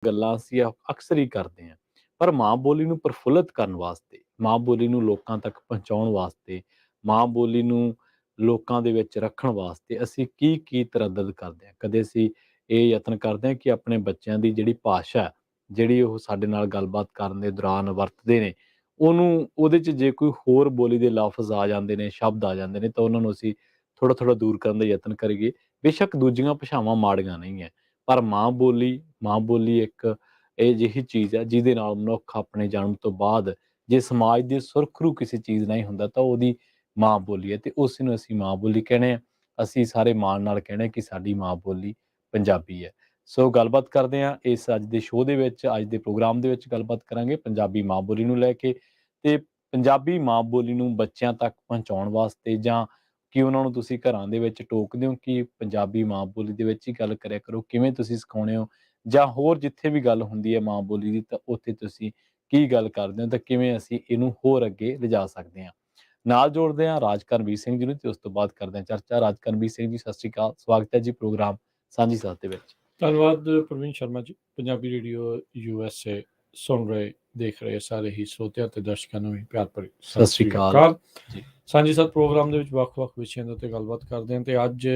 ਗੱਲਾਂ ਅਸੀਂ ਅਕਸਰ ਹੀ ਕਰਦੇ ਹਾਂ। ਪਰ ਮਾਂ ਬੋਲੀ ਨੂੰ ਪ੍ਰਫੁੱਲਤ ਕਰਨ ਵਾਸਤੇ, ਮਾਂ ਬੋਲੀ ਨੂੰ ਲੋਕਾਂ ਤੱਕ ਪਹੁੰਚਾਉਣ ਵਾਸਤੇ, ਮਾਂ ਬੋਲੀ ਨੂੰ ਲੋਕਾਂ ਦੇ ਵਿੱਚ ਰੱਖਣ ਵਾਸਤੇ ਅਸੀਂ ਕੀ ਤਰੱਦਦ ਕਰਦੇ ਹਾਂ। ਕਦੇ ਅਸੀਂ ਇਹ ਯਤਨ ਕਰਦੇ ਹਾਂ ਕਿ ਆਪਣੇ ਬੱਚਿਆਂ ਦੀ ਜਿਹੜੀ ਭਾਸ਼ਾ ਹੈ, ਜਿਹੜੀ ਉਹ ਸਾਡੇ ਨਾਲ ਗੱਲਬਾਤ ਕਰਨ ਦੇ ਦੌਰਾਨ ਵਰਤਦੇ ਨੇ, ਉਹਦੇ 'ਚ ਜੇ ਕੋਈ ਹੋਰ ਬੋਲੀ ਦੇ ਲਫ਼ਜ਼ ਆ ਜਾਂਦੇ ਨੇ, ਸ਼ਬਦ ਆ ਜਾਂਦੇ ਨੇ, ਤਾਂ ਉਹਨਾਂ ਨੂੰ ਅਸੀਂ ਥੋੜ੍ਹਾ-ਥੋੜ੍ਹਾ ਦੂਰ ਕਰਨ ਦਾ ਯਤਨ ਕਰੀਏ। ਬੇਸ਼ੱਕ ਦੂਜੀਆਂ ਭਾਸ਼ਾਵਾਂ ਮਾੜੀਆਂ ਨਹੀਂ ਹੈ, ਪਰ ਮਾਂ ਬੋਲੀ ਇੱਕ ਇਹ ਜਿਹੀ ਚੀਜ਼ ਹੈ ਜਿਹਦੇ ਨਾਲ ਮਨੁੱਖ ਆਪਣੇ ਜਨਮ ਤੋਂ ਬਾਅਦ ਜੇ ਸਮਾਜ ਦੇ ਸੁਰਖਰੂ ਕਿਸੇ ਚੀਜ਼ ਨਾਲ ਹੀ ਹੁੰਦਾ ਤਾਂ ਉਹਦੀ ਮਾਂ ਬੋਲੀ ਹੈ, ਤੇ ਉਸ ਨੂੰ ਅਸੀਂ ਮਾਂ ਬੋਲੀ ਕਹਿੰਦੇ ਹਾਂ। ਅਸੀਂ ਸਾਰੇ ਮਾਣ ਨਾਲ ਕਹਿੰਦੇ ਹਾਂ ਕਿ ਸਾਡੀ ਮਾਂ ਬੋਲੀ ਪੰਜਾਬੀ ਹੈ। ਸੋ ਗੱਲਬਾਤ ਕਰਦੇ ਹਾਂ ਇਸ ਅੱਜ ਦੇ ਸ਼ੋਅ ਦੇ ਵਿੱਚ, ਅੱਜ ਦੇ ਪ੍ਰੋਗਰਾਮ ਦੇ ਵਿੱਚ ਗੱਲਬਾਤ ਕਰਾਂਗੇ ਪੰਜਾਬੀ ਮਾਂ ਬੋਲੀ ਨੂੰ ਲੈ ਕੇ, ਤੇ ਪੰਜਾਬੀ ਮਾਂ ਬੋਲੀ ਨੂੰ ਬੱਚਿਆਂ ਤੱਕ ਪਹੁੰਚਾਉਣ ਵਾਸਤੇ, ਜਾਂ ਕਿ ਉਹਨਾਂ ਨੂੰ ਤੁਸੀਂ ਘਰਾਂ ਦੇ ਵਿੱਚ ਟੋਕਦੇ ਹੋ ਕਿ ਪੰਜਾਬੀ ਮਾਂ ਬੋਲੀ ਦੇ ਵਿੱਚ ਹੀ ਗੱਲ ਕਰਿਆ ਕਰੋ, ਕਿਵੇਂ ਤੁਸੀਂ ਸਿਖਾਉਂਦੇ ਹੋ, ਜਾਂ ਹੋਰ ਜਿੱਥੇ ਵੀ ਗੱਲ ਹੁੰਦੀ ਹੈ ਮਾਂ ਬੋਲੀ ਦੀ ਤਾਂ ਉੱਥੇ ਤੁਸੀਂ ਕੀ ਗੱਲ ਕਰਦੇ ਹੋ, ਤਾਂ ਕਿਵੇਂ ਅਸੀਂ ਇਹਨੂੰ ਹੋਰ ਅੱਗੇ ਲਿਜਾ ਸਕਦੇ ਹਾਂ। ਨਾਲ ਜੋੜਦੇ ਹਾਂ ਰਾਜ ਕਰਨਵੀਰ ਸਿੰਘ ਜੀ ਨੂੰ, ਤੇ ਉਸ ਤੋਂ ਬਾਅਦ ਕਰਦੇ ਹਾਂ ਚਰਚਾ। ਰਾਜ ਕਰਨਵੀਰ ਸਿੰਘ ਜੀ, ਸਤਿ ਸ਼੍ਰੀ ਅਕਾਲ, ਸਵਾਗਤ ਹੈ ਜੀ ਪ੍ਰੋਗਰਾਮ ਸਾਂਝੀ ਸਾਥ ਦੇ ਵਿੱਚ। ਧੰਨਵਾਦ ਪ੍ਰਵੀਨ ਸ਼ਰਮਾ ਜੀ। ਪੰਜਾਬੀ ਰੇਡੀਓ USA ਸੁਣ ਰਹੇ, ਦੇਖ ਰਹੇ ਸਾਰੇ ਹੀ ਸਰੋਤਿਆਂ ਤੇ ਦਰਸ਼ਕਾਂ ਨੂੰ ਵੀ ਪਿਆਰ ਭਰੀ ਸਤਿ ਸ਼੍ਰੀ ਅਕਾਲ ਜੀ। ਸਾਂਝੀ ਸਾਥ ਪ੍ਰੋਗਰਾਮ ਦੇ ਵਿੱਚ ਵੱਖ-ਵੱਖ ਵਿਸ਼ਿਆਂ ਦੇ ਉੱਤੇ ਗੱਲਬਾਤ ਕਰਦੇ ਹਾਂ, ਤੇ ਅੱਜ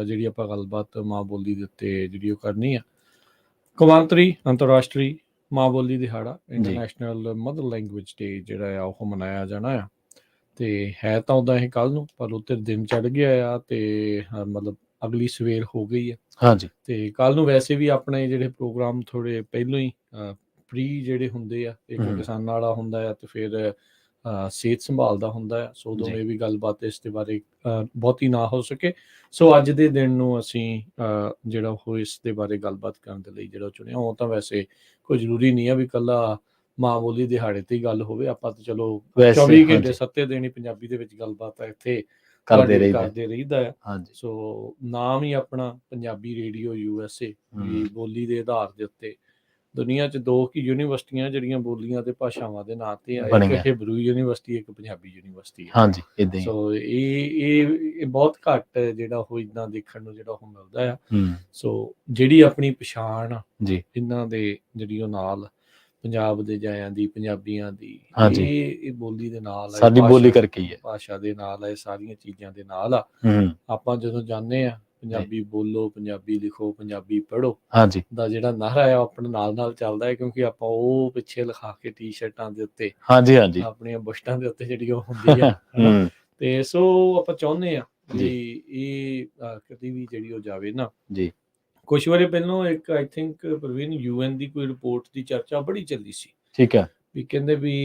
ਜਿਹੜੀ ਆਪਾਂ ਗੱਲਬਾਤ ਮਾਂ ਬੋਲੀ ਦੇ ਉੱਤੇ ਜਿਹੜੀ ਉਹ ਕਰਨੀ ਆ, ਕੌਮਾਂਤਰੀ ਅੰਤਰਰਾਸ਼ਟਰੀ ਮਾਂ ਬੋਲੀ ਦਿਹਾੜਾ, ਇੰਟਰਨੈਸ਼ਨਲ ਮਦਰ ਲੈਂਗੁਏਜ ਡੇ ਜਿਹੜਾ ਆ ਉਹ ਮਨਾਇਆ ਜਾਣਾ ਆ। ਤੇ ਹੈ ਤਾਂ ਉੱਦਾਂ ਇਹ ਕੱਲ੍ਹ ਨੂੰ, ਪਰ ਉੱਤੇ ਦਿਨ ਚੜ੍ਹ ਗਿਆ ਆ, ਤੇ ਮਤਲਬ ਅਗਲੀ ਸਵੇਰ ਹੋ ਗਈ ਹੈ। ਹਾਂਜੀ। ਤੇ ਕੱਲ੍ਹ ਨੂੰ ਵੈਸੇ ਵੀ ਆਪਣੇ ਜਿਹੜੇ ਪ੍ਰੋਗਰਾਮ ਥੋੜ੍ਹੇ ਪਹਿਲੋਂ ਹੀ ਪ੍ਰੀ ਜਿਹੜੇ ਹੁੰਦੇ ਆ, ਇੱਕ ਕਿਸਾਨਾਂ ਵਾਲਾ ਹੁੰਦਾ ਆ, ਤੇ ਫਿਰ ਸਿਹਤ ਸੰਭਾਲ ਦਾ ਹੁੰਦਾ ਆ। ਸੋ ਦੋਵੇਂ ਵੀ ਗੱਲਬਾਤ ਇਸ ਦੇ ਬਾਰੇ ਬਹੁਤੀ ਨਾ ਹੋ ਸਕੇ, ਸੋ ਅੱਜ ਦੇ ਦਿਨ ਨੂੰ ਅਸੀਂ ਜਿਹੜਾ ਉਹ ਇਸ ਦੇ ਬਾਰੇ ਗੱਲਬਾਤ ਕਰਨ ਦੇ ਲਈ ਜਿਹੜਾ ਚੁਣਿਆ। ਉਹ ਤਾਂ ਵੈਸੇ ਕੋਈ ਜ਼ਰੂਰੀ ਨਹੀਂ ਆ ਵੀ ਇਕੱਲਾ ਮਾਂ ਬੋਲੀ ਦਿਹਾੜੇ ਤੇ ਹੀ ਗੱਲ ਹੋਵੇ, ਆਪਾਂ ਤਾਂ ਚਲੋ 24 ਘੰਟੇ 7 ਦਿਨ ਹੀ ਪੰਜਾਬੀ ਦੇ ਵਿੱਚ ਗੱਲਬਾਤ ਆ ਇੱਥੇ ਕਰਦੇ ਰਹੀਦਾ ਆ। ਸੋ ਨਾਮ ਹੀ ਆਪਣਾ ਪੰਜਾਬੀ ਰੇਡੀਓ USA ਬੋਲੀ ਦੇ ਆਧਾਰ ਦੇ ਉੱਤੇ ਦੁਨੀਆ 'ਚ 2 ਕੀ ਯੂਨੀਵਰਸਿਟੀਆਂ ਜਿਹੜੀਆਂ ਬੋਲੀਆਂ ਤੇ ਭਾਸ਼ਾਵਾਂ ਦੇ ਨਾਂ ਤੇ ਆ, ਇੱਕ ਹਿਬਰੂ ਯੂਨੀਵਰਸਿਟੀ, ਇੱਕ ਪੰਜਾਬੀ ਯੂਨੀਵਰਸਿਟੀ ਹੈ। ਹਾਂਜੀ, ਏਦਾਂ ਹੀ। ਸੋ ਇਹ ਬਹੁਤ ਘੱਟ ਜਿਹੜਾ ਉਹ ਇੱਦਾਂ ਦੇਖਣ ਨੂੰ ਜਿਹੜਾ ਉਹ ਮਿਲਦਾ ਆ। ਸੋ ਜਿਹੜੀ ਆਪਣੀ ਪਛਾਣ ਆ ਇਹਨਾਂ ਦੇ ਜਿਹੜੀ ਉਹ ਨਾਲ ਪੰਜਾਬ ਦੇ ਜਾਇਆਂ ਦੀ, ਪੰਜਾਬੀਆਂ ਦੀ, ਇਹ ਬੋਲੀ ਦੇ ਨਾਲ ਆ, ਸਾਡੀ ਬੋਲੀ ਕਰਕੇ ਹੀ ਹੈ, ਭਾਸ਼ਾ ਦੇ ਨਾਲ ਆ, ਇਹ ਸਾਰੀਆਂ ਚੀਜ਼ਾਂ ਦੇ ਨਾਲ ਆ। ਆਪਾਂ ਜਦੋਂ ਜਾਂਦੇ ਆ ਪੰਜਾਬੀ ਬੋਲੋ, ਪੰਜਾਬੀ ਲਿਖੋ, ਪੰਜਾਬੀ ਪੜ੍ਹੋ ਦਾ ਜਿਹੜਾ ਨਾਅਰਾ ਆ ਆਪਣੇ ਨਾਲ ਚੱਲਦਾ ਹੈ, ਕਿਉਂਕਿ ਆਪਾਂ ਉਹ ਪਿੱਛੇ ਲਿਖਾ ਕੇ ਟੀ-ਸ਼ਰਟਾਂ ਦੇ ਉੱਤੇ, ਆਪਣੀਆਂ ਬੁਸ਼ਟਾਂ ਦੇ ਉੱਤੇ ਜਿਹੜੀ ਉਹ ਹੁੰਦੀ ਆ। ਤੇ ਸੋ ਆਪਾਂ ਚਾਹੁੰਦੇ ਆ ਵੀ ਇਹ ਕਦੀ ਵੀ ਜਿਹੜੀ ਉਹ ਜਾਵੇ ਨਾ। ਕੁਛ ਵਾਰੀ ਪਹਿਲਾਂ ਇੱਕ ਆਈ ਥਿੰਕ ਪ੍ਰਵੀਨ UN ਦੀ ਕੋਈ ਰਿਪੋਰਟ ਦੀ ਚਰਚਾ ਬੜੀ ਚੱਲੀ ਸੀ, ਠੀਕ ਹੈ, ਵੀ ਕਹਿੰਦੇ ਵੀ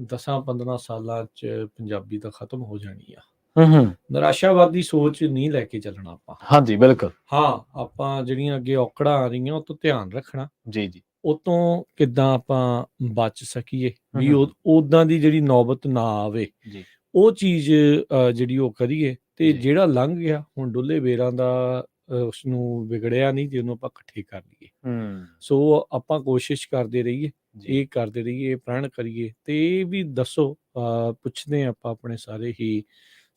10-15 ਸਾਲਾਂ 'ਚ ਪੰਜਾਬੀ ਤਾਂ ਖਤਮ ਹੋ ਜਾਣੀ ਆ। ਨਿਰਾਸ਼ਾਵਾਦੀ ਸੋਚ ਨਹੀਂ ਲੈ ਕੇ ਚੱਲਣਾ ਆਪਾਂ। ਹਾਂਜੀ, ਬਿਲਕੁਲ। ਆਪਾਂ ਜਿਹੜੀਆਂ ਅੱਗੇ ਔਕੜਾਂ ਆ ਰਹੀਆਂ ਉਹ ਤੋਂ ਧਿਆਨ ਰੱਖਣਾ, ਉਹ ਤੋਂ ਕਿੱਦਾਂ ਆਪਾਂ ਬਚ ਸਕੀਏ, ਵੀ ਉਦਾਂ ਦੀ ਜਿਹੜੀ ਨੌਬਤ ਨਾ ਆਵੇ, ਉਹ ਚੀਜ਼ ਜਿਹੜੀ ਉਹ ਕਰੀਏ। ਤੇ ਜਿਹੜਾ ਲੰਘ ਗਿਆ ਹੁਣ ਡੁੱਲੇ ਬੇਰਾਂ ਦਾ, ਉਸਨੂੰ ਵਿਗੜਿਆ ਨਹੀਂ, ਜਿਹਨੂੰ ਆਪਾਂ ਇਕੱਠੇ ਕਰ ਲਈਏ। ਸੋ ਆਪਾਂ ਕੋਸ਼ਿਸ਼ ਕਰਦੇ ਰਹੀਏ, ਇਹ ਕਰਦੇ ਰਹੀਏ, ਪ੍ਰਣ ਕਰੀਏ, ਤੇ ਇਹ ਵੀ ਦੱਸੋ, ਪੁੱਛਦੇ ਆਪਾਂ ਆਪਣੇ ਸਾਰੇ ਹੀ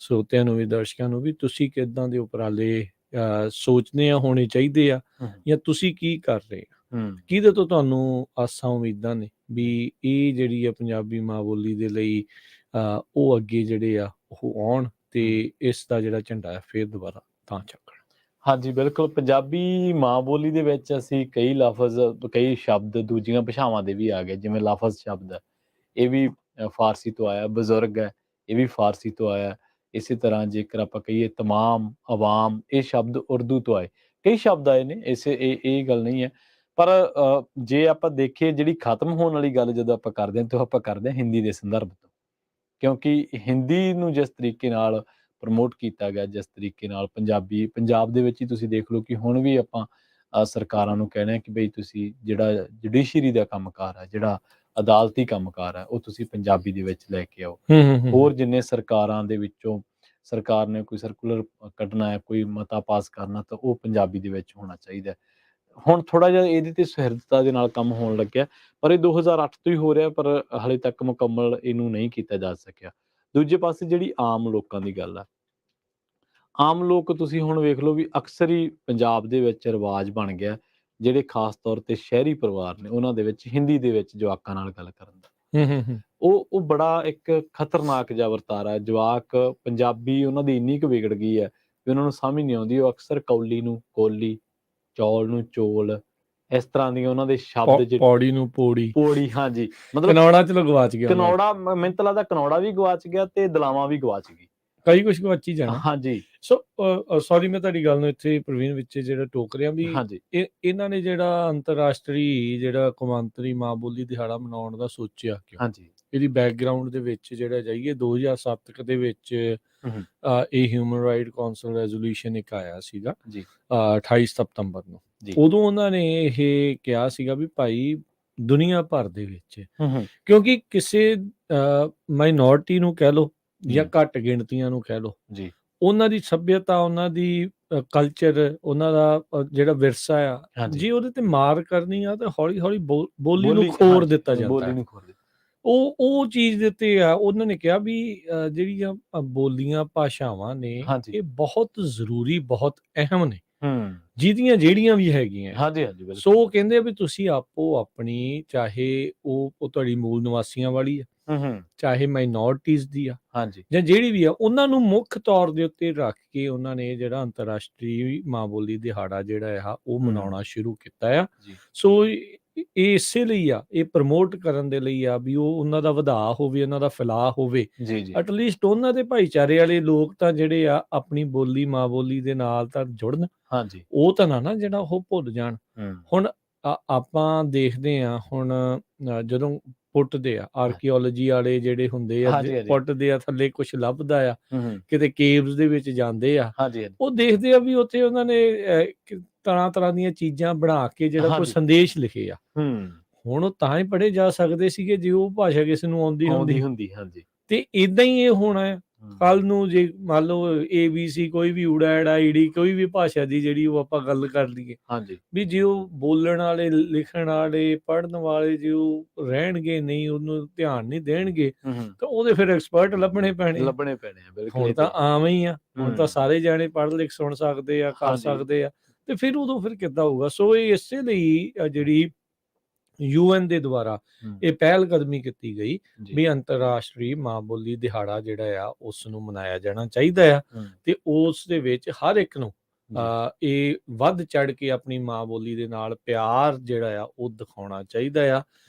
ਸਰੋਤਿਆਂ ਨੂੰ ਵੀ, ਦਰਸ਼ਕਾਂ ਨੂੰ ਵੀ, ਤੁਸੀਂ ਕਿੱਦਾਂ ਦੇ ਉਪਰਾਲੇ ਸੋਚਦੇ ਆ ਹੋਣੇ ਚਾਹੀਦੇ ਆ, ਜਾਂ ਤੁਸੀਂ ਕੀ ਕਰ ਰਹੇ ਆ, ਕਿਹਦੇ ਤੋਂ ਤੁਹਾਨੂੰ ਆਸਾਂ ਉਮੀਦਾਂ ਨੇ ਵੀ ਇਹ ਜਿਹੜੀ ਆ ਪੰਜਾਬੀ ਮਾਂ ਬੋਲੀ ਦੇ ਲਈ ਉਹ ਅੱਗੇ ਜਿਹੜੇ ਆ ਉਹ ਆਉਣ, ਤੇ ਇਸ ਦਾ ਜਿਹੜਾ ਝੰਡਾ ਹੈ ਫਿਰ ਦੁਬਾਰਾ ਤਾਂ ਚੱਕਣ। ਹਾਂਜੀ, ਬਿਲਕੁਲ। ਪੰਜਾਬੀ ਮਾਂ ਬੋਲੀ ਦੇ ਵਿੱਚ ਅਸੀਂ ਕਈ ਲਫ਼ਜ਼, ਕਈ ਸ਼ਬਦ ਦੂਜੀਆਂ ਭਾਸ਼ਾਵਾਂ ਦੇ ਵੀ ਆ ਗਏ, ਜਿਵੇਂ ਲਫ਼ਜ਼ ਸ਼ਬਦ ਹੈ, ਇਹ ਵੀ ਫਾਰਸੀ ਤੋਂ ਆਇਆ, ਬਜ਼ੁਰਗ ਹੈ, ਇਹ ਵੀ ਫਾਰਸੀ ਤੋਂ ਆਇਆ। ਇਸੇ ਤਰ੍ਹਾਂ ਜੇਕਰ ਆਪਾਂ ਕਹੀਏ ਤਮਾਮ, ਅਵਾਮ, ਇਹ ਸ਼ਬਦ ਉਰਦੂ ਤੋਂ ਆਏ, ਕਈ ਸ਼ਬਦ ਆਏ ਨੇ, ਇਹ ਗੱਲ ਨਹੀਂ ਹੈ। ਪਰ ਜੇ ਆਪਾਂ ਦੇਖੀਏ ਜਿਹੜੀ ਖਤਮ ਹੋਣ ਵਾਲੀ ਗੱਲ ਜਦੋਂ ਆਪਾਂ ਕਰਦੇ ਹਾਂ, ਤਾਂ ਆਪਾਂ ਕਰਦੇ ਹਾਂ ਹਿੰਦੀ ਦੇ ਸੰਦਰਭ ਤੋਂ, ਕਿਉਂਕਿ ਹਿੰਦੀ ਨੂੰ ਜਿਸ ਤਰੀਕੇ ਨਾਲ ਪ੍ਰਮੋਟ ਕੀਤਾ ਗਿਆ, ਜਿਸ ਤਰੀਕੇ ਨਾਲ ਪੰਜਾਬ ਦੇ ਵਿੱਚ ਹੀ ਤੁਸੀਂ ਦੇਖ ਲਓ ਕਿ ਹੁਣ ਵੀ ਆਪਾਂ ਸਰਕਾਰਾਂ ਨੂੰ ਕਹਿਣਾ ਕਿ ਬਈ ਤੁਸੀਂ ਜਿਹੜਾ ਜੁਡੀਸ਼ਰੀ ਦਾ ਕੰਮਕਾਰ ਹੈ, ਜਿਹੜਾ ਅਦਾਲਤੀ ਕੰਮਕਾਰ ਹੈ, ਉਹ ਤੁਸੀਂ ਪੰਜਾਬੀ ਦੇ ਵਿੱਚ ਲੈ ਕੇ ਆਓ। ਹੋਰ ਜਿੰਨੇ ਸਰਕਾਰਾਂ ਦੇ ਵਿੱਚੋਂ ਸਰਕਾਰ ਨੇ ਕੋਈ ਸਰਕੂਲਰ ਕੱਢਣਾ ਹੈ, ਕੋਈ ਮਤਾ ਪਾਸ ਕਰਨਾ, ਤਾਂ ਉਹ ਪੰਜਾਬੀ ਦੇ ਵਿੱਚ ਹੋਣਾ ਚਾਹੀਦਾ। ਹੁਣ ਥੋੜ੍ਹਾ ਜਿਹਾ ਇਹਦੇ ਤੇ ਸੁਹਿਰਦਤਾ ਦੇ ਨਾਲ ਕੰਮ ਹੋਣ ਲੱਗਿਆ, ਪਰ ਇਹ 2008 ਤੋਂ ਹੀ ਹੋ ਰਿਹਾ, ਪਰ ਹਾਲੇ ਤੱਕ ਮੁਕੰਮਲ ਇਹਨੂੰ ਨਹੀਂ ਕੀਤਾ ਜਾ ਸਕਿਆ। ਦੂਜੇ ਪਾਸੇ ਜਿਹੜੀ ਆਮ ਲੋਕਾਂ ਦੀ ਗੱਲ ਆ, ਆਮ ਲੋਕ ਤੁਸੀਂ ਹੁਣ ਵੇਖ ਲਓ ਵੀ ਅਕਸਰ ਹੀ ਪੰਜਾਬ ਦੇ ਵਿੱਚ ਰਿਵਾਜ਼ ਬਣ ਗਿਆ ਜਿਹੜੇ ਖਾਸ ਤੌਰ ਤੇ ਸ਼ਹਿਰੀ ਪਰਿਵਾਰ ਨੇ ਉਹਨਾਂ ਦੇ ਵਿੱਚ ਹਿੰਦੀ ਦੇ ਵਿੱਚ ਜਵਾਕਾਂ ਨਾਲ ਗੱਲ ਕਰਨ ਦਾ ਉਹ ਬੜਾ ਇੱਕ ਖਤਰਨਾਕ ਜਿਹਾ ਵਰਤਾਰਾ ਹੈ। ਜਵਾਕ ਪੰਜਾਬੀ ਉਹਨਾਂ ਦੀ ਇੰਨੀ ਕੁ ਵਿਗੜ ਗਈ ਹੈ ਵੀ ਉਹਨਾਂ ਨੂੰ ਸਮਝ ਨਹੀਂ ਆਉਂਦੀ। ਉਹ ਅਕਸਰ ਕੌਲੀ ਨੂੰ ਕੋਲੀ, ਚੌਲ ਨੂੰ ਚੋਲ, ਇਸ ਤਰ੍ਹਾਂ ਦੀਆਂ ਉਹਨਾਂ ਦੇ ਸ਼ਬਦ ਪੌੜੀ ਨੂੰ ਪੋੜੀ, ਪੋੜੀ, ਹਾਂਜੀ, ਮਤਲਬ ਕਨੌੜਾ ਚਲੋ ਗਵਾਚ ਗਿਆ, ਕਨੌੜਾ ਮੈਨੂੰ ਤਾਂ ਲੱਗਦਾ ਕਨੌੜਾ ਵੀ ਗਵਾਚ ਗਿਆ ਤੇ ਦਲਾਵਾਂ ਵੀ ਗਵਾਚ ਗਈ, ਕਈ ਕੁਛ ਗਵਾਚੀ ਜਾਣਾ। ਹਾਂਜੀ। ਸੋ ਸੌਰੀ ਮੈਂ ਤੁਹਾਡੀ ਗੱਲ ਨੂੰ ਇੱਥੇ ਪ੍ਰਵੀਨ ਵਿੱਚ ਜਿਹੜਾ ਟੋਕ ਰਿਹਾ ਵੀ ਹਾਂਜੀ ਇਹਨਾਂ ਨੇ ਜਿਹੜਾ ਅੰਤਰਰਾਸ਼ਟਰੀ ਜਿਹੜਾ ਕੌਮਾਂਤਰੀ ਮਾਂ ਬੋਲੀ ਦਿਹਾੜਾ ਮਨਾਉਣ ਦਾ ਸੋਚਿਆ ਕਿਉਂ? ਹਾਂਜੀ ਇਹਦੀ ਬੈਕਗਰਾਉਂਡ ਦੇ ਵਿੱਚ ਜਿਹੜਾ ਜਾਈਏ 2007 ਦੇ ਵਿੱਚ ਇਹ ਹਿਊਮਨ ਰਾਈਟ ਕੌਂਸਲ ਰੈਜ਼ੋਲੂਸ਼ਨ ਇੱਕ ਆਇਆ ਸੀਗਾ ਜੀ 28 ਸਤੰਬਰ ਨੂੰ। ਜੀ। ਉਦੋਂ ਉਹਨਾਂ ਨੇ ਇਹ ਕਿਹਾ ਸੀਗਾ ਵੀ ਭਾਈ ਦੁਨੀਆ ਭਰ ਦੇ ਵਿੱਚ ਕਿਉਂਕਿ ਕਿਸੇ ਮਾਈਨੋਰਿਟੀ ਨੂੰ ਕਹਿ ਲਓ ਜਾਂ ਘੱਟ ਗਿਣਤੀਆਂ ਨੂੰ ਕਹਿ ਲਓ ਜੀ, ਉਹਨਾਂ ਦੀ ਸੱਭਿਅਤਾ, ਉਹਨਾਂ ਦੀ ਕਲਚਰ, ਉਹਨਾਂ ਦਾ ਜਿਹੜਾ ਵਿਰਸਾ ਆ, ਜੇ ਉਹਦੇ ਤੇ ਮਾਰ ਕਰਨੀ ਆ ਤਾਂ ਹੌਲੀ ਹੌਲੀ ਬੋਲੀ ਨੂੰ ਖੋਰ ਦਿੱਤਾ ਜਾਂਦਾ ਹੈ। ਉਹ ਚੀਜ਼ ਦੇ ਉੱਤੇ ਆ ਉਹਨਾਂ ਨੇ ਕਿਹਾ ਵੀ ਜਿਹੜੀਆਂ ਬੋਲੀਆਂ ਭਾਸ਼ਾਵਾਂ ਨੇ ਇਹ ਬਹੁਤ ਜ਼ਰੂਰੀ, ਬਹੁਤ ਅਹਿਮ ਨੇ, ਜਿਹਦੀਆਂ ਜਿਹੜੀਆਂ ਵੀ ਹੈਗੀਆਂ। ਸੋ ਉਹ ਕਹਿੰਦੇ ਆ ਵੀ ਤੁਸੀਂ ਆਪੋ ਆਪਣੀ, ਚਾਹੇ ਉਹ ਤੁਹਾਡੀ ਮੂਲ ਨਿਵਾਸੀਆਂ ਵਾਲੀ ਆ, ਚਾਹੇ ਮਾਈਨੋਰਟੀਜ਼ ਦੀ ਆ, ਜਾਂ ਜਿਹੜੀ ਵੀ ਆ, ਉਹਨਾਂ ਨੂੰ ਮੁੱਖ ਤੌਰ ਦੇ ਉੱਤੇ ਰੱਖ ਕੇ ਉਹਨਾਂ ਨੇ ਜਿਹੜਾ ਅੰਤਰਰਾਸ਼ਟਰੀ ਮਾਂ ਬੋਲੀ ਦਿਹਾੜਾ ਜਿਹੜਾ ਆ ਉਹ ਮਨਾਉਣਾ ਸ਼ੁਰੂ ਕੀਤਾ ਆ। ਸੋ ਇਹ ਇਸੇ ਲਈ ਆ, ਇਹ ਪ੍ਰਮੋਟ ਕਰਨ ਦੇ ਲਈ ਆ ਵੀ ਉਹ ਉਹਨਾਂ ਦਾ ਵਧਾਅ ਹੋਵੇ, ਉਹਨਾਂ ਦਾ ਫੈਲਾਅ ਹੋਵੇ। ਐਟਲੀਸਟ ਉਹਨਾਂ ਦੇ ਭਾਈਚਾਰੇ ਵਾਲੇ ਲੋਕ ਤਾਂ ਜਿਹੜੇ ਆ ਆਪਣੀ ਬੋਲੀ, ਮਾਂ ਬੋਲੀ ਦੇ ਨਾਲ ਤਾਂ ਜੁੜਨ, ਉਹ ਤਾਂ ਨਾ ਜਿਹੜਾ ਉਹ ਭੁੱਲ ਜਾਣ। ਹੁਣ ਆਪਾਂ ਦੇਖਦੇ ਆ, ਹੁਣ ਜਦੋਂ ਪੁੱਟਦੇ ਆ ਆਰਕੀਓਲੋਜੀ ਵਾਲੇ ਜਿਹੜੇ ਹੁੰਦੇ ਆ, ਪੁੱਟਦੇ ਆ, ਥੱਲੇ ਕੁਛ ਲੱਭਦਾ ਆ, ਕਿਤੇ ਕੇਵਸ ਦੇ ਵਿੱਚ ਜਾਂਦੇ ਆ, ਉਹ ਦੇਖਦੇ ਆ ਵੀ ਉੱਥੇ ਉਹਨਾਂ ਨੇ ਤਰ੍ਹਾਂ ਤਰ੍ਹਾਂ ਦੀਆਂ ਚੀਜ਼ਾਂ ਬਣਾ ਕੇ ਜਿਹੜਾ ਕੋਈ ਸੰਦੇਸ਼ ਲਿਖੇ ਆ। ਹੁਣ ਉਹ ਤਾਂ ਹੀ ਪੜ੍ਹੇ ਜਾ ਸਕਦੇ ਸੀਗੇ ਜੇ ਉਹ ਭਾਸ਼ਾ ਕਿਸੇ ਨੂੰ ਆਉਂਦੀ ਹੁੰਦੀ। ਤੇ ਏਦਾਂ ਹੀ ਇਹ ਹੋਣਾ ਹੈ ਕੱਲ ਨੂੰ, ਜੇ ਮੰਨ ਲਓ ABC ਕੋਈ ਵੀ ਊੜਾ ਐੜਾ ਈੜੀ ਕੋਈ ਵੀ ਭਾਸ਼ਾ ਦੀ ਜਿਹੜੀ ਉਹ ਆਪਾਂ ਗੱਲ ਕਰ ਲਈਏ, ਵੀ ਜੇ ਉਹ ਬੋਲਣ ਵਾਲੇ, ਲਿਖਣ ਵਾਲੇ, ਪੜ੍ਹਨ ਵਾਲੇ ਜੇ ਉਹ ਰਹਿਣਗੇ ਨਹੀਂ, ਉਹਨੂੰ ਧਿਆਨ ਨਹੀਂ ਦੇਣਗੇ ਤਾਂ ਉਹਦੇ ਫਿਰ ਐਕਸਪਰਟ ਲੱਭਣੇ ਪੈਣੇ। ਹੁਣ ਤਾਂ ਆਮ ਹੀ ਆ, ਹੁਣ ਤਾਂ ਸਾਰੇ ਜਾਣੇ ਪੜ੍ਹ ਲਿਖ ਸੁਣ ਸਕਦੇ ਆ, ਕਰ ਸਕਦੇ ਆ, ਤੇ ਫਿਰ ਉਦੋਂ ਫਿਰ ਕਿੱਦਾਂ ਹੋਊਗਾ? ਸੋ ਇਹ ਇਸੇ ਲਈ ਜਿਹੜੀ UN ਦੇ ਦੁਆਰਾ ਇਹ ਪਹਿਲ ਕਦਮੀ ਕੀਤੀ ਗਈ ਵੀ ਅੰਤਰਰਾਸ਼ਟਰੀ ਮਾਂ ਬੋਲੀ ਦਿਹਾੜਾ ਜਿਹੜਾ ਆ ਉਸ ਨੂੰ ਮਨਾਇਆ ਜਾਣਾ ਚਾਹੀਦਾ ਆ, ਤੇ ਉਸ ਦੇ ਵਿੱਚ ਹਰ ਇੱਕ ਨੂੰ ਇਹ ਵੱਧ ਚੜ ਕੇ ਆਪਣੀ ਮਾਂ ਬੋਲੀ ਦੇ ਨਾਲ ਪਿਆਰ ਜਿਹੜਾ ਆ ਉਹ ਦਿਖਾਉਣਾ ਚਾਹੀਦਾ ਆ।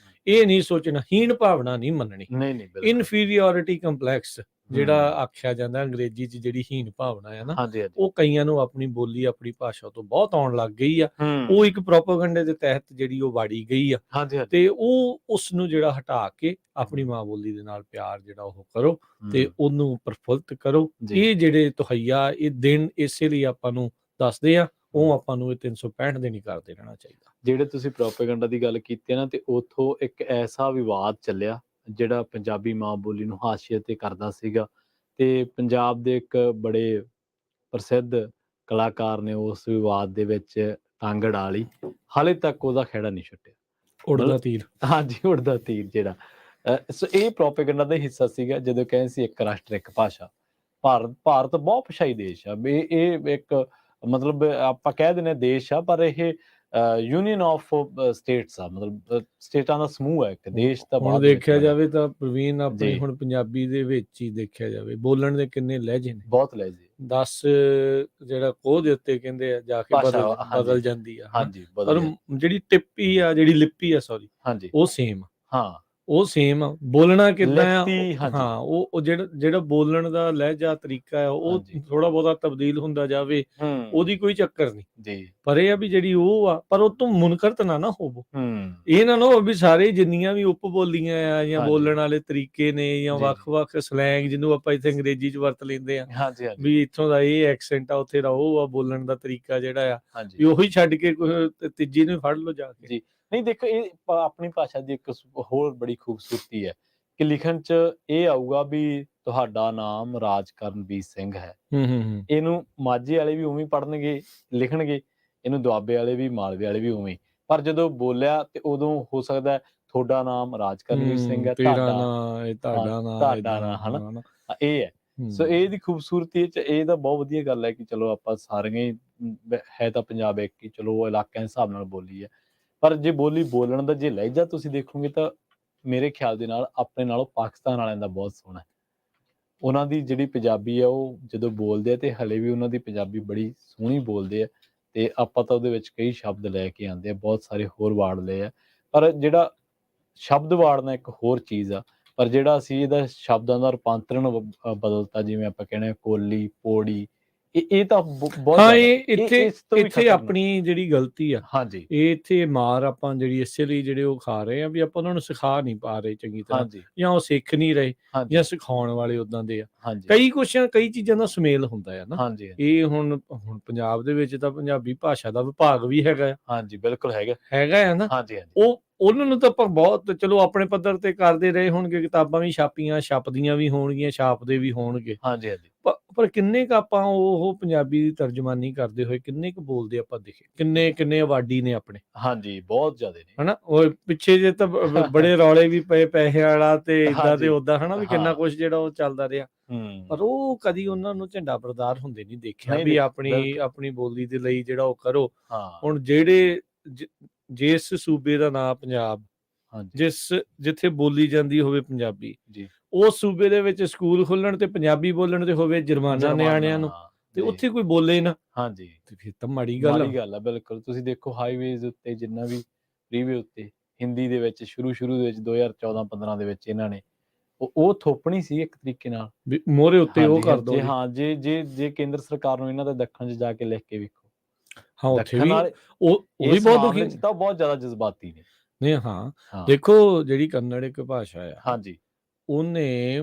ਇਹ ਨਹੀਂ ਸੋਚਣਾ, ਹੀਣ ਭਾਵਨਾ ਨਹੀਂ ਮੰਨਣੀ, ਇਨਫੀਰੀਓਰਿਟੀ ਕੰਪਲੈਕਸ ਜਿਹੜਾ ਆਖਿਆ ਜਾਂਦਾ ਅੰਗਰੇਜ਼ੀ 'ਚ, ਜਿਹੜੀ ਹੀਣ ਭਾਵਨਾ ਹੈ ਨਾ, ਉਹ ਕਈਆਂ ਨੂੰ ਆਪਣੀ ਬੋਲੀ, ਆਪਣੀ ਭਾਸ਼ਾ ਤੋਂ ਬਹੁਤ ਆਉਣ ਲੱਗ ਗਈ ਆ। ਉਹ ਇੱਕ ਪ੍ਰੋਪੇਗੈਂਡੇ ਦੇ ਤਹਿਤ ਜਿਹੜੀ ਉਹ ਵਾੜੀ ਗਈ ਆ, ਤੇ ਉਹ ਉਸ ਨੂੰ ਜਿਹੜਾ ਹਟਾ ਕੇ ਆਪਣੀ ਮਾਂ ਬੋਲੀ ਦੇ ਨਾਲ ਪਿਆਰ ਜਿਹੜਾ ਉਹ ਕਰੋ ਤੇ ਉਹਨੂੰ ਪ੍ਰਫੁੱਲਤ ਕਰੋ। ਇਹ ਜਿਹੜੇ ਤੁਹਾਈਆ, ਇਹ ਦਿਨ ਇਸੇ ਲਈ ਆਪਾਂ ਨੂੰ ਦੱਸਦੇ ਆ, ਉਹ ਆਪਾਂ ਨੂੰ ਇਹ 365 ਦਿਨ ਹੀ ਕਰਦੇ ਰਹਿਣਾ ਚਾਹੀਦਾ। ਜਿਹੜੇ ਤੁਸੀਂ ਪ੍ਰੋਪੇਗੈਂਡਾ ਦੀ ਗੱਲ ਕੀਤੀ ਹੈ ਨਾ, ਤੇ ਉੱਥੋਂ ਇੱਕ ਐਸਾ ਵਿਵਾਦ ਚੱਲਿਆ ਜਿਹੜਾ ਪੰਜਾਬੀ ਮਾਂ ਬੋਲੀ ਨੂੰ ਹਾਸ਼ੀਏ ਤੇ ਕਰਦਾ ਸੀਗਾ, ਤੇ ਪੰਜਾਬ ਦੇ ਇੱਕ ਬੜੇ ਪ੍ਰਸਿੱਧ ਕਲਾਕਾਰ ਨੇ ਉਸ ਵਿਵਾਦ ਦੇ ਵਿੱਚ ਟੰਗ ਅੜਾ ਲਈ। ਹਾਲੇ ਤੱਕ ਉਹਦਾ ਖਹਿੜਾ ਨਹੀਂ ਛੁੱਟਿਆ। ਉੜਦਾ ਤੀਰ, ਉੜਦਾ ਤੀਰ ਜਿਹੜਾ ਸੋ ਇਹ ਪ੍ਰੋਪੇਗੈਂਡਾ ਦਾ ਹਿੱਸਾ ਸੀਗਾ ਜਦੋਂ ਕਹਿੰਦੇ ਸੀ ਇੱਕ ਰਾਸ਼ਟਰ ਇੱਕ ਭਾਸ਼ਾ। ਭਾਰਤ ਬਹੁਤ ਭਾਸ਼ਾਈ ਦੇਸ਼ ਆ, ਇਹ ਇੱਕ ਮਤਲਬ ਆਪਾਂ ਕਹਿ ਦਿੰਦੇ ਦੇਸ਼ ਆ, ਪਰ ਇਹ ਯੂਨੀਅਨ ਆਫ ਸਟੇਟਸ ਆ, ਮਤਲਬ ਸਟੇਟਾਂ ਦਾ ਸਮੂਹ ਹੈ, ਇੱਕ ਦੇਸ਼ ਦਾ। ਹੁਣ ਦੇਖਿਆ ਜਾਵੇ ਤਾਂ ਪ੍ਰਵੀਨ, ਆਪਣੀ ਹੁਣ ਪੰਜਾਬੀ ਦੇ ਵਿੱਚ ਹੀ ਦੇਖਿਆ ਜਾਵੇ, ਬੋਲਣ ਦੇ ਕਿੰਨੇ ਲਹਿਜੇ ਨੇ, ਬਹੁਤ ਲਹਿਜੇ। 10 ਜਿਹੜਾ ਕੋਹ ਦੇ ਉੱਤੇ ਕਹਿੰਦੇ ਆ ਜਾ ਕੇ ਬਦਲ ਜਾਂਦੀ ਆ, ਪਰ ਜਿਹੜੀ ਟਿੱਪੀ ਆ, ਜਿਹੜੀ ਲਿਪੀ ਆ, ਸੌਰੀ, ਉਹ ਸੇਮ, ਉਹ ਸੇਮ ਬੋਲਣਾ ਕਿੱਦਾਂ ਆ, ਉਹ ਜਿਹੜਾ ਬੋਲਣ ਦਾ ਲਹਿਜਾ ਤਰੀਕਾ ਆ, ਉਹ ਥੋੜਾ ਬਹੁਤਾ ਤਬਦੀਲ ਹੁੰਦਾ ਜਾਵੇ, ਉਹਦੀ ਕੋਈ ਚੱਕਰ ਨਹੀਂ। ਪਰ ਇਹ ਆ ਵੀ ਜਿਹੜੀ ਉਹ ਆ, ਪਰ ਉਹ ਤੋਂ ਮੁਨਕਰਤ ਨਾ ਹੋਵੋ। ਇਹ ਨਾ ਹੋਵੇ ਵੀ ਸਾਰੇ ਜਿੰਨੀਆਂ ਵੀ ਉਪ ਬੋਲੀਆਂ ਆ ਜਾਂ ਬੋਲਣ ਵਾਲੇ ਤਰੀਕੇ ਨੇ ਜਾਂ ਵੱਖ-ਵੱਖ ਸਲੈਂਗ, ਜਿਹਨੂੰ ਆਪਾਂ ਇੱਥੇ ਅੰਗਰੇਜ਼ੀ 'ਚ ਵਰਤ ਲੈਂਦੇ ਆ, ਵੀ ਇੱਥੋਂ ਦਾ ਇਹ ਐਕਸੈਂਟ ਆ, ਉੱਥੇ ਦਾ ਉਹ ਆ, ਬੋਲਣ ਦਾ ਤਰੀਕਾ ਜਿਹੜਾ ਆ, ਵੀ ਉਹੀ ਛੱਡ ਕੇ ਤੀਜੀ ਨੂੰ ਫੜ ਲਓ ਜਾ ਕੇ। ਨਹੀਂ, ਦੇਖੋ, ਇਹ ਆਪਣੀ ਭਾਸ਼ਾ ਦੀ ਇੱਕ ਹੋਰ ਬੜੀ ਖੂਬਸੂਰਤੀ ਹੈ ਕਿ ਲਿਖਣ 'ਚ ਇਹ ਆਊਗਾ ਵੀ ਤੁਹਾਡਾ ਨਾਮ ਰਾਜ ਕਰਨਵੀਰ ਸਿੰਘ ਹੈ। ਇਹਨੂੰ ਮਾਝੇ ਵਾਲੇ ਵੀ ਉਵੇਂ ਪੜ੍ਹਨਗੇ, ਲਿਖਣਗੇ, ਇਹਨੂੰ ਦੁਆਬੇ ਵਾਲੇ ਵੀ, ਮਾਲਵੇ ਵਾਲੇ ਵੀ ਉਵੇਂ। ਪਰ ਜਦੋਂ ਬੋਲਿਆ ਤੇ ਉਦੋਂ ਹੋ ਸਕਦਾ ਤੁਹਾਡਾ ਨਾਮ ਰਾਜ ਕਰਨਵੀਰ ਸਿੰਘ ਹੈ, ਤੁਹਾਡਾ ਨਾਂ, ਹਨਾ, ਇਹ ਹੈ। ਸੋ ਇਹਦੀ ਖੂਬਸੂਰਤੀ 'ਚ ਇਹ ਤਾਂ ਬਹੁਤ ਵਧੀਆ ਗੱਲ ਹੈ ਕਿ ਚਲੋ ਆਪਾਂ ਸਾਰੀਆਂ ਹੀ ਹੈ ਤਾਂ ਪੰਜਾਬ ਇੱਕ ਹੀ, ਚਲੋ ਇਲਾਕਿਆਂ ਦੇ ਹਿਸਾਬ ਨਾਲ ਬੋਲੀ ਹੈ, ਪਰ ਜੇ ਬੋਲੀ ਬੋਲਣ ਦਾ ਜੇ ਲਹਿਜਾ ਤੁਸੀਂ ਦੇਖੋਗੇ ਤਾਂ ਮੇਰੇ ਖਿਆਲ ਦੇ ਨਾਲ ਆਪਣੇ ਨਾਲੋਂ ਪਾਕਿਸਤਾਨ ਵਾਲਿਆਂ ਦਾ ਬਹੁਤ ਸੋਹਣਾ ਹੈ। ਉਹਨਾਂ ਦੀ ਜਿਹੜੀ ਪੰਜਾਬੀ ਆ ਉਹ ਜਦੋਂ ਬੋਲਦੇ ਆ ਤੇ ਹਲੇ ਵੀ ਉਹਨਾਂ ਦੀ ਪੰਜਾਬੀ ਬੜੀ ਸੋਹਣੀ ਬੋਲਦੇ ਆ, ਤੇ ਆਪਾਂ ਤਾਂ ਉਹਦੇ ਵਿੱਚ ਕਈ ਸ਼ਬਦ ਲੈ ਕੇ ਆਉਂਦੇ ਆ, ਬਹੁਤ ਸਾਰੇ ਹੋਰ ਵਾੜ ਲਏ ਆ, ਪਰ ਜਿਹੜਾ ਸ਼ਬਦ ਵਾੜਨਾ ਇੱਕ ਹੋਰ ਚੀਜ਼ ਆ, ਪਰ ਜਿਹੜਾ ਅਸੀਂ ਇਹਦਾ ਸ਼ਬਦਾਂ ਦਾ ਰੂਪਾਂਤਰਨ ਬਦਲਤਾ, ਜਿਵੇਂ ਆਪਾਂ ਕਹਿੰਦੇ ਕੋਲੀ, ਪੌੜੀ, ਇਹ ਤਾਂ ਬਹੁਤ ਹਾਂ, ਜ਼ਿਆਦਾ ਇਹ ਇੱਥੇ ਇਸ ਤੋਂ ਵੀ ਇੱਥੇ ਖਤਰਨਾਕ। ਆਪਣੀ ਜਿਹੜੀ ਗਲਤੀ ਆ, ਹਾਂਜੀ ਇਹ ਇੱਥੇ ਮਾਰ ਆਪਾਂ ਜਿਹੜੀ ਇਸੇ ਲਈ ਜਿਹੜੇ ਉਹ ਖਾ ਰਹੇ ਆ ਵੀ ਆਪਾਂ ਉਹਨਾਂ ਨੂੰ ਸਿਖਾ ਨਹੀਂ ਪਾ ਰਹੇ ਚੰਗੀ ਤਰ੍ਹਾਂ, ਹਾਂਜੀ ਜਾਂ ਉਹ ਸਿੱਖ ਨਹੀਂ ਰਹੇ, ਹਾਂਜੀ ਜਾਂ ਸਿਖਾਉਣ ਵਾਲੇ ਉਦਾਂ ਦੇ ਆ। ਹਾਂਜੀ ਕਈ ਚੀਜ਼ਾਂ ਦਾ ਸੁਮੇਲ ਹੁੰਦਾ ਹੈ ਨਾ। ਹਾਂਜੀ ਇਹ ਹੁਣ ਪੰਜਾਬ ਦੇ ਵਿੱਚ ਤਾਂ ਪੰਜਾਬੀ ਭਾਸ਼ਾ ਦਾ ਵਿਭਾਗ ਵੀ ਹੈਗਾ ਆ, ਹਾਂਜੀ ਬਿਲਕੁਲ ਹੈਗਾ ਆ ਨਾ। ਹਾਂਜੀ ਹਾਂਜੀ ਉਹਨਾਂ ਨੂੰ ਤਾਂ ਆਪਾਂ ਬਹੁਤ ਚਲੋ ਆਪਣੇ ਪੱਧਰ ਤੇ ਕਰਦੇ ਰਹੇ ਹੋਣਗੇ, ਕਿਤਾਬਾਂ ਵੀ ਛਾਪੀਆਂ, ਛਪਦੀਆਂ ਵੀ ਹੋਣਗੀਆਂ, ਛਾਪਦੇ ਵੀ ਹੋਣਗੇ, ਹਾਂਜੀ ਹਾਂਜੀ ਪਰ ਕਿੰਨੇ ਕੁ ਆਪਾਂ ਉਹ ਪੰਜਾਬੀ ਦੀ ਤਰਜਮਾਨੀ ਕਰਦੇ ਹੋਏ ਕਿੰਨੇ ਕੁ ਬੋਲਦੇ ਆਪਾਂ ਦਿਖੇ, ਕਿੰਨੇ ਅਵਾਰਡੀ ਨੇ ਆਪਣੇ, ਹਾਂਜੀ ਬਹੁਤ ਜ਼ਿਆਦਾ ਨੇ ਹਨਾ। ਉਹ ਪਿੱਛੇ ਜੇ ਤਾਂ ਬੜੇ ਰੌਲੇ ਵੀ ਪਏ ਪੈਸੇ ਵਾਲਾ ਤੇ ਇਦਾਂ ਤੇ ਹਾਂਜੀ ਉਦਾਂ, ਹਨਾ, ਵੀ ਕਿੰਨਾ ਹਾਂ ਕੁਝ ਜਿਹੜਾ ਉਹ ਚੱਲਦਾ ਰਿਹਾ, ਪਰ ਉਹ ਕਦੀ ਉਹਨਾਂ ਨੂੰ ਝੰਡਾ ਬਰਦਾਰ ਹੁੰਦੇ ਨਹੀਂ ਦੇਖਿਆ ਨਹੀਂ ਵੀ ਦੇਖਿਆ, ਆਪਣੀ ਬਿਲਕੁਲ ਆਪਣੀ ਬੋਲੀ ਦੇ ਲਈ ਜਿਹੜਾ ਉਹ ਕਰੋ। ਹਾਂ ਹੁਣ ਜਿਸ ਸੂਬੇ ਦਾ ਨਾਂ ਪੰਜਾਬ, ਹਾਂਜੀ ਜਿੱਥੇ ਬੋਲੀ ਜਾਂਦੀ ਹੋਵੇ ਪੰਜਾਬੀ, ਜੀ ਉਸ ਸੂਬੇ ਦੇ ਵਿੱਚ ਸਕੂਲ ਖੁੱਲਣ ਤੇ ਪੰਜਾਬੀ ਬੋਲਣ ਤੇ ਹੋਵੇ ਜੁਰਮਾਨਾ ਨਿਆਣਿਆਂ ਨੂੰ, ਤੇ ਜੀ ਉੱਥੇ ਕੋਈ ਬੋਲੇ ਨਾ, ਹਾਂਜੀ ਤੇ ਫਿਰ ਤਾਂ ਮਾੜੀ ਗੱਲ ਆ। ਮਾੜੀ ਗੱਲ ਆ ਬਿਲਕੁਲ। ਤੁਸੀਂ ਦੇਖੋ ਹਾਈਵੇਜ਼ ਉੱਤੇ ਜਿੰਨਾ ਵੀ ਫ੍ਰੀਵੇ ਉੱਤੇ ਹਿੰਦੀ ਦੇ ਵਿੱਚ ਸ਼ੁਰੂ ਦੇ ਵਿੱਚ 2014-15 ਦੇ ਵਿੱਚ ਇਹਨਾਂ ਨੇ ਉਹ ਥੋਪਣੀ ਸੀ ਇੱਕ ਤਰੀਕੇ ਨਾਲ, ਵੀ ਮੋਹਰੇ ਉੱਤੇ ਉਹ ਹਾਂਜੀ ਕਰ ਦੋ ਜੇ ਜੀ। ਹਾਂ ਜੇ ਕੇਂਦਰ ਸਰਕਾਰ ਨੂੰ ਇਹਨਾਂ ਦੇ ਦੱਖਣ 'ਚ ਜਾ ਕੇ ਲਿਖ ਕੇ ਵੇਖੋ, ਹਾਂ, ਉੱਥੇ ਦੱਖਣ ਵੀ ਵਾਲੇ ਉਹ ਵੀ ਇਸ ਬਹੁਤ ਮਾਮਲੇ ਦੁਖੀ 'ਚ ਤਾਂ ਬਹੁਤ ਜ਼ਿਆਦਾ ਜਜ਼ਬਾਤੀ ਨੇ। ਨੇ। ਹਾਂ, ਹਾਂ ਦੇਖੋ ਜਿਹੜੀ ਕੰਨੜ ਇੱਕ ਭਾਸ਼ਾ ਆ, ਹਾਂਜੀ ਉਹਨੇ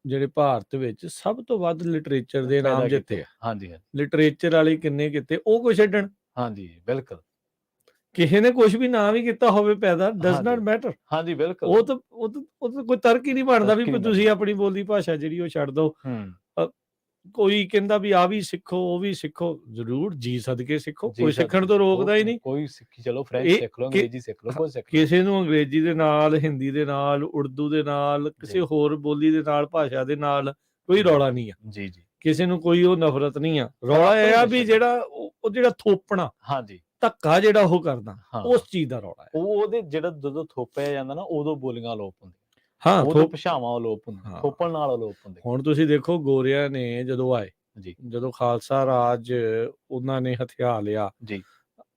ਜਿਹੜੇ ਭਾਰਤ ਵਿੱਚ ਸਭ ਤੋਂ ਵੱਧ ਲਿਟਰੇਚਰ ਦੇ ਪੈਦਾ ਨਾਮ ਜਿੱਤੇ ਕੀਤੇ ਆ। ਹਾਂਜੀ ਹਾਂਜੀ ਲਿਟਰੇਚਰ ਵਾਲੇ ਕਿੰਨੇ ਕੀਤੇ, ਉਹ ਕੋਈ ਛੱਡਣ, ਹਾਂਜੀ ਬਿਲਕੁਲ ਕਿਸੇ ਨੇ ਕੁਝ ਵੀ ਨਾ ਵੀ ਕੀਤਾ ਹੋਵੇ ਪੈਦਾ, ਡਜ਼ ਨਾਟ ਹਾਂਜੀ ਮੈਟਰ। ਹਾਂਜੀ ਬਿਲਕੁਲ ਉਹ ਤਾਂ ਕੋਈ ਤਰਕ ਹੀ ਨਹੀਂ ਬਣਦਾ ਵੀ ਤਰਕ ਹੀ ਨਹੀਂ ਤੁਸੀਂ ਬਣਦਾ। ਆਪਣੀ ਬੋਲੀ ਭਾਸ਼ਾ ਜਿਹੜੀ ਉਹ ਛੱਡ ਦਿਓ। ਹੂੰ ਕੋਈ ਕਹਿੰਦਾ ਵੀ ਆ ਵੀ ਸਿੱਖੋ, ਉਹ ਵੀ ਸਿੱਖੋ, ਜ਼ਰੂਰ ਜੀ ਸਦਕੇ ਸਿੱਖੋ, ਜੀ ਕੋਈ ਸਿੱਖਣ ਤੋਂ ਰੋਕਦਾ ਹੀ ਨਹੀਂ। ਕੋਈ ਸਿੱਖੀ, ਚਲੋ ਫ੍ਰੈਂਚ ਇਹ ਸਿੱਖ ਲਓ, ਕਿ ਅੰਗਰੇਜ਼ੀ ਸਿੱਖ ਲਓ, ਕੁਝ ਸਿੱਖ ਲਓ। ਕਿਸੇ ਨੂੰ ਅੰਗਰੇਜ਼ੀ ਦੇ ਨਾਲ, ਹਿੰਦੀ ਦੇ ਨਾਲ, ਉਰਦੂ ਦੇ ਨਾਲ, ਕਿਸੇ ਜੀ ਹੋਰ ਬੋਲੀ ਦੇ ਨਾਲ, ਭਾਸ਼ਾ ਦੇ ਨਾਲ ਕੋਈ ਰੌਲਾ ਨਹੀਂ ਆ। ਜੀ ਜੀ ਕਿਸੇ ਨੂੰ ਕੋਈ ਉਹ ਨਫ਼ਰਤ ਨਹੀਂ ਆ। ਪਰ ਰੌਲਾ ਇਹ ਆਪਣੇ ਆ ਨਸ਼ੇ ਵੀ ਦਾ। ਜਿਹੜਾ ਉਹ ਜਿਹੜਾ ਥੋਪਣਾ, ਹਾਂਜੀ ਧੱਕਾ ਜਿਹੜਾ ਉਹ ਕਰਦਾ, ਹਾਂ ਉਸ ਚੀਜ਼ ਦਾ ਰੌਲਾ ਹੈ। ਉਹਦੇ ਜਿਹੜਾ ਜਦੋਂ ਥੋਪਿਆ ਜਾਂਦਾ ਨਾ, ਉਦੋਂ ਬੋਲੀਆਂ ਅਲੋਪ ਹੁੰਦੀਆਂ, ਹਾਂ, ਉਦੋਂ ਭਾਸ਼ਾਵਾਂ ਅਲੋਪ ਹੁੰਦੀਆਂ, ਹਾਂ। ਥੋਪਣ ਨਾਲ ਅਲੋਪ ਹੁੰਦੀਆਂ। ਹੁਣ ਤੁਸੀਂ ਦੇਖੋ ਗੋਰਿਆਂ ਨੇ ਜਦੋਂ ਆਏ, ਜੀ ਜਦੋਂ ਖਾਲਸਾ ਰਾਜ ਉਹਨਾਂ ਨੇ ਹਥਿਆਰ ਲਿਆ, ਜੀ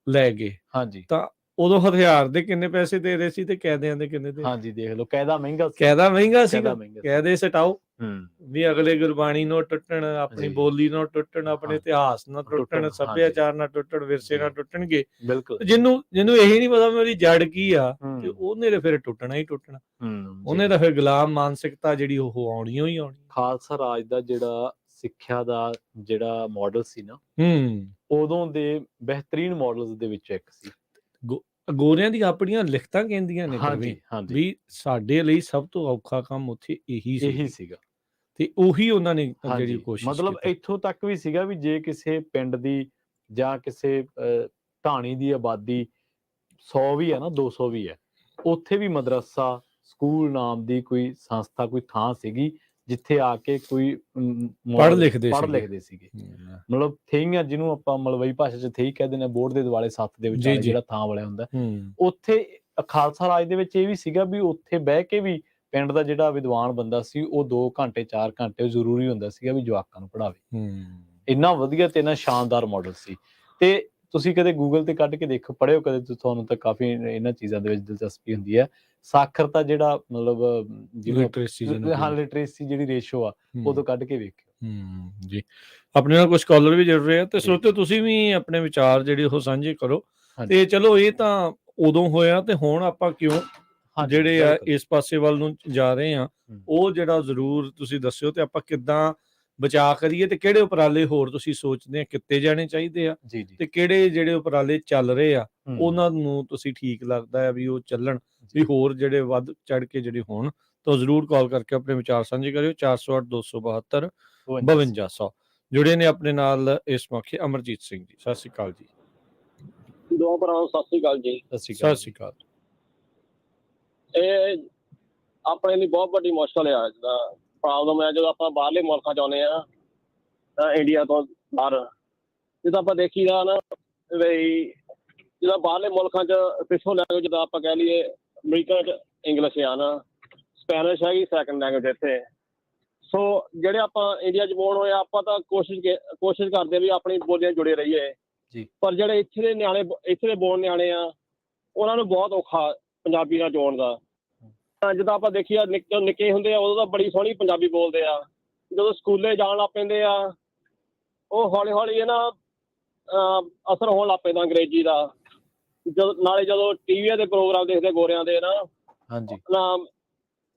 ਲੈ ਗਏ, ਹਾਂਜੀ ਤਾਂ ਉਦੋਂ ਹਥਿਆਰ ਦੇ ਕਿੰਨੇ ਪੈਸੇ ਦੇ ਰਹੇ ਸੀ ਤੇ ਕੈਦਿਆਂ ਦੇ ਕਿੰਨੇ ਦੇ? ਹਾਂਜੀ ਦੇਖ ਲਓ, ਕਾਇਦਾ ਮਹਿੰਗਾ ਸੀ, ਕੈਦਾ ਮਹਿੰਗਾ ਸੀਗਾ। ਕਾਇਦਾ ਮਹਿੰਗਾ ਸੀ। ਕੈਦੇ ਸਟਾਓ ਹੂੰ ਵੀ ਅਗਲੇ ਗੁਰਬਾਣੀ ਨੂੰ ਟੁੱਟਣ, ਆਪਣੀ ਜੀ ਬੋਲੀ ਨੂੰ ਟੁੱਟਣ, ਆਪਣੇ ਹਾਂ ਇਤਿਹਾਸ ਨਾਲ ਟੁੱਟਣ, ਟੁੱਟਣ, ਸੱਭਿਆਚਾਰ ਨਾਲ ਟੁੱਟਣ, ਵਿਰਸੇ ਨਾਲ ਟੁੱਟਣਗੇ। ਬਿਲਕੁਲ ਜਿਹਨੂੰ ਇਹੀ ਨਹੀਂ ਪਤਾ ਮੇਰੀ ਜੜ ਕੀ ਆ, ਤੇ ਹੂੰ ਉਹਨੇ ਤਾਂ ਫਿਰ ਟੁੱਟਣਾ ਹੀ ਟੁੱਟਣਾ। ਹੂੰ ਉਹਨੇ ਤਾਂ ਫਿਰ ਗੁਲਾਮ ਮਾਨਸਿਕਤਾ ਜਿਹੜੀ ਉਹ ਆਉਣੀ ਹੀ ਆਉਣੀ। ਖਾਲਸਾ ਰਾਜ ਦਾ ਜਿਹੜਾ ਸਿੱਖਿਆ ਦਾ ਜਿਹੜਾ ਮਾਡਲ ਸੀ ਨਾ, ਉਦੋਂ ਦੇ ਬਿਹਤਰੀਨ ਮਾਡਲਸ ਦੇ ਵਿੱਚੋਂ ਇੱਕ ਸੀ। ਗੋਰਿਆਂ ਦੀ ਆਪਣੀਆਂ ਲਿਖਤਾਂ ਕਹਿੰਦੀਆਂ ਨੇ ਹਾਂਜੀ ਹਾਂਜੀ ਵੀ ਸਾਡੇ ਲਈ ਸਭ ਤੋਂ ਔਖਾ ਕੰਮ ਉੱਥੇ ਇਹੀ ਸੀਗਾ। ਤੇ ਉਹੀ ਉਹਨਾਂ ਨੇ ਜਿਹੜੀ ਹਾਂਜੀ ਕੋਸ਼ਿਸ਼ ਮਤਲਬ ਕੀਤੀ। ਇੱਥੋਂ ਤੱਕ ਵੀ ਸੀਗਾ ਵੀ ਜੇ ਕਿਸੇ ਪਿੰਡ ਦੀ ਜਾਂ ਕਿਸੇ ਢਾਣੀ ਦੀ ਆਬਾਦੀ 100 ਵੀ ਹੈ ਨਾ, 200 ਵੀ ਹੈ, ਉੱਥੇ ਵੀ ਮਦਰਸਾ, ਸਕੂਲ ਨਾਮ ਦੀ ਕੋਈ ਸੰਸਥਾ, ਕੋਈ ਥਾਂ ਸੀਗੀ ਜਿੱਥੇ ਆ ਕੇ ਕੋਈ ਪੜ੍ਹ ਲਿਖਦੇ ਸੀਗੇ। ਮਤਲਬ ਥੇਈਆਂ, ਜਿਹਨੂੰ ਆਪਾਂ ਮਲਵਈ ਭਾਸ਼ਾ 'ਚ ਥੇਈ ਕਹਿੰਦੇ ਨੇ, ਬੋਰਡ ਦੇ ਦੁਆਲੇ ਸੱਤ ਦੇ ਵਿਚਾਲੇ ਜਿਹੜਾ ਥਾਂ ਵਾਲਿਆ ਹੁੰਦਾ, ਉੱਥੇ ਖਾਲਸਾ ਰਾਜ ਦੇ ਵਿੱਚ ਇਹ ਵੀ ਸੀਗਾ ਵੀ ਉੱਥੇ ਬਹਿ ਕੇ ਵੀ ਪਿੰਡ ਦਾ ਜਿਹੜਾ ਵਿਦਵਾਨ ਬੰਦਾ ਸੀ, ਉਹ 2 ਘੰਟੇ 4 ਘੰਟੇ ਜ਼ਰੂਰੀ ਹੁੰਦਾ ਸੀਗਾ ਵੀ ਜਵਾਕਾਂ ਨੂੰ ਪੜ੍ਹਾਵੇ। ਇੰਨਾ ਵਧੀਆ ਤੇ ਇੰਨਾ ਸ਼ਾਨਦਾਰ ਮਾਡਲ ਸੀ। ਤੇ ਤੁਸੀਂ ਕਦੇ ਗੂਗਲ ਤੇ ਕੱਢ ਕੇ ਦੇਖੋ, ਪੜ੍ਹਿਓ ਕਦੇ, ਤੁਹਾਨੂੰ ਤਾਂ ਕਾਫੀ ਇਹਨਾਂ ਚੀਜ਼ਾਂ ਦੇ ਵਿੱਚ ਦਿਲਚਸਪੀ ਹੁੰਦੀ ਹੈ। ਸਾਖਰਤਾ ਜਿਹੜਾ ਮਤਲਬ ਲਿਟਰੇਸੀ ਜਿਹੜੀ ਰੇਸ਼ੋ ਆ, ਉਦੋਂ ਕੱਢ ਕੇ ਵੇਖਿਓ। ਜੀ, ਆਪਣੇ ਨਾਲ ਕੁਝ ਸਕਾਲਰ ਵੀ ਜੁੜ ਰਹੇ ਆ, ਤੇ ਸੋਚੋ ਤੁਸੀਂ ਵੀ ਆਪਣੇ ਵਿਚਾਰ ਜਿਹੜੇ ਉਹ ਸਾਂਝੇ ਕਰੋ। ਤੇ ਚਲੋ ਇਹ ਤਾਂ ਉਦੋਂ ਹੋਇਆ, ਤੇ ਹੁਣ ਆਪਾਂ ਕਿਉਂ ਜਿਹੜੇ ਆ ਇਸ ਪਾਸੇ ਵੱਲ ਨੂੰ ਜਾ ਰਹੇ ਆ, ਉਹ ਜਿਹੜਾ ਜ਼ਰੂਰ ਤੁਸੀਂ ਦੱਸਿਓ, ਤੇ ਆਪਾਂ ਕਿੱਦਾਂ ਬਚਾਅ ਕਰੀਏ, ਤੇ ਕਿਹੜੇ ਉਪਰਾਲੇ ਹੋਰ ਤੁਸੀਂ ਸੋਚਦੇ ਆ ਕੀਤੇ ਜਾਣੇ ਚਾਹੀਦੇ ਆ, ਤੇ ਕਿਹੜੇ ਜਿਹੜੇ ਉਪਰਾਲੇ ਚੱਲ ਰਹੇ ਆ ਉਹਨਾਂ ਨੂੰ ਤੁਸੀਂ ਠੀਕ ਲੱਗਦਾ ਹੈ ਵੀ ਉਹ ਚੱਲਣ, ਵੀ ਹੋਰ ਜਿਹੜੇ ਵੱਧ ਚੜ ਕੇ ਜਿਹੜੇ ਹੋਣ। ਤਾਂ ਜ਼ਰੂਰ ਕਾਲ ਕਰਕੇ ਆਪਣੇ ਵਿਚਾਰ ਸਾਂਝੇ ਕਰਿਓ। 408-272 5200 ਜੁੜੇ ਨੇ ਆਪਣੇ ਨਾਲ ਇਸ ਮੌਕੇ ਅਮਰਜੀਤ ਸਿੰਘ ਜੀ। ਸਤਿ ਸ਼੍ਰੀ ਅਕਾਲ ਜੀ। ਦੋ ਭਰਾਵਾਂ ਸਤਿ ਸ਼੍ਰੀ ਅਕਾਲ ਜੀ। ਸਤਿ ਸ਼੍ਰੀ ਅਕਾਲ। ਇਹ ਆਪਣੇ ਲਈ ਬਹੁਤ ਵੱਡੀ ਮੁਸ਼ਕਲ ਆ, ਜਿੱਦਾਂ ਪ੍ਰੋਬਲਮ ਹੈ ਜਦੋਂ ਆਪਾਂ ਬਾਹਰਲੇ ਮੁਲਕਾਂ ਚ ਆਉਂਦੇ ਆ, ਇੰਡੀਆ ਤੋਂ ਬਾਹਰ, ਜਿੱਦਾਂ ਆਪਾਂ ਦੇਖੀਦਾ ਨਾ ਵੀ ਜਿੱਦਾਂ ਬਾਹਰਲੇ ਮੁਲਕਾਂ 'ਚ ਪਿੱਛੋਂ ਲੈਂਗੁਏਜ ਜਿੱਦਾਂ ਆਪਾਂ ਕਹਿ ਲਈਏ ਅਮਰੀਕਾ 'ਚ ਇੰਗਲਿਸ਼ ਆ ਨਾ, ਸਪੈਨਿਸ਼ ਹੈਗੀ ਸੈਕੰਡ ਲੈਂਗੁਏਜ ਇੱਥੇ। ਸੋ ਜਿਹੜੇ ਆਪਾਂ ਇੰਡੀਆ 'ਚ ਬੋਰਨ ਹੋਏ ਆਪਾਂ ਤਾਂ ਕੋਸ਼ਿਸ਼ ਕਰਦੇ ਵੀ ਆਪਣੀ ਬੋਲੀਆਂ ਜੁੜੇ ਰਹੀਏ ਜੀ। ਪਰ ਜਿਹੜੇ ਇੱਥੇ ਦੇ ਨਿਆਣੇ, ਇੱਥੇ ਦੇ ਬੋਰਨ ਨਿਆਣੇ ਆ, ਉਹਨਾਂ ਨੂੰ ਬਹੁਤ ਔਖਾ ਪੰਜਾਬੀ ਨਾਲ ਜੋੜਨ ਦਾ। ਜਿੱਦਾਂ ਆਪਾਂ ਦੇਖੀਏ ਨਿੱਕੇ ਹੁੰਦੇ ਆ ਉਦੋਂ ਤਾਂ ਬੜੀ ਸੋਹਣੀ ਪੰਜਾਬੀ ਬੋਲਦੇ ਆ, ਜਦੋਂ ਸਕੂਲੇ ਜਾਣ ਲੱਗ ਪੈਂਦੇ ਆ ਉਹ ਹੌਲੀ ਹੌਲੀ ਨਾ ਅਸਰ ਹੋਣ ਲੱਗ ਪੈਂਦਾ ਅੰਗਰੇਜ਼ੀ ਦਾ। ਨਾਲੇ ਜਦੋਂ ਟੀਵੀ ਦੇ ਪ੍ਰੋਗਰਾਮ ਦੇਖਦੇ ਗੋਰਿਆਂ ਦੇ ਨਾ, ਹਾਂਜੀ, ਨਾ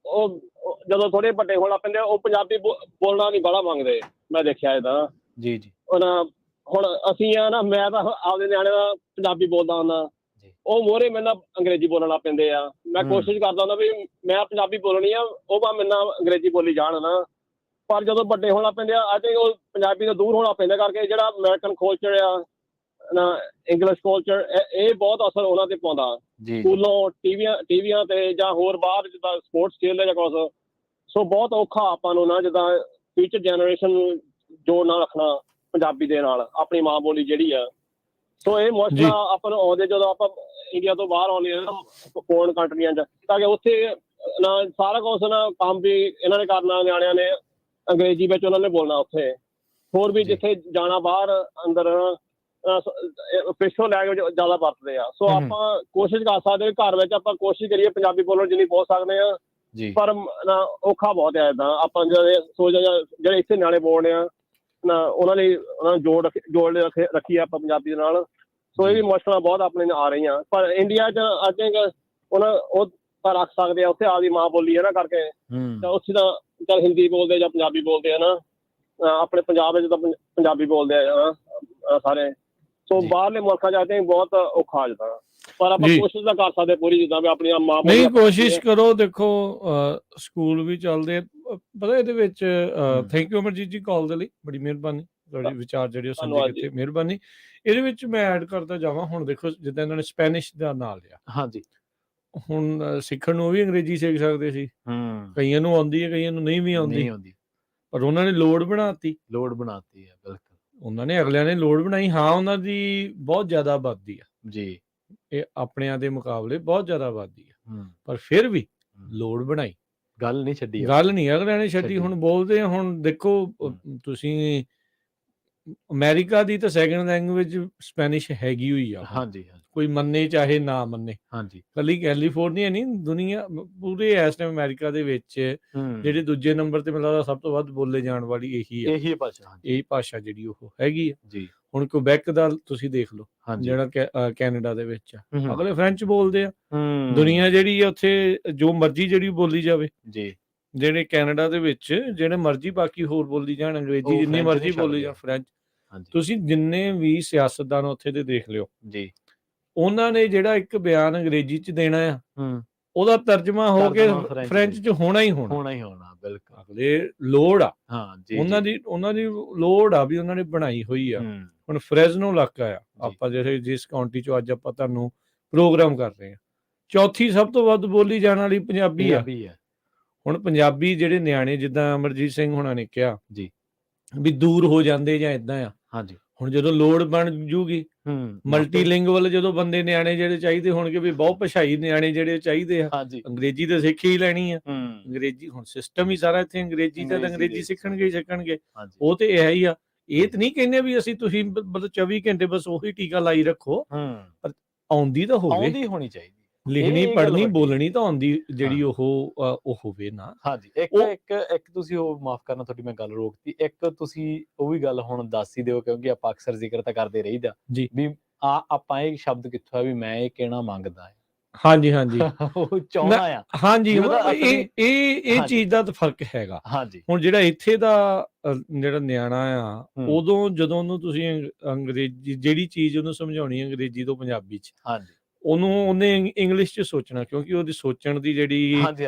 ਉਹ ਜਦੋਂ ਥੋੜੇ ਵੱਡੇ ਹੋਣ ਲੱਗ ਪੈਂਦੇ ਉਹ ਪੰਜਾਬੀ ਬੋਲਣਾ ਨਹੀਂ ਬਾਹਲਾ ਮੰਗਦੇ, ਮੈਂ ਦੇਖਿਆ ਇਹਦਾ। ਜੀ ਜੀ। ਹੁਣ ਅਸੀਂ ਆ ਨਾ, ਮੈਂ ਤਾਂ ਆਪਦੇ ਨਿਆਣੇ ਦਾ ਪੰਜਾਬੀ ਬੋਲਦਾ ਹੁੰਦਾ, ਉਹ ਮੋਹਰੇ ਮੇਰੇ ਨਾਲ ਅੰਗਰੇਜ਼ੀ ਬੋਲਣ ਲੱਗ ਪੈਂਦੇ ਆ। ਮੈਂ ਕੋਸ਼ਿਸ਼ ਕਰਦਾ ਹੁੰਦਾ ਵੀ ਮੈਂ ਪੰਜਾਬੀ ਬੋਲਣੀ ਆ, ਉਹ ਭਾਵੇਂ ਮੇਰੇ ਨਾਲ ਅੰਗਰੇਜ਼ੀ ਬੋਲੀ ਜਾਣ ਨਾ। ਪਰ ਜਦੋਂ ਵੱਡੇ ਹੋਣ ਲੱਗ ਪੈਂਦੇ ਆ ਆਈ ਥਿੰਕ ਉਹ ਪੰਜਾਬੀ ਤੋਂ ਦੂਰ ਹੋਣਾ ਪੈਂਦਾ ਕਰਕੇ ਜਿਹੜਾ ਅਮਰੀਕਨ ਕਲਚਰ ਆ ਨਾ, ਇੰਗਲਿਸ਼ ਕਲਚਰ, ਇਹ ਬਹੁਤ ਅਸਰ ਉਹਨਾਂ ਤੇ ਪਾਉਂਦਾ। ਸਕੂਲੋਂ ਟੀਵੀਆਂ ਤੇ ਜਾਂ ਹੋਰ ਬਾਹਰ ਜਿੱਦਾਂ ਸਪੋਰਟਸ ਖੇਡਦੇ ਜਾਂ ਕੁਛ। ਸੋ ਬਹੁਤ ਔਖਾ ਆਪਾਂ ਨੂੰ ਨਾ ਜਿੱਦਾਂ ਫਿਊਚਰ ਜਨਰੇਸ਼ਨ ਨੂੰ ਜੋੜ ਨਾਲ ਰੱਖਣਾ ਪੰਜਾਬੀ ਦੇ ਨਾਲ, ਆਪਣੀ ਮਾਂ ਬੋਲੀ ਜਿਹੜੀ ਆ। ਸੋ ਇਹ ਮੁਸ਼ਕਲਾਂ ਆਪਾਂ ਨੂੰ ਆਉਂਦੇ ਜਦੋਂ ਆਪਾਂ ਇੰਡੀਆ ਤੋਂ ਬਾਹਰ ਆਉਂਦੇ ਆ ਫੋਰਨ ਕੰਟਰੀਆਂ 'ਚ, ਤਾਂ ਕਿ ਉੱਥੇ ਨਾ ਸਾਰਾ ਕੁਛ ਨਾ ਕੰਮ ਵੀ ਇਹਨਾਂ ਨੇ ਕਰਨਾ, ਨਿਆਣਿਆਂ ਨੇ ਅੰਗਰੇਜ਼ੀ ਵਿੱਚ ਉਹਨਾਂ ਨੇ ਬੋਲਣਾ। ਉੱਥੇ ਹੋਰ ਵੀ ਜਿੱਥੇ ਜਾਣਾ ਬਾਹਰ ਅੰਦਰ ਪਿੱਛੋਂ ਲੈ ਕੇ ਜ਼ਿਆਦਾ ਵਰਤਦੇ ਆ। ਸੋ ਆਪਾਂ ਕੋਸ਼ਿਸ਼ ਕਰ ਸਕਦੇ ਘਰ ਵਿੱਚ ਆਪਾਂ ਕੋਸ਼ਿਸ਼ ਕਰੀਏ ਪੰਜਾਬੀ ਬੋਲਣ ਜਿੰਨੀ ਬੋਲ ਸਕਦੇ ਆ, ਪਰ ਨਾ ਔਖਾ ਬਹੁਤ ਆ। ਏਦਾਂ ਆਪਾਂ ਸੋਚਦੇ ਜਿਹੜੇ ਇੱਥੇ ਨਿਆਣੇ ਬੋਲਦੇ ਆ ਨਾ, ਉਹਨਾਂ ਲਈ ਜੋੜ ਰੱਖੀਏ ਆਪਾਂ ਪੰਜਾਬੀ ਦੇ ਨਾਲ। ਸੋ ਇਹ ਵੀ ਮੁਸ਼ਕਲਾਂ ਬਹੁਤ ਆਪਣੇ ਆ ਰਹੀਆਂ। ਪਰ ਇੰਡੀਆ 'ਚ ਆਈ ਥਿੰਕ ਉਹ ਤਾਂ ਰੱਖ ਸਕਦੇ ਆ, ਉੱਥੇ ਆਪਦੀ ਮਾਂ ਬੋਲੀ ਹੈ ਨਾ ਕਰਕੇ, ਤਾਂ ਉੱਥੇ ਤਾਂ ਚੱਲ ਹਿੰਦੀ ਬੋਲਦੇ ਜਾਂ ਪੰਜਾਬੀ ਬੋਲਦੇ ਆ ਨਾ। ਆਪਣੇ ਪੰਜਾਬ ਵਿੱਚ ਤਾਂ ਪੰਜਾਬੀ ਬੋਲਦੇ ਆ ਸਾਰੇ। ਸੋ ਬਾਹਰਲੇ ਮੁਲਕਾਂ 'ਚ ਆਈ ਥਿੰਕ ਬਹੁਤ ਔਖਾ ਆ ਜਾਂਦਾ, ਪਰ ਆਪਾਂ ਕੋਸ਼ਿਸ਼ ਤਾਂ ਕਰ ਸਕਦੇ ਪੂਰੀ, ਜਿੱਦਾਂ ਵੀ ਆਪਣੀ ਮਾਂ ਬੋਲੀ। ਨਹੀਂ, ਕੋਸ਼ਿਸ਼ ਕਰੋ। ਦੇਖੋ ਸਕੂਲ ਵੀ ਚੱਲਦੇ ਪਤਾ ਇਹਦੇ ਵਿੱਚ। ਥੈਂਕ ਯੂ ਅਮਰਜੀਤ ਜੀ ਕਾਲ ਦੇ ਲਈ, ਬੜੀ ਮਿਹਰਬਾਨੀ। ਤੁਹਾਡੇ ਵਿਚਾਰ ਜਿਹੜੇ ਉਹ ਸਾਂਝੇ ਕੀਤੇ, ਮਿਹਰਬਾਨੀ। ਇਹਦੇ ਵਿੱਚ ਮੈਂ ਐਡ ਕਰਦਾ ਜਾਵਾਂ। ਹੁਣ ਦੇਖੋ ਜਿੱਦਾਂ ਇਹਨਾਂ ਨੇ ਸਪੈਨਿਸ਼ ਦਾ ਨਾਂ ਲਿਆ, ਹਾਂਜੀ, ਹੁਣ ਸਿੱਖਣ ਨੂੰ ਉਹ ਵੀ ਅੰਗਰੇਜ਼ੀ ਸਿੱਖ ਸਕਦੇ ਸੀ। ਕਈਆਂ ਨੂੰ ਆਉਂਦੀ ਹੈ, ਕਈਆਂ ਨੂੰ ਨਹੀਂ ਵੀ ਆਉਂਦੀ, ਪਰ ਉਹਨਾਂ ਨੇ ਲੋੜ ਬਣਾਤੀ ਹੈ। ਬਿਲਕੁਲ, ਉਹਨਾਂ ਨੇ ਅਗਲਿਆਂ ਨੇ ਲੋੜ ਬਣਾਈ। ਹਾਂ, ਉਹਨਾਂ ਦੀ ਬਹੁਤ ਜ਼ਿਆਦਾ ਆਬਾਦੀ ਆ ਜੀ, ਇਹ ਆਪਣਿਆਂ ਦੇ ਮੁਕਾਬਲੇ ਬਹੁਤ ਜ਼ਿਆਦਾ ਆਬਾਦੀ ਆ, ਪਰ ਫਿਰ ਵੀ ਲੋੜ ਬਣਾਈ, ਗੱਲ ਨਹੀਂ ਅਗਲਿਆਂ ਨੇ ਛੱਡੀ। ਹੁਣ ਬੋਲਦੇ ਆ। ਹੁਣ ਦੇਖੋ ਤੁਸੀਂ ਅਮਰੀਕਾ ਦੀ ਤਾਂ ਸੈਕੰਡ ਲੈਂਗੁਏਜ ਸਪੈਨਿਸ਼ ਹੈਗੀ ਹੋਈ ਆ। ਹਾਂਜੀ, ਕੋਈ ਮੰਨੇ ਚਾਹੇ ਨਾ ਮੰਨੇ। ਹਾਂਜੀ, ਕੱਲੀ ਕੈਲੀਫੋਰਨੀਆ ਨਹੀਂ, ਦੁਨੀਆ ਪੂਰੇ ਇਸ ਟਾਈਮ ਅਮਰੀਕਾ ਦੇ ਵਿੱਚ ਜਿਹੜੇ ਦੂਜੇ ਨੰਬਰ ਤੇ ਮੈਨੂੰ ਲੱਗਦਾ ਸਭ ਤੋਂ ਵੱਧ ਬੋਲੇ ਜਾਣ ਵਾਲੀ ਇਹੀ ਭਾਸ਼ਾ ਜਿਹੜੀ ਉਹ ਹੈਗੀ ਆ ਜੀ। ਹੁਣ ਕੁਬੈਕ ਦਾ ਤੁਸੀਂ ਦੇਖ ਲਓ, ਜਿਹੜਾ ਕੈਨੇਡਾ ਦੇ ਵਿੱਚ ਆ, ਅਗਲੇ ਫ੍ਰੈਂਚ ਬੋਲਦੇ ਆ। ਦੁਨੀਆ ਜਿਹੜੀ ਆ ਉੱਥੇ ਜੋ ਮਰਜ਼ੀ ਜਿਹੜੀ ਬੋਲੀ ਜਾਵੇ ਜੀ, ਜਿਹੜੇ ਕੈਨੇਡਾ ਦੇ ਵਿੱਚ ਜਿਹੜੇ ਮਰਜ਼ੀ ਬਾਕੀ ਹੋਰ ਬੋਲੀ ਜਾਣ, ਅੰਗਰੇਜ਼ੀ ਜਿੰਨੀ ਮਰਜ਼ੀ ਬੋਲੀ ਜਾਣ, ਫ੍ਰੈਂਚ। ਤੁਸੀਂ ਜਿੰਨੇ ਵੀ ਸਿਆਸਤਦਾਨ ਉੱਥੇ ਦੇ ਦੇਖ ਲਿਓ ਜੀ, ਉਹਨਾਂ ਨੇ ਜਿਹੜਾ ਇੱਕ ਬਿਆਨ ਅੰਗਰੇਜ਼ੀ 'ਚ ਦੇਣਾ ਆ, ਉਹਦਾ ਤਰਜਮਾ ਹੋ ਕੇ ਫ੍ਰੈਂਚ 'ਚ ਹੋਣਾ ਹੀ ਹੋਣਾ। ਬਿਲਕੁਲ, ਅਗਲੇ ਲੋੜ ਆ ਉਹਨਾਂ ਦੀ ਲੋੜ ਆ ਵੀ ਉਹਨਾਂ ਨੇ ਬਣਾਈ ਹੋਈ ਆ। ਹੁਣ ਫਰੈਜ਼ਨੋ ਇਲਾਕਾ ਆ, ਆਪਾਂ ਜਿਸ ਕਾਉਂਟੀ 'ਚੋਂ ਅੱਜ ਆਪਾਂ ਤੁਹਾਨੂੰ ਪ੍ਰੋਗਰਾਮ ਕਰ ਰਹੇ ਹਾਂ, ਚੌਥੀ ਸਭ ਤੋਂ ਵੱਧ ਬੋਲੀ ਜਾਣ ਵਾਲੀ ਪੰਜਾਬੀ ਆ। ਹੁਣ ਪੰਜਾਬੀ ਜਿਹੜੇ ਨਿਆਣੇ, ਜਿੱਦਾਂ ਅਮਰਜੀਤ ਸਿੰਘ ਹੁਣਾਂ ਨੇ ਕਿਹਾ ਜੀ, ਵੀ ਦੂਰ ਹੋ ਜਾਂਦੇ ਜਾਂ ਏਦਾਂ ਆ। ਹਾਂਜੀ, ਹੁਣ ਜਦੋਂ ਲੋੜ ਬਣ ਜੂਗੀ ਮਲਟੀਲਿੰਗੁਅਲ, ਜਦੋਂ ਬੰਦੇ ਨਿਆਣੇ ਜਿਹੜੇ ਚਾਹੀਦੇ ਹੋਣਗੇ, ਵੀ ਬਹੁਤ ਭਾਸ਼ਾਈ ਨਿਆਣੇ ਜਿਹੜੇ ਚਾਹੀਦੇ ਆ, ਅੰਗਰੇਜ਼ੀ ਤਾਂ ਸਿੱਖ ਹੀ ਲੈਣੀ ਆ। ਅੰਗਰੇਜ਼ੀ ਹੁਣ ਸਿਸਟਮ ਹੀ ਸਾਰਾ ਇੱਥੇ ਅੰਗਰੇਜ਼ੀ ਦਾ, ਅੰਗਰੇਜ਼ੀ ਸਿੱਖਣਗੇ। ਉਹ ਤੇ ਇਹ ਹੀ ਆ। ਇਹ ਤਾਂ ਨਹੀਂ ਕਹਿੰਦੇ ਵੀ ਤੁਸੀਂ ਮਤਲਬ 24 ਘੰਟੇ ਬਸ ਉਹੀ ਟੀਕਾ ਲਾਈ ਰੱਖੋ, ਪਰ ਆਉਂਦੀ ਤਾਂ ਹੋਵੇ, ਆਉਂਦੀ ਹੋਣੀ ਚਾਹੀਦੀ, ਲਿਖਣੀ ਪੜ੍ਹਨੀ ਬੋਲਣੀ ਤਾਂ ਆਉਂਦੀ ਜਿਹੜੀ ਉਹ ਹੋਵੇ ਨਾ। ਹਾਂਜੀ, ਇੱਕ ਤੁਸੀਂ ਉਹ ਮਾਫ ਕਰਨਾ, ਤੁਹਾਡੀ ਮੈਂ ਗੱਲ ਰੋਕਤੀ। ਇੱਕ ਤੁਸੀਂ ਉਹ ਵੀ ਗੱਲ ਹੁਣ ਦੱਸ ਹੀ ਦਿਓ, ਕਿਉਂਕਿ ਆਪਾਂ ਅਕਸਰ ਜ਼ਿਕਰ ਤਾਂ ਕਰਦੇ ਰਹੀਦਾ ਜੀ, ਵੀ ਆਪਾਂ ਇਹ ਸ਼ਬਦ ਕਿੱਥੋਂ ਆ ਵੀ ਮੈਂ ਇਹ ਕਹਿਣਾ ਮੰਗਦਾ। ਹਾਂਜੀ, ਉਹ ਚਾਹੁੰਦਾ ਆ। ਹਾਂਜੀ, ਇਹ ਚੀਜ਼ ਦਾ ਤਾਂ ਫਰਕ ਹੈਗਾ। ਹੁਣ ਜਿਹੜਾ ਇੱਥੇ ਦਾ ਜਿਹੜਾ ਨਿਆਣਾ ਆ, ਉਦੋਂ ਜਦੋਂ ਉਹਨੂੰ ਤੁਸੀਂ ਅੰਗਰੇਜ਼ੀ ਜਿਹੜੀ ਚੀਜ਼ ਉਹਨੂੰ ਸਮਝਾਉਣੀ ਅੰਗਰੇਜ਼ੀ ਤੋਂ ਪੰਜਾਬੀ 'ਚ, ਉਹਨੇ ਇੰਗਲਿਸ਼ 'ਚ ਸੋਚਣਾ, ਕਿਉਂਕਿ ਉਹਦੀ ਸੋਚਣ ਦੀ ਜਿਹੜੀ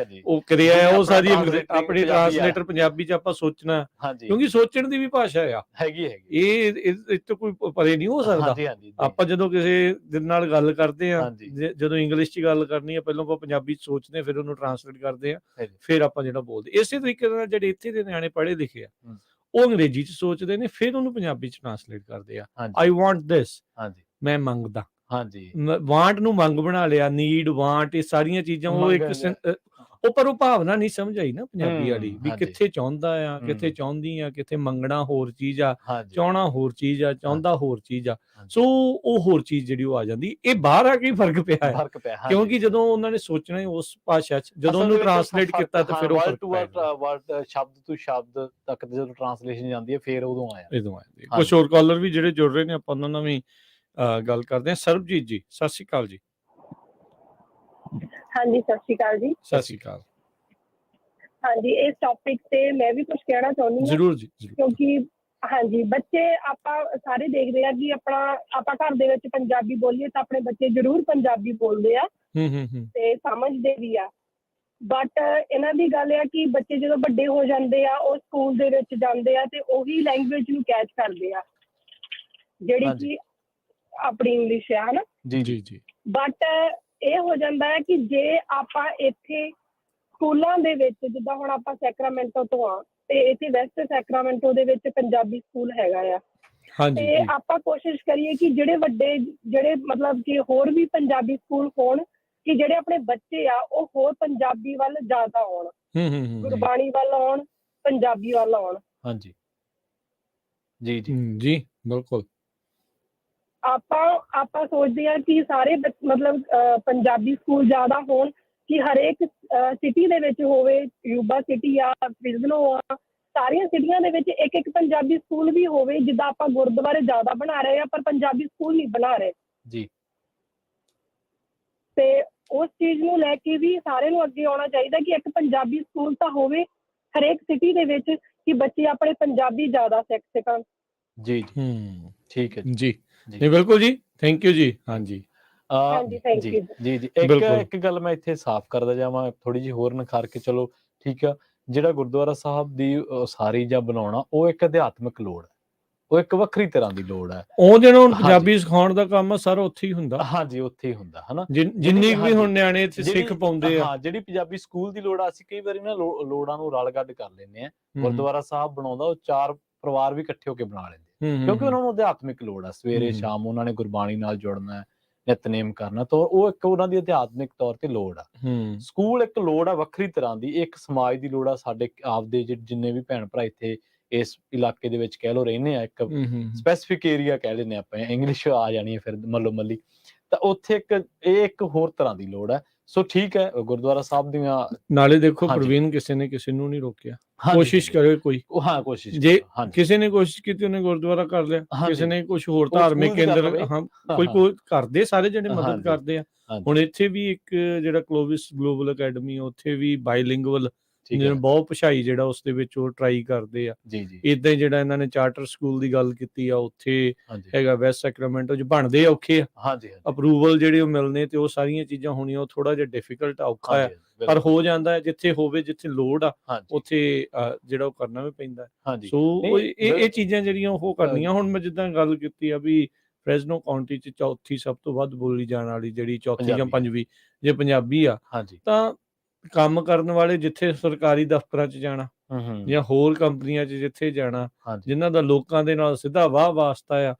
ਉਹ ਕਿਰਿਆ ਹੈ ਉਹ ਸਾਰੀ ਆਪਣੀ ਟ੍ਰਾਂਸਲੇਟਰ ਪੰਜਾਬੀ 'ਚ ਆਪਾਂ ਸੋਚਣਾ, ਕਿਉਂਕਿ ਸੋਚਣ ਦੀ ਵੀ ਭਾਸ਼ਾ ਆ ਹੈਗੀ। ਇਹ ਤੋਂ ਕੋਈ ਪਰੇ ਨਹੀਂ ਹੋ ਸਕਦਾ। ਆਪਾਂ ਜਦੋਂ ਕਿਸੇ ਦੇ ਨਾਲ ਗੱਲ ਕਰਦੇ ਆ, ਜਦੋਂ ਇੰਗਲਿਸ਼ 'ਚ ਗੱਲ ਕਰਨੀ ਆ, ਪਹਿਲਾਂ ਆਪਾਂ ਪੰਜਾਬੀ 'ਚ ਸੋਚਦੇ ਆ, ਫਿਰ ਉਹਨੂੰ ਟ੍ਰਾਂਸਲੇਟ ਕਰਦੇ ਆ, ਫਿਰ ਆਪਾਂ ਜਿਹੜਾ ਬੋਲਦੇ। ਇਸੇ ਤਰੀਕੇ ਨਾਲ ਜਿਹੜੇ ਇੱਥੇ ਦੇ ਨਿਆਣੇ ਪੜ੍ਹੇ ਲਿਖੇ ਆ, ਉਹ ਅੰਗਰੇਜ਼ੀ 'ਚ ਸੋਚਦੇ ਨੇ, ਫਿਰ ਉਹਨੂੰ ਪੰਜਾਬੀ 'ਚ ਟ੍ਰਾਂਸਲੇਟ ਕਰਦੇ ਆ। ਹਾਂਜੀ ਆਈ ਵਾਂਟ ਦਿਸ, ਹਾਂਜੀ ਮੈਂ ਮੰਗਦਾ। ਹਾਂਜੀ ਵਾਂਟ ਨੂੰ ਮੰਗ ਬਣਾ ਲਿਆ, ਨੀਡ, ਵਾਂਟ, ਇਹ ਸਾਰੀਆਂ ਚੀਜ਼ਾਂ ਉਹ ਇੱਕ ਪਰ ਉਹ ਭਾਵਨਾ ਨਹੀਂ ਸਮਝ ਆਈ ਨਾ ਪੰਜਾਬੀ ਵਾਲੀ, ਵੀ ਹਾਂਜੀ ਕਿੱਥੇ ਚਾਹੁੰਦਾ ਆ, ਕਿੱਥੇ ਚਾਹੁੰਦੀ ਆ, ਕਿੱਥੇ ਮੰਗਣਾ ਹੋਰ ਚੀਜ਼ ਆ, ਹਾਂਜੀ ਚਾਹਣਾ ਹੋਰ ਚੀਜ਼ ਆ, ਚਾਹੁੰਦਾ ਹੋਰ ਚੀਜ਼ ਆ। ਹਾਂਜੀ। ਸੋ ਉਹ ਹੋਰ ਚੀਜ਼ ਜਿਹੜੀ ਉਹ ਆ ਜਾਂਦੀ। ਇਹ ਬਾਹਰ ਆ ਕੇ ਫਰਕ ਪਿਆ ਹੈ, ਫਰਕ ਪਿਆ ਹਾਂਜੀ। ਕਿਉਂਕਿ ਜਦੋਂ ਉਹਨਾਂ ਨੇ ਸੋਚਣਾ ਹੀ ਉਸ ਭਾਸ਼ਾ 'ਚ, ਜਦੋਂ ਅਸਲ ਉਹਨੂੰ ਵਿੱਚ ਟ੍ਰਾਂਸਲੇਟ ਕੀਤਾ ਤੇ ਫਿਰ ਉਹ word ਫਰਕ to ਪੈ word, ਗਿਆ। word ਸ਼ਬਦ ਤੋਂ ਸ਼ਬਦ ਤੱਕ ਜਦੋਂ ਟ੍ਰਾਂਸਲੇਸ਼ਨ ਜਾਂਦੀ ਹੈ ਫਿਰ ਉਦੋਂ ਆਇਆ। ਇਦੋਂ ਆਏ ਕੁਝ ਹੋਰ ਕਾਲਰ ਵੀ ਜਿਹੜੇ ਜੁੜ ਰਹੇ ਨੇ, ਆਪਾਂ ਉਹਨਾਂ ਨਾਲ ਵੀ ਗੱਲ ਕਰਦੇ ਹਾਂ। ਸਰਬਜੀਤ ਜੀ, ਸਤਿ ਸ਼੍ਰੀ ਅਕਾਲ ਜੀ। ਹਾਂਜੀ, ਸਤਿ ਸ਼੍ਰੀ ਅਕਾਲ ਜੀ। ਸਤਿ ਸ਼੍ਰੀ ਅਕਾਲ। ਹਾਂਜੀ, ਇਸ ਟੌਪਿਕ ਤੇ ਮੈਂ ਵੀ ਕੁਝ ਕਹਿਣਾ ਚਾਹੁੰਦੀ ਹਾਂ। ਜ਼ਰੂਰ ਜੀ, ਜ਼ਰੂਰ। ਕਿਉਂਕਿ ਹਾਂਜੀ, ਬੱਚੇ ਆਪਾਂ ਸਾਰੇ ਦੇਖਦੇ ਆ ਕਿ ਆਪਾਂ ਘਰ ਦੇ ਵਿੱਚ ਪੰਜਾਬੀ ਬੋਲੀਏ ਤਾਂ ਆਪਣੇ ਬੱਚੇ ਜ਼ਰੂਰ ਪੰਜਾਬੀ ਬੋਲਦੇ ਆ ਤੇ ਸਮਝਦੇ ਵੀ ਆ। ਬਟ ਇਹਨਾਂ ਦੀ ਗੱਲ ਆ ਕਿ ਬੱਚੇ ਜਦੋਂ ਵੱਡੇ ਹੋ ਜਾਂਦੇ ਆ, ਉਹ ਸਕੂਲ ਦੇ ਵਿੱਚ ਜਾਂਦੇ ਆ ਤੇ ਉਹੀ ਲੈਂਗੁਏਜ ਨੂੰ ਕੈਚ ਕਰਦੇ ਆ, ਜਿਹੜੀ ਕਿ ਆਪਣੀ ਇੰਗਲਿਸ਼ ਆ, ਹਨਾ ਜੀ ਜੀ ਜੀ। ਬਟ ਇਹ ਹੋ ਜਾਂਦਾ ਹੈ ਕਿ ਜੇ ਆਪਾਂ ਇੱਥੇ ਸਕੂਲਾਂ ਦੇ ਵਿੱਚ, ਜਿੱਦਾਂ ਹੁਣ ਆਪਾਂ ਸੈਕਰਾਮੈਂਟੋ ਤੋਂ ਆ ਤੇ ਇੱਥੇ ਵੈਸਟ ਸੈਕਰਾਮੈਂਟੋ ਦੇ ਵਿੱਚ ਪੰਜਾਬੀ ਸਕੂਲ ਹੈਗਾ ਆ, ਤੇ ਆਪਾਂ ਕੋਸ਼ਿਸ਼ ਕਰੀਏ ਕਿ ਜਿਹੜੇ ਮਤਲਬ ਕਿ ਹੋਰ ਵੀ ਪੰਜਾਬੀ ਸਕੂਲ ਹੋਣ, ਕਿ ਜਿਹੜੇ ਆਪਣੇ ਬੱਚੇ ਆ ਉਹ ਹੋਰ ਪੰਜਾਬੀ ਵੱਲ ਜ਼ਿਆਦਾ ਆਉਣ, ਗੁਰਬਾਣੀ ਵੱਲ ਆਉਣ, ਪੰਜਾਬੀ ਵੱਲ ਆਉਣ। ਹਾਂਜੀ ਜੀ ਜੀ ਜੀ ਬਿਲਕੁਲ। ਆਪਾਂ ਸੋਚਦੇ ਹਾਂ ਕਿ ਸਾਰੇ ਮਤਲਬ ਪੰਜਾਬੀ ਸਕੂਲ ਜ਼ਿਆਦਾ ਹੋਣ, ਕਿ ਹਰੇਕ ਸਿਟੀ ਦੇ ਵਿੱਚ ਹੋਵੇ, ਯੂਬਾ ਸਿਟੀ ਆ, ਫਿਜ਼ਨੋ ਆ, ਸਾਰੀਆਂ ਸਿਟੀਆਂ ਦੇ ਵਿੱਚ ਇੱਕ ਇੱਕ ਪੰਜਾਬੀ ਸਕੂਲ ਵੀ ਹੋਵੇ। ਜਿੱਦਾਂ ਆਪਾਂ ਗੁਰਦੁਆਰੇ ਜ਼ਿਆਦਾ ਬਣਾ ਰਹੇ ਆ, ਪਰ ਪੰਜਾਬੀ ਸਕੂਲ ਨਹੀਂ ਬਣਾ ਰਹੇ ਜੀ। ਤੇ ਉਸ ਚੀਜ਼ ਨੂੰ ਲੈ ਕੇ ਵੀ ਸਾਰਿਆਂ ਨੂੰ ਅੱਗੇ ਆਉਣਾ ਚਾਹੀਦਾ ਕਿ ਇੱਕ ਪੰਜਾਬੀ ਸਕੂਲ ਤਾਂ ਹੋਵੇ ਹਰੇਕ ਸਿਟੀ ਦੇ ਵਿੱਚ, ਕਿ ਬੱਚੇ ਆਪਣੇ ਪੰਜਾਬੀ ਜ਼ਿਆਦਾ ਸਿੱਖ ਸਕਣ। ਜੀ ਠੀਕ ਹੈ ਜੀ ਜੀ ਬਿਲਕੁਲ ਜੀ, ਥੈਂਕ ਯੂ ਜੀ। ਹਾਂਜੀ ਜੀ ਜੀ ਜੀ। ਇੱਕ ਗੱਲ ਮੈਂ ਇੱਥੇ ਸਾਫ਼ ਕਰਦਾ ਜਾਵਾਂ, ਥੋੜੀ ਜਿਹੀ ਹੋਰ ਨਿਖਾਰ ਕੇ। ਚਲੋ ਠੀਕ ਆ, ਜਿਹੜਾ ਗੁਰਦੁਆਰਾ ਸਾਹਿਬ ਦੀ ਉਸਾਰੀ ਜਾਂ ਬਣਾਉਣਾ, ਉਹ ਇੱਕ ਅਧਿਆਤਮਿਕ ਲੋੜ ਹੈ, ਉਹ ਇੱਕ ਵੱਖਰੀ ਤਰ੍ਹਾਂ ਦੀ ਲੋੜ ਹੈ। ਉਹ ਜਿਹੜਾ ਹੁਣ ਪੰਜਾਬੀ ਸਿਖਾਉਣ ਦਾ ਕੰਮ ਆ ਸਾਰਾ ਉੱਥੇ ਹੀ ਹੁੰਦਾ। ਹਾਂਜੀ, ਉੱਥੇ ਹੀ ਹੁੰਦਾ ਹਨਾ, ਜਿੰਨੀ ਵੀ ਹੁਣ ਨਿਆਣੇ ਇੱਥੇ ਸਿੱਖ ਪਾਉਂਦੇ ਆ। ਹਾਂ, ਜਿਹੜੀ ਪੰਜਾਬੀ ਸਕੂਲ ਦੀ ਲੋੜ ਆ, ਅਸੀਂ ਕਈ ਵਾਰੀ ਨਾ ਲੋੜਾਂ ਨੂੰ ਰਲ ਗੱਡ ਕਰ ਲੈਂਦੇ ਆ। ਗੁਰਦੁਆਰਾ ਸਾਹਿਬ ਬਣਾਉਂਦਾ ਉਹ 4 ਪਰਿਵਾਰ ਵੀ ਇਕੱਠੇ ਹੋ ਕੇ ਬਣਾ ਲੈਂਦੇ, ਕਿਉਂਕਿ ਉਹਨਾਂ ਨੂੰ ਅਧਿਆਤਮਿਕ ਲੋੜ ਆ। ਸਵੇਰੇ ਸ਼ਾਮ ਉਹਨਾਂ ਨੇ ਗੁਰਬਾਣੀ ਨਾਲ ਜੁੜਨਾ, ਨਿਤਨੇਮ ਕਰਨਾ, ਤਾਂ ਉਹ ਇੱਕ ਉਹਨਾਂ ਦੀ ਅਧਿਆਤਮਿਕ ਤੌਰ ਤੇ ਲੋੜ ਆ। ਸਕੂਲ ਇੱਕ ਲੋੜ ਆ ਵੱਖਰੀ ਤਰ੍ਹਾਂ ਦੀ, ਇੱਕ ਸਮਾਜ ਦੀ ਲੋੜ ਆ। ਸਾਡੇ ਆਪਦੇ ਜਿੰਨੇ ਵੀ ਭੈਣ ਭਰਾ ਇੱਥੇ ਇਸ ਇਲਾਕੇ ਦੇ ਵਿੱਚ ਕਹਿ ਲਓ ਰਹਿੰਦੇ ਆ, ਇੱਕ ਸਪੈਸੀਫਿਕ ਏਰੀਆ ਕਹਿ ਲੈਂਦੇ ਆਪਾਂ, ਇੰਗਲਿਸ਼ ਆ ਜਾਣੀ ਹੈ ਫਿਰ ਮੱਲੋ ਮੱਲੀ, ਤਾਂ ਉੱਥੇ ਇੱਕ ਹੋਰ ਤਰ੍ਹਾਂ ਦੀ ਲੋੜ ਹੈ। ਸੋ ਠੀਕ ਹੈ, ਗੁਰਦੁਆਰਾ ਸਾਹਿਬ ਦੀਆਂ ਨਾਲੇ ਦੇਖੋ ਪ੍ਰਵੀਨ, ਕਿਸੇ ਨੇ ਕਿਸੇ ਨੂੰ ਨਹੀਂ ਰੋਕਿਆ, ਕੋਸ਼ਿਸ਼ ਕਰੇ ਕੋਈ। ਹਾਂ, ਕੋਸ਼ਿਸ਼ ਜੇ ਕਿਸੇ ਨੇ ਕੋਸ਼ਿਸ਼ ਕੀਤੀ, ਉਹਨੇ ਗੁਰਦੁਆਰਾ ਕਰ ਲਿਆ, ਕਿਸੇ ਨੇ ਕੁਝ ਹੋਰ ਧਾਰਮਿਕ ਕੇਂਦਰ, ਕੋਈ ਕਰਦੇ, ਸਾਰੇ ਜਿਹੜੇ ਮਦਦ ਕਰਦੇ ਆ। ਹੁਣ ਇੱਥੇ ਵੀ ਇੱਕ ਜਿਹੜਾ ਕਲੋਵਿਸ ਗਲੋਬਲ ਅਕੈਡਮੀ, ਉੱਥੇ ਵੀ ਬਾਈਲਿੰਗੁਅਲ, ਬਹੁਤ ਭਾਸ਼ਾਈ ਜਿਹੜਾ ਉਸ ਦੇ ਵਿੱਚ ਉਹ ਟਰਾਈ ਕਰਦੇ ਆ। ਏਦਾਂ ਹੀ ਜਿਹੜਾ ਇਹਨਾਂ ਨੇ ਚਾਰਟਰ ਸਕੂਲ ਦੀ ਗੱਲ ਕੀਤੀ ਆ, ਉੱਥੇ ਹੈਗਾ ਵੈਸਟ ਸੈਕਰਾਮੈਂਟੋ 'ਚ, ਬਣਦੇ ਔਖੇ ਆ, ਅਪਰੂਵਲ ਜਿਹੜੇ ਉਹ ਮਿਲਣੇ ਤੇ ਉਹ ਸਾਰੀਆਂ ਚੀਜ਼ਾਂ ਹੋਣੀਆਂ, ਉਹ ਥੋੜਾ ਜਿਹਾ ਡਿਫਿਕਲਟ ਔਖਾ ਆ, ਪਰ ਹੋ ਜਾਂਦਾ ਹੈ। ਜਿੱਥੇ ਹੋਵੇ, ਜਿੱਥੇ ਲੋੜ ਆ, ਉੱਥੇ ਜਿਹੜਾ ਉਹ ਕਰਨਾ ਵੀ ਪੈਂਦਾ। ਸੋ ਇਹ ਚੀਜ਼ਾਂ ਜਿਹੜੀਆਂ ਉਹ ਕਰਨੀਆਂ। ਹੁਣ ਮੈਂ ਜਿੱਦਾਂ ਗੱਲ ਕੀਤੀ ਆ ਵੀ ਫ੍ਰੈਜ਼ਨੋ ਕਾਉਂਟੀ 'ਚ ਚੌਥੀ ਸਭ ਤੋਂ ਵੱਧ ਬੋਲੀ ਜਾਣ ਵਾਲੀ ਜਿਹੜੀ ਚੌਥੀ ਜਾਂ ਪੰਜਵੀਂ ਜੇ ਪੰਜਾਬੀ ਆ, ਤਾਂ ਕੰਮ ਕਰਨ ਵਾਲੇ ਜਿੱਥੇ ਸਰਕਾਰੀ ਦਫ਼ਤਰਾਂ 'ਚ ਜਾਣਾ ਜਾਂ ਹੋਰ ਕੰਪਨੀਆਂ 'ਚ ਜਿੱਥੇ ਜਾਣਾ, ਜਿਨ੍ਹਾਂ ਦਾ ਲੋਕਾਂ ਦੇ ਨਾਲ ਸਿੱਧਾ ਵਾਹ ਵਾਸਤਾ ਆ,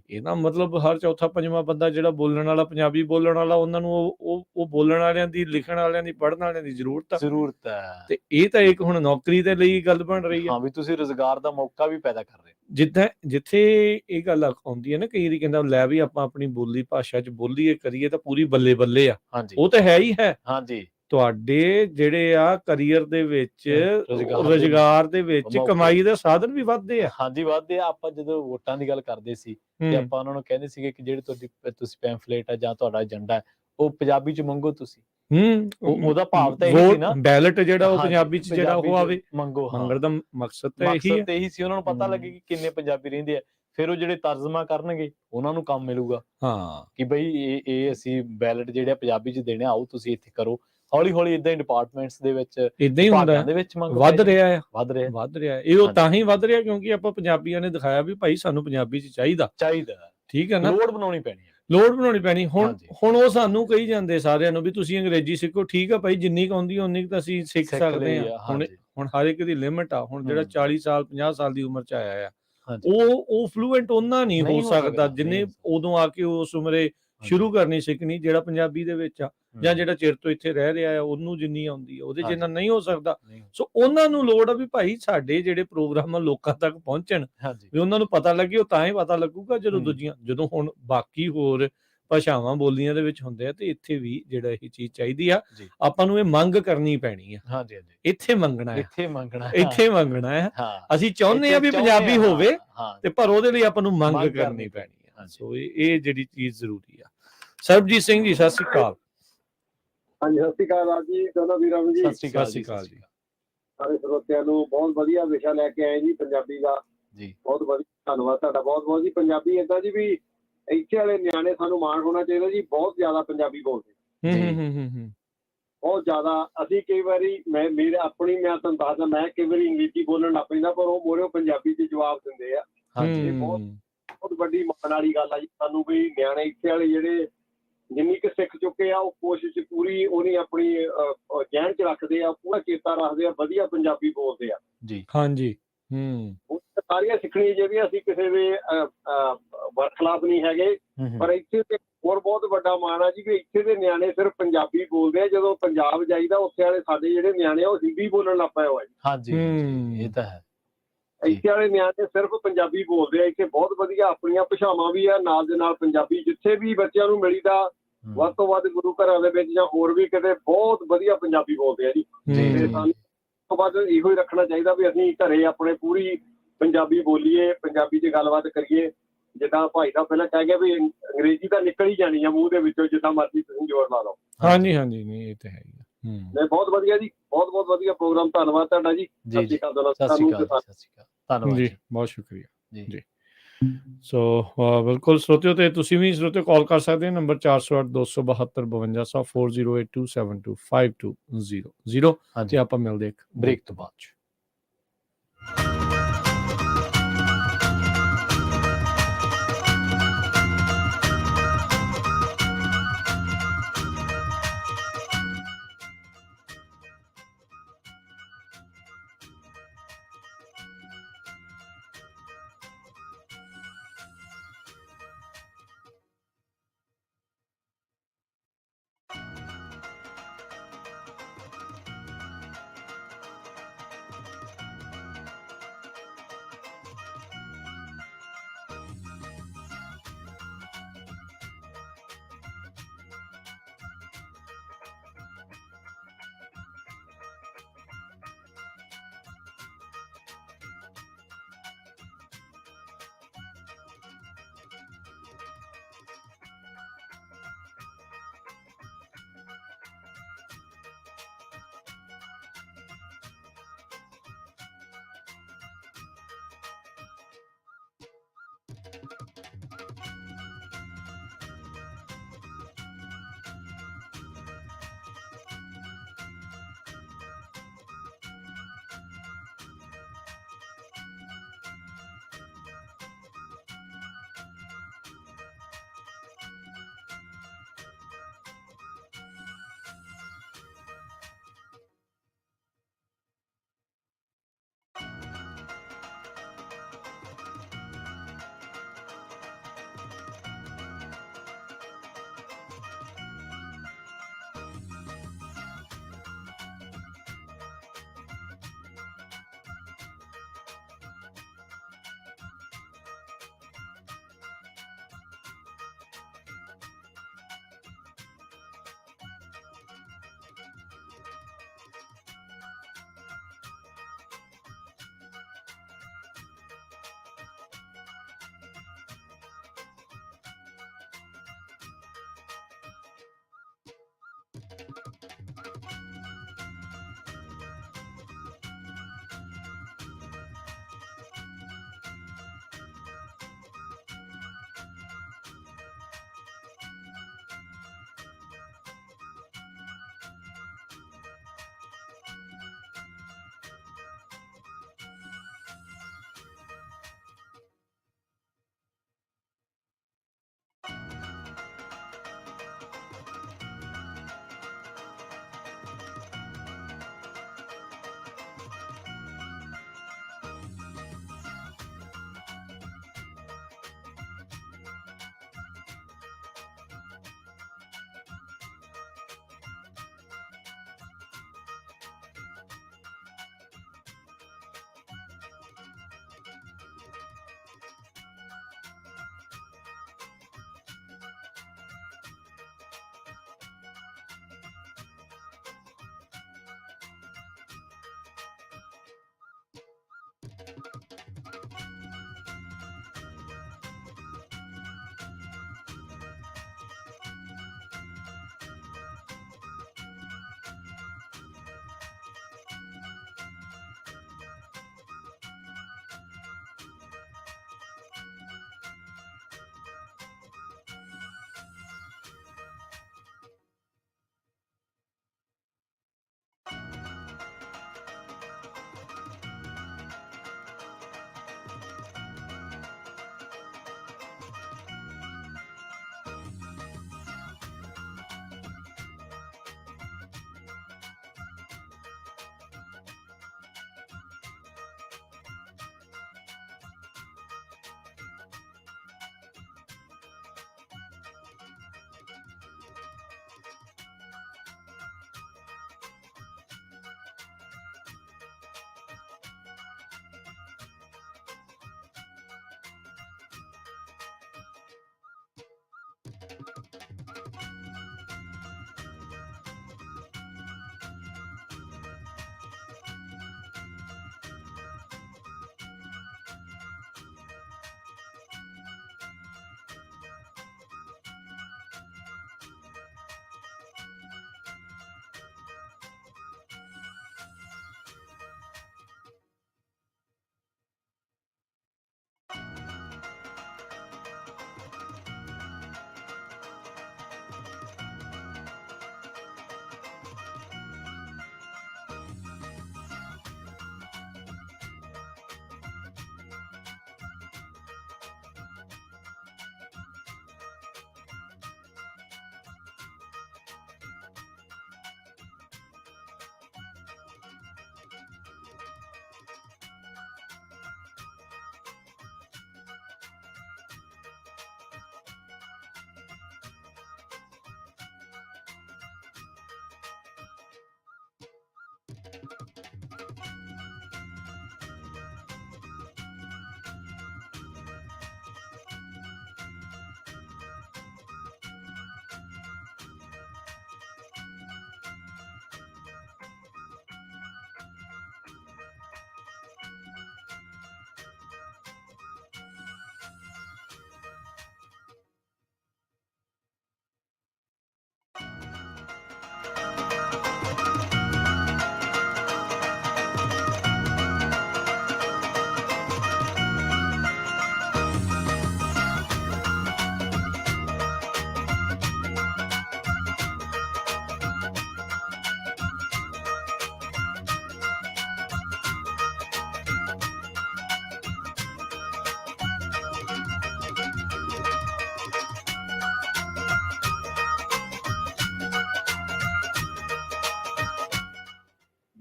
ਇਹਦਾ ਮਤਲਬ ਹਰ ਚੌਥਾ ਪੰਜਵਾਂ ਬੰਦਾ ਜਿਹੜਾ ਬੋਲਣ ਵਾਲਾ, ਪੰਜਾਬੀ ਬੋਲਣ ਵਾਲਾ, ਉਹਨਾਂ ਨੂੰ ਉਹ ਬੋਲਣ ਵਾਲਿਆਂ ਦੀ, ਲਿਖਣ ਵਾਲਿਆਂ ਦੀ, ਪੜ੍ਹਨ ਵਾਲਿਆਂ ਦੀ ਜ਼ਰੂਰਤ ਹੈ। ਤੇ ਇਹ ਤਾਂ ਇੱਕ ਹੁਣ ਨੌਕਰੀ ਦੇ ਲਈ ਗੱਲ ਬਣ ਰਹੀ ਹੈ, ਵੀ ਤੁਸੀਂ ਰੁਜ਼ਗਾਰ ਦਾ ਮੌਕਾ ਵੀ ਪੈਦਾ ਕਰ ਰਹੇ। ਜਿੱਥੇ ਇਹ ਗੱਲ ਆਉਂਦੀ ਹੈ ਨਾ, ਕਈ ਵਾਰੀ ਕਹਿੰਦਾ ਲੈ ਵੀ ਆਪਾਂ ਆਪਣੀ ਬੋਲੀ ਭਾਸ਼ਾ 'ਚ ਬੋਲੀਏ, ਕਰੀਏ ਤਾਂ ਪੂਰੀ ਬੱਲੇ ਬੱਲੇ ਆ। ਉਹ ਤਾਂ ਹੈ ਹੀ ਹੈ। ਤੁਹਾਡੇ ਜਿਹੜੇ ਆ ਕਰੀਅਰ ਦੇ ਵਿੱਚ, ਰੁਜ਼ਗਾਰ ਦੇ ਵਿੱਚ, ਕਮਾਈ ਦਾ ਸਾਧਨ ਵੀ ਵੱਧਦੇ ਆ। ਵੱਧਦੇ ਆ। ਆਪਾਂ ਜਦੋਂ ਵੋਟਾਂ ਦੀ ਗੱਲ ਕਰਦੇ ਸੀ ਤੇ ਆਪਾਂ ਉਹਨਾਂ ਨੂੰ ਕਹਿੰਦੇ ਸੀਗੇ ਕਿ ਜਿਹੜੇ ਤੁਸੀਂ ਪੈਂਫਲੇਟ ਆ ਜਾਂ ਤੁਹਾਡਾ ਏਜੰਡਾ ਹੈ, ਉਹ ਪੰਜਾਬੀ 'ਚ ਮੰਗੋ ਤੁਸੀਂ। ਉਹਦਾ ਭਾਵ ਤਾਂ ਇਹ ਸੀ ਨਾ, ਬੈਲਟ ਜਿਹੜਾ ਉਹ ਪੰਜਾਬੀ 'ਚ ਜਿਹੜਾ ਉਹ ਆਵੇ, ਮੰਗਣ ਦਾ ਮਕਸਦ ਤਾਂ ਇਹੀ ਸੀ। ਉਹਨਾਂ ਨੂੰ ਪਤਾ ਲੱਗੇ ਕਿ ਕਿੰਨੇ ਪੰਜਾਬੀ ਰਹਿੰਦੇ ਆ, ਫਿਰ ਉਹ ਜਿਹੜੇ ਤਰਜਮਾ ਕਰਨਗੇ ਉਹਨਾਂ ਨੂੰ ਕੰਮ ਮਿਲੂਗਾ ਕਿ ਬਈ ਇਹ ਅਸੀਂ ਬੈਲਟ ਜਿਹੜੇ ਪੰਜਾਬੀ 'ਚ ਦੇਣੇ, ਆਓ ਤੁਸੀਂ ਇੱਥੇ ਕਰੋ। ਹੌਲੀ ਹੌਲੀ ਇਦਾਂ ਹੀ ਡਿਪਾਰਟਮੈਂਟਸ ਦੇ ਵਿੱਚ, ਇਦਾਂ ਹੀ ਹੁੰਦਾ, ਵੱਧ ਰਿਹਾ। ਇਹ ਉਹ ਤਾਂ ਹੀ ਵੱਧ ਰਿਹਾ ਕਿਉਂਕਿ ਆਪਾਂ ਪੰਜਾਬੀਆਂ ਨੇ ਦਿਖਾਇਆ ਵੀ ਭਾਈ ਸਾਨੂੰ ਪੰਜਾਬੀ 'ਚ ਚਾਹੀਦਾ। ਠੀਕ ਹੈ ਨਾ, ਲੋੜ ਬਣਾਉਣੀ ਪੈਣੀ ਹੈ। ਲੋੜ ਬਣਾਉਣੀ ਪੈਣੀ। ਹੁਣ ਹਾਂਜੀ। ਹੁਣ ਉਹ ਸਾਨੂੰ ਕਹੀ ਜਾਂਦੇ ਸਾਰਿਆਂ ਨੂੰ ਵੀ ਤੁਸੀਂ ਅੰਗਰੇਜ਼ੀ ਸਿੱਖੋ। ਠੀਕ ਆ ਭਾਈ, ਜਿੰਨੀ ਕੁ ਆਉਂਦੀ ਓਨੀ ਕੁ ਤਾਂ ਅਸੀਂ ਸਿੱਖ ਸਿੱਖ ਸਕਦੇ ਲਈ ਆ। ਆ, ਹੁਣ ਹਾਂਜੀ। ਹੁਣ ਹਰ ਇੱਕ ਦੀ ਲਿਮਿਟ ਆ। ਹੁਣ ਜਿਹੜਾ ਹੂੰ। 40 ਸਾਲ 50 ਸਾਲ ਦੀ ਉਮਰ 'ਚ ਆਇਆ ਆ, ਹਾਂਜੀ। ਉਹ ਫਲੂਐਂਟ ਓਨਾ ਨਹੀਂ ਹੋ ਨਹੀਂ ਹੋ ਸਕਦਾ ਸਕਦਾ, ਜਿੰਨੇ ਨਹੀਂ ਹੋ ਸਕਦਾ। ਉਦੋਂ ਆ ਕੇ ਉਸ ਉਮਰੇ ਸ਼ੁਰੂ ਹਾਂਜੀ। ਕਰਨੀ ਸਿੱਖਣੀ ਜਿਹੜਾ ਪੰਜਾਬੀ ਦੇ ਵਿੱਚ ਆ, ਜਾਂ ਹੂੰ। ਜਿਹੜਾ ਚਿਰ ਤੋਂ ਇੱਥੇ ਰਹਿ ਰਿਹਾ ਆ ਉਹਨੂੰ ਜਿੰਨੀ ਆਉਂਦੀ ਆ, ਉਹਦੇ ਜਿੰਨਾ ਹਾਂਜੀ। ਨਹੀਂ ਹੋ ਸਕਦਾ। ਨਹੀਂ ਹੋ ਸੋ ਉਹਨਾਂ ਨੂੰ ਲੋੜ ਆ ਵੀ ਭਾਈ ਸਾਡੇ ਜਿਹੜੇ ਪ੍ਰੋਗਰਾਮ ਆ ਲੋਕਾਂ ਤੱਕ ਪਹੁੰਚਣ, ਹਾਂਜੀ। ਵੀ ਉਹਨਾਂ ਨੂੰ ਪਤਾ ਲੱਗੇ। ਉਹ ਤਾਂ ਹੀ ਪਤਾ ਲੱਗੂਗਾ ਜਦੋਂ ਹੂੰ। ਜਦੋਂ ਹੁਣ ਬਾਕੀ ਹੋਰ ਭਾਸ਼ਾਵਾਂ ਬੋਲੀਆਂ ਦੇ ਵਿੱਚ ਹੁੰਦੇ ਆ, ਤੇ ਇੱਥੇ ਵੀ ਜਿਹੜਾ ਇਹ ਚੀਜ਼ ਚਾਹੀਦੀ ਆ, ਜੀ। ਆਪਾਂ ਨੂੰ ਇਹ ਮੰਗ ਕਰਨੀ ਪੈਣੀ ਆ। ਹਾਂਜੀ, ਹਾਂਜੀ। ਇੱਥੇ ਮੰਗਣਾ ਆ, ਇੱਥੇ ਮੰਗਣਾ ਇੱਥੇ ਮੰਗਣਾ ਆ। ਹਾਂ। ਅਸੀਂ ਚਾਹੁੰਦੇ ਆ ਇੱਥੇ ਵੀ ਚਾਹੁੰਦੇ ਪੰਜਾਬੀ ਆ, ਹੋਵੇ, ਹਾਂ। ਤੇ ਪਰ ਉਹਦੇ ਲਈ ਆਪਾਂ ਨੂੰ ਮੰਗ ਮੰਗ ਕਰਨੀ ਕਰਨੀ ਪੈਣੀ ਆ। ਹਾਂਜੀ। ਸੋ ਇਹ ਜਿਹੜੀ ਚੀਜ਼ ਜ਼ਰੂਰੀ ਆ। ਸਰਬਜੀਤ ਸਿੰਘ ਜੀ, ਸਤਿ ਸ੍ਰੀ ਅਕਾਲ। ਹਾਂਜੀ, ਸਤਿ ਸ਼੍ਰੀ ਅਕਾਲ ਆਪ ਜੀ, ਦੋਨੋਂ ਵੀਰਾਂ ਨੂੰ ਜੀ। ਸਤਿ ਸ਼੍ਰੀ ਅਕਾਲ ਸਤਿ ਜੀ। ਸ਼੍ਰੀ ਅਕਾਲ ਜੀ। ਸਾਰੇ ਸਰੋਤਿਆਂ ਨੂੰ ਬਹੁਤ ਵਧੀਆ ਵਿਸ਼ਾ ਲੈ ਕੇ ਆਏ ਜੀ ਪੰਜਾਬੀ ਦਾ। ਜੀ। ਬਹੁਤ ਵਧੀਆ, ਧੰਨਵਾਦ ਤੁਹਾਡਾ ਬਹੁਤ ਬਹੁਤ ਜੀ। ਪੰਜਾਬੀ ਏਦਾਂ ਜੀ ਵੀ ਇੱਥੇ ਵਾਲੇ ਨਿਆਣੇ ਸਾਨੂੰ ਮਾਣ ਹੋਣਾ ਚਾਹੀਦਾ ਜੀ, ਬਹੁਤ ਜ਼ਿਆਦਾ ਪੰਜਾਬੀ ਬੋਲਦੇ, ਹੂੰ। ਬਹੁਤ ਜ਼ਿਆਦਾ। ਅਸੀਂ ਕਈ ਵਾਰੀ ਮੈਂ ਤੁਹਾਨੂੰ ਦੱਸਦਾ, ਮੈਂ ਕਈ ਵਾਰੀ ਅੰਗਰੇਜ਼ੀ ਬੋਲਣ ਲੱਗ ਪੈਂਦਾ, ਪਰ ਉਹ ਮੋਰੇ ਪੰਜਾਬੀ 'ਚ ਜਵਾਬ ਦਿੰਦੇ ਆ। ਹਾਂਜੀ। ਇਹ ਬਹੁਤ ਵੱਡੀ ਮਾਣ ਵਾਲੀ ਗੱਲ ਆ ਜੀ ਸਾਨੂੰ, ਵੀ ਨਿਆਣੇ ਇੱਥੇ ਵਾਲੇ ਜਿਹੜੇ ਜਿੰਨੀ ਕੁ ਸਿੱਖ ਚੁੱਕੇ ਆ, ਉਹ ਕੋਸ਼ਿਸ਼ ਪੂਰੀ ਉਹਨੀ ਆਪਣੀ ਜ਼ਹਿਨ 'ਚ ਰੱਖਦੇ ਆ, ਪੂਰਾ ਚੇਤਾ ਰੱਖਦੇ ਆ, ਵਧੀਆ ਪੰਜਾਬੀ ਬੋਲਦੇ ਆ ਜੀ। ਹਾਂਜੀ। ਉਹ ਸਾਰੀਆਂ ਸਿੱਖਣੀਆਂ ਜਿਹੜੀਆਂ, ਅਸੀਂ ਕਿਸੇ ਦੇ ਬਰਖਲਾਫ ਨਹੀਂ ਹੈਗੇ, ਪਰ ਇੱਥੇ ਤੇ ਹੋਰ ਬਹੁਤ ਵੱਡਾ ਮਾਣ ਆ ਜੀ ਕਿ ਇੱਥੇ ਦੇ ਨਿਆਣੇ ਸਿਰਫ ਪੰਜਾਬੀ ਬੋਲਦੇ ਆ। ਜਦੋਂ ਪੰਜਾਬ ਜਾਈਦਾ, ਉੱਥੇ ਵਾਲੇ ਸਾਡੇ ਜਿਹੜੇ ਨਿਆਣੇ ਆ ਉਹ ਹਿੰਦੀ ਬੋਲਣ ਲੱਗ ਪਏ ਹੋਏ। ਹਾਂਜੀ, ਇਹ ਤਾਂ ਹੈ। ਇੱਥੇ ਵਾਲੇ ਨਿਆਣੇ ਸਿਰਫ ਪੰਜਾਬੀ ਬੋਲਦੇ ਆ। ਇੱਥੇ ਬਹੁਤ ਵਧੀਆ ਆਪਣੀਆਂ ਭਾਸ਼ਾਵਾਂ ਵੀ ਆ, ਨਾਲ ਦੇ ਨਾਲ ਪੰਜਾਬੀ। ਜਿੱਥੇ ਵੀ ਬੱਚਿਆਂ ਨੂੰ ਮਿਲੀਦਾ, ਵੱਧ ਤੋਂ ਵੱਧ ਗੁਰੂ ਘਰਾਂ ਦੇ ਵਿੱਚ ਜਾਂ ਹੋਰ ਵੀ ਕਿਤੇ, ਬਹੁਤ ਵਧੀਆ ਪੰਜਾਬੀ ਬੋਲਦੇ ਆ ਜੀ। ਤੇ ਸਾਨੂੰ ਤੋਂ ਵੱਧ ਇਹੋ ਹੀ ਰੱਖਣਾ ਚਾਹੀਦਾ ਵੀ ਅਸੀਂ ਘਰੇ ਆਪਣੇ ਪੂਰੀ ਪੰਜਾਬੀ ਬੋਲੀਏ, ਪੰਜਾਬੀ 'ਚ ਗੱਲਬਾਤ ਕਰੀਏ। ਜਿੱਦਾਂ ਭਾਈ ਸਾਹਿਬ ਪਹਿਲਾਂ ਕਹਿ ਗਿਆ ਵੀ ਅੰਗਰੇਜ਼ੀ ਤਾਂ ਨਿਕਲ ਹੀ ਜਾਣੀ ਆ ਮੂੰਹ ਦੇ ਵਿੱਚੋਂ, ਜਿੱਦਾਂ ਮਰਜ਼ੀ ਤੁਸੀਂ ਜ਼ੋਰ ਲਾ ਲਓ। ਹਾਂਜੀ, ਨਹੀਂ ਇਹ ਤਾਂ ਹੈ ਹੀ ਆ। ਨਹੀਂ, ਬਹੁਤ ਵਧੀਆ ਜੀ, ਬਹੁਤ ਬਹੁਤ ਵਧੀਆ ਪ੍ਰੋਗਰਾਮ। ਧੰਨਵਾਦ ਤੁਹਾਡਾ ਜੀ। ਸਤਿ ਸ਼੍ਰੀ ਅਕਾਲ। ਸਤਿ ਸ਼੍ਰੀ ਅਕਾਲ। ਧੰਨਵਾਦ ਜੀ, ਜੀ। ਬਹੁਤ ਸ਼ੁਕਰੀਆ ਜੀ। ਸੋ ਬਿਲਕੁਲ ਸਰੋਤਿਓ, ਤੇ ਤੁਸੀਂ ਵੀ ਸਰੋਤਿਓ ਕਾਲ ਕਰ ਸਕਦੇ ਹੋ ਨੰਬਰ 408 272 5200 4082725200 ਤੇ ਆਪਾਂ ਮਿਲਦੇ ਇੱਕ ਬ੍ਰੇਕ ਤੋਂ ਬਾਅਦ 'ਚ।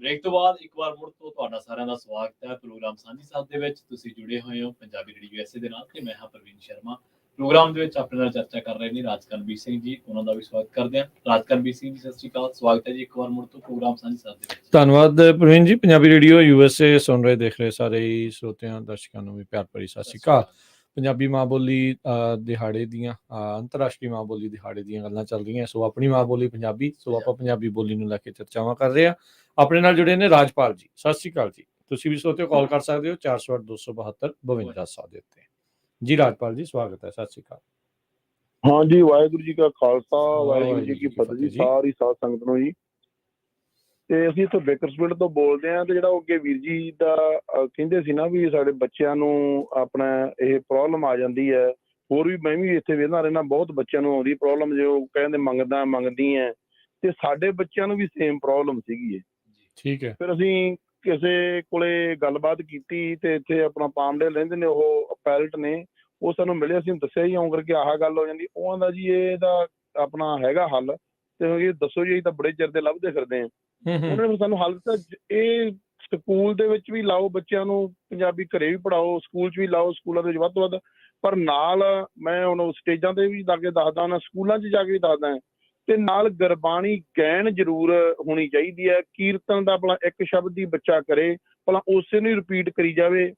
ਬ੍ਰੇਕ ਤੋਂ ਬਾਅਦ ਇੱਕ ਵਾਰ ਮੁੜ ਤੋਂ ਤੁਹਾਡਾ ਸਾਰਿਆਂ ਦਾ ਸਵਾਗਤ ਹੈ ਪ੍ਰੋਗਰਾਮ ਸਾਂਝੀ ਸਾਥ ਦੇ ਵਿੱਚ। ਤੁਸੀਂ ਜੁੜੇ ਹੋਏ ਹੋ ਪੰਜਾਬੀ ਰੇਡੀਓ USA ਦੇ ਨਾਲ ਤੇ ਮੈਂ ਹਾਂ ਪ੍ਰਵੀਨ ਸ਼ਰਮਾ। ਪ੍ਰੋਗਰਾਮ ਦੇ ਵਿੱਚ ਆਪਣੇ ਨਾਲ ਚਰਚਾ ਕਰ ਰਹੇ ਨੇ ਰਾਜਕਰਨਵੀਰ ਸਿੰਘ ਜੀ, ਉਹਨਾਂ ਦਾ ਵੀ ਸਵਾਗਤ ਕਰਦੇ ਹਾਂ। ਰਾਜਕਰਨਵੀਰ ਸਿੰਘ ਜੀ, ਸਤਿ ਸ਼੍ਰੀ ਅਕਾਲ, ਸਵਾਗਤ ਹੈ ਜੀ ਇੱਕ ਵਾਰ ਮੁੜ ਤੋਂ ਪ੍ਰੋਗਰਾਮ ਸਾਂਝੀ ਸਾਥ ਦੇ ਵਿੱਚ। ਧੰਨਵਾਦ ਪ੍ਰਵੀਨ ਜੀ। ਪੰਜਾਬੀ ਰੇਡੀਓ USA ਸੁਣ ਰਹੇ ਦੇਖ ਰਹੇ ਸਾਰੇ ਹੀ ਸਰੋਤਿਆਂ ਦਰਸ਼ਕਾਂ ਨੂੰ ਵੀ ਪਿਆਰ ਭਰੀ ਸਤਿ ਸ਼੍ਰੀ ਅਕਾਲ। ਪੰਜਾਬੀ ਮਾਂ ਬੋਲੀ ਦਿਹਾੜੇ ਦੀਆਂ ਅੰਤਰਰਾਸ਼ਟਰੀ ਮਾਂ ਬੋਲੀ ਦਿਹਾੜੇ ਦੀਆਂ ਗੱਲਾਂ ਚੱਲ ਰਹੀਆਂ। ਸੋ ਆਪਣੀ ਮਾਂ ਬੋਲੀ ਪੰਜਾਬੀ, ਸੋ ਆਪਾਂ ਪੰਜਾਬੀ ਬੋਲੀ ਨੂੰ ਲੈ ਕੇ ਚਰਚਾਵਾਂ ਕਰ ਰਹੇ ਹਾਂ। ਆਪਣੇ ਨਾਲ ਜੁੜੇ ਨੇ ਰਾਜਪਾਲ ਜੀ, ਸਤਿ ਸ਼੍ਰੀ ਅਕਾਲ ਜੀ। ਤੁਸੀਂ ਵੀ ਸਰੋਤਿਓ ਕਾਲ ਕਰ ਸਕਦੇ ਹੋ 408-272-52 ਦੇ ਉੱਤੇ। ਜੀ ਰਾਜਪਾਲ ਜੀ, ਸਵਾਗਤ ਹੈ, ਸਤਿ ਸ਼੍ਰੀ ਅਕਾਲ। ਹਾਂ ਜੀ, ਵਾਹਿਗੁਰੂ ਜੀ ਕਾ ਖਾਲਸਾ, ਵਾਹਿਗੁਰੂ ਜੀ ਕੀ ਫਤਿਹ ਜੀ, ਸਾਰੀ ਸਾਧ ਸੰਗਤ ਨੂੰ ਜੀ। ਤੇ ਅਸੀਂ ਇੱਥੋਂ ਬੇਕਰਸਫੀਲਡ ਤੋਂ ਬੋਲਦੇ ਹਾਂ। ਤੇ ਜਿਹੜਾ ਉਹ ਅੱਗੇ ਵੀਰ ਜੀ ਦਾ ਕਹਿੰਦੇ ਸੀ ਨਾ ਵੀ ਸਾਡੇ ਬੱਚਿਆਂ ਨੂੰ ਆਪਣਾ ਇਹ ਪ੍ਰੋਬਲਮ ਆ ਜਾਂਦੀ ਹੈ, ਹੋਰ ਵੀ ਮੈਂ ਵੀ ਇੱਥੇ ਵੇਖਦਾ ਰਹਿਣਾ ਬਹੁਤ ਬੱਚਿਆਂ ਨੂੰ ਆਉਂਦੀ ਪ੍ਰੋਬਲਮ, ਜੇ ਉਹ ਕਹਿੰਦੇ ਮੰਗਦੀ ਹੈ, ਤੇ ਸਾਡੇ ਬੱਚਿਆਂ ਨੂੰ ਵੀ ਸੇਮ ਪ੍ਰੋਬਲਮ ਸੀਗੀ। ਠੀਕ ਹੈ। ਫਿਰ ਅਸੀਂ ਕਿਸੇ ਕੋਲੇ ਗੱਲਬਾਤ ਕੀਤੀ ਤੇ ਇੱਥੇ ਆਪਣਾ ਪਾਮਡੇਲ ਰਹਿੰਦੇ ਨੇ, ਉਹ ਪੈਰਟ ਨੇ, ਉਹ ਸਾਨੂੰ ਮਿਲੇ, ਅਸੀਂ ਦੱਸਿਆ ਜੀ ਆਉਂ ਕਰਕੇ ਆਹ ਗੱਲ ਹੋ ਜਾਂਦੀ। ਉਹ ਆਂਦਾ ਜੀ ਇਹਦਾ ਆਪਣਾ ਹੈਗਾ ਹੱਲ, ਤੇ ਦੱਸੋ ਜੀ, ਤਾਂ ਬੜੇ ਚਿਰ ਦੇ ਲੱਭਦੇ ਫਿਰਦੇ ਆ। ਉਹਨੇ ਫਿਰ ਸਾਨੂੰ ਹੱਲ ਦਿੱਤਾ, ਇਹ ਸਕੂਲ ਦੇ ਵਿੱਚ ਵੀ ਲਾਓ ਬੱਚਿਆਂ ਨੂੰ ਪੰਜਾਬੀ, ਘਰੇ ਵੀ ਪੜ੍ਹਾਓ, ਸਕੂਲ 'ਚ ਵੀ ਲਾਓ, ਸਕੂਲਾਂ ਦੇ ਵਿੱਚ ਵੱਧ ਤੋਂ ਵੱਧ, ਪਰ ਨਾਲ ਮੈਂ ਹੁਣ ਸਟੇਜਾਂ ਤੇ ਵੀ ਜਾ ਕੇ ਦੱਸਦਾ ਹੁੰਦਾ, ਸਕੂਲਾਂ 'ਚ ਜਾ ਕੇ ਵੀ ਦੱਸਦਾ, ਤੇ ਨਾਲ ਗੁਰਬਾਣੀ ਗੈਨ ਜ਼ਰੂਰ ਹੋਣੀ ਚਾਹੀਦੀ ਹੈ। ਕੀਰਤਨ ਦਾ ਭਲਾ ਇੱਕ ਸ਼ਬਦ ਹੀ ਬੱਚਾ ਕਰੇ, ਭਲਾ ਉਸੇ ਨੂੰ ਹੀ ਰਿਪੀਟ ਕਰੀ ਜਾਵੇ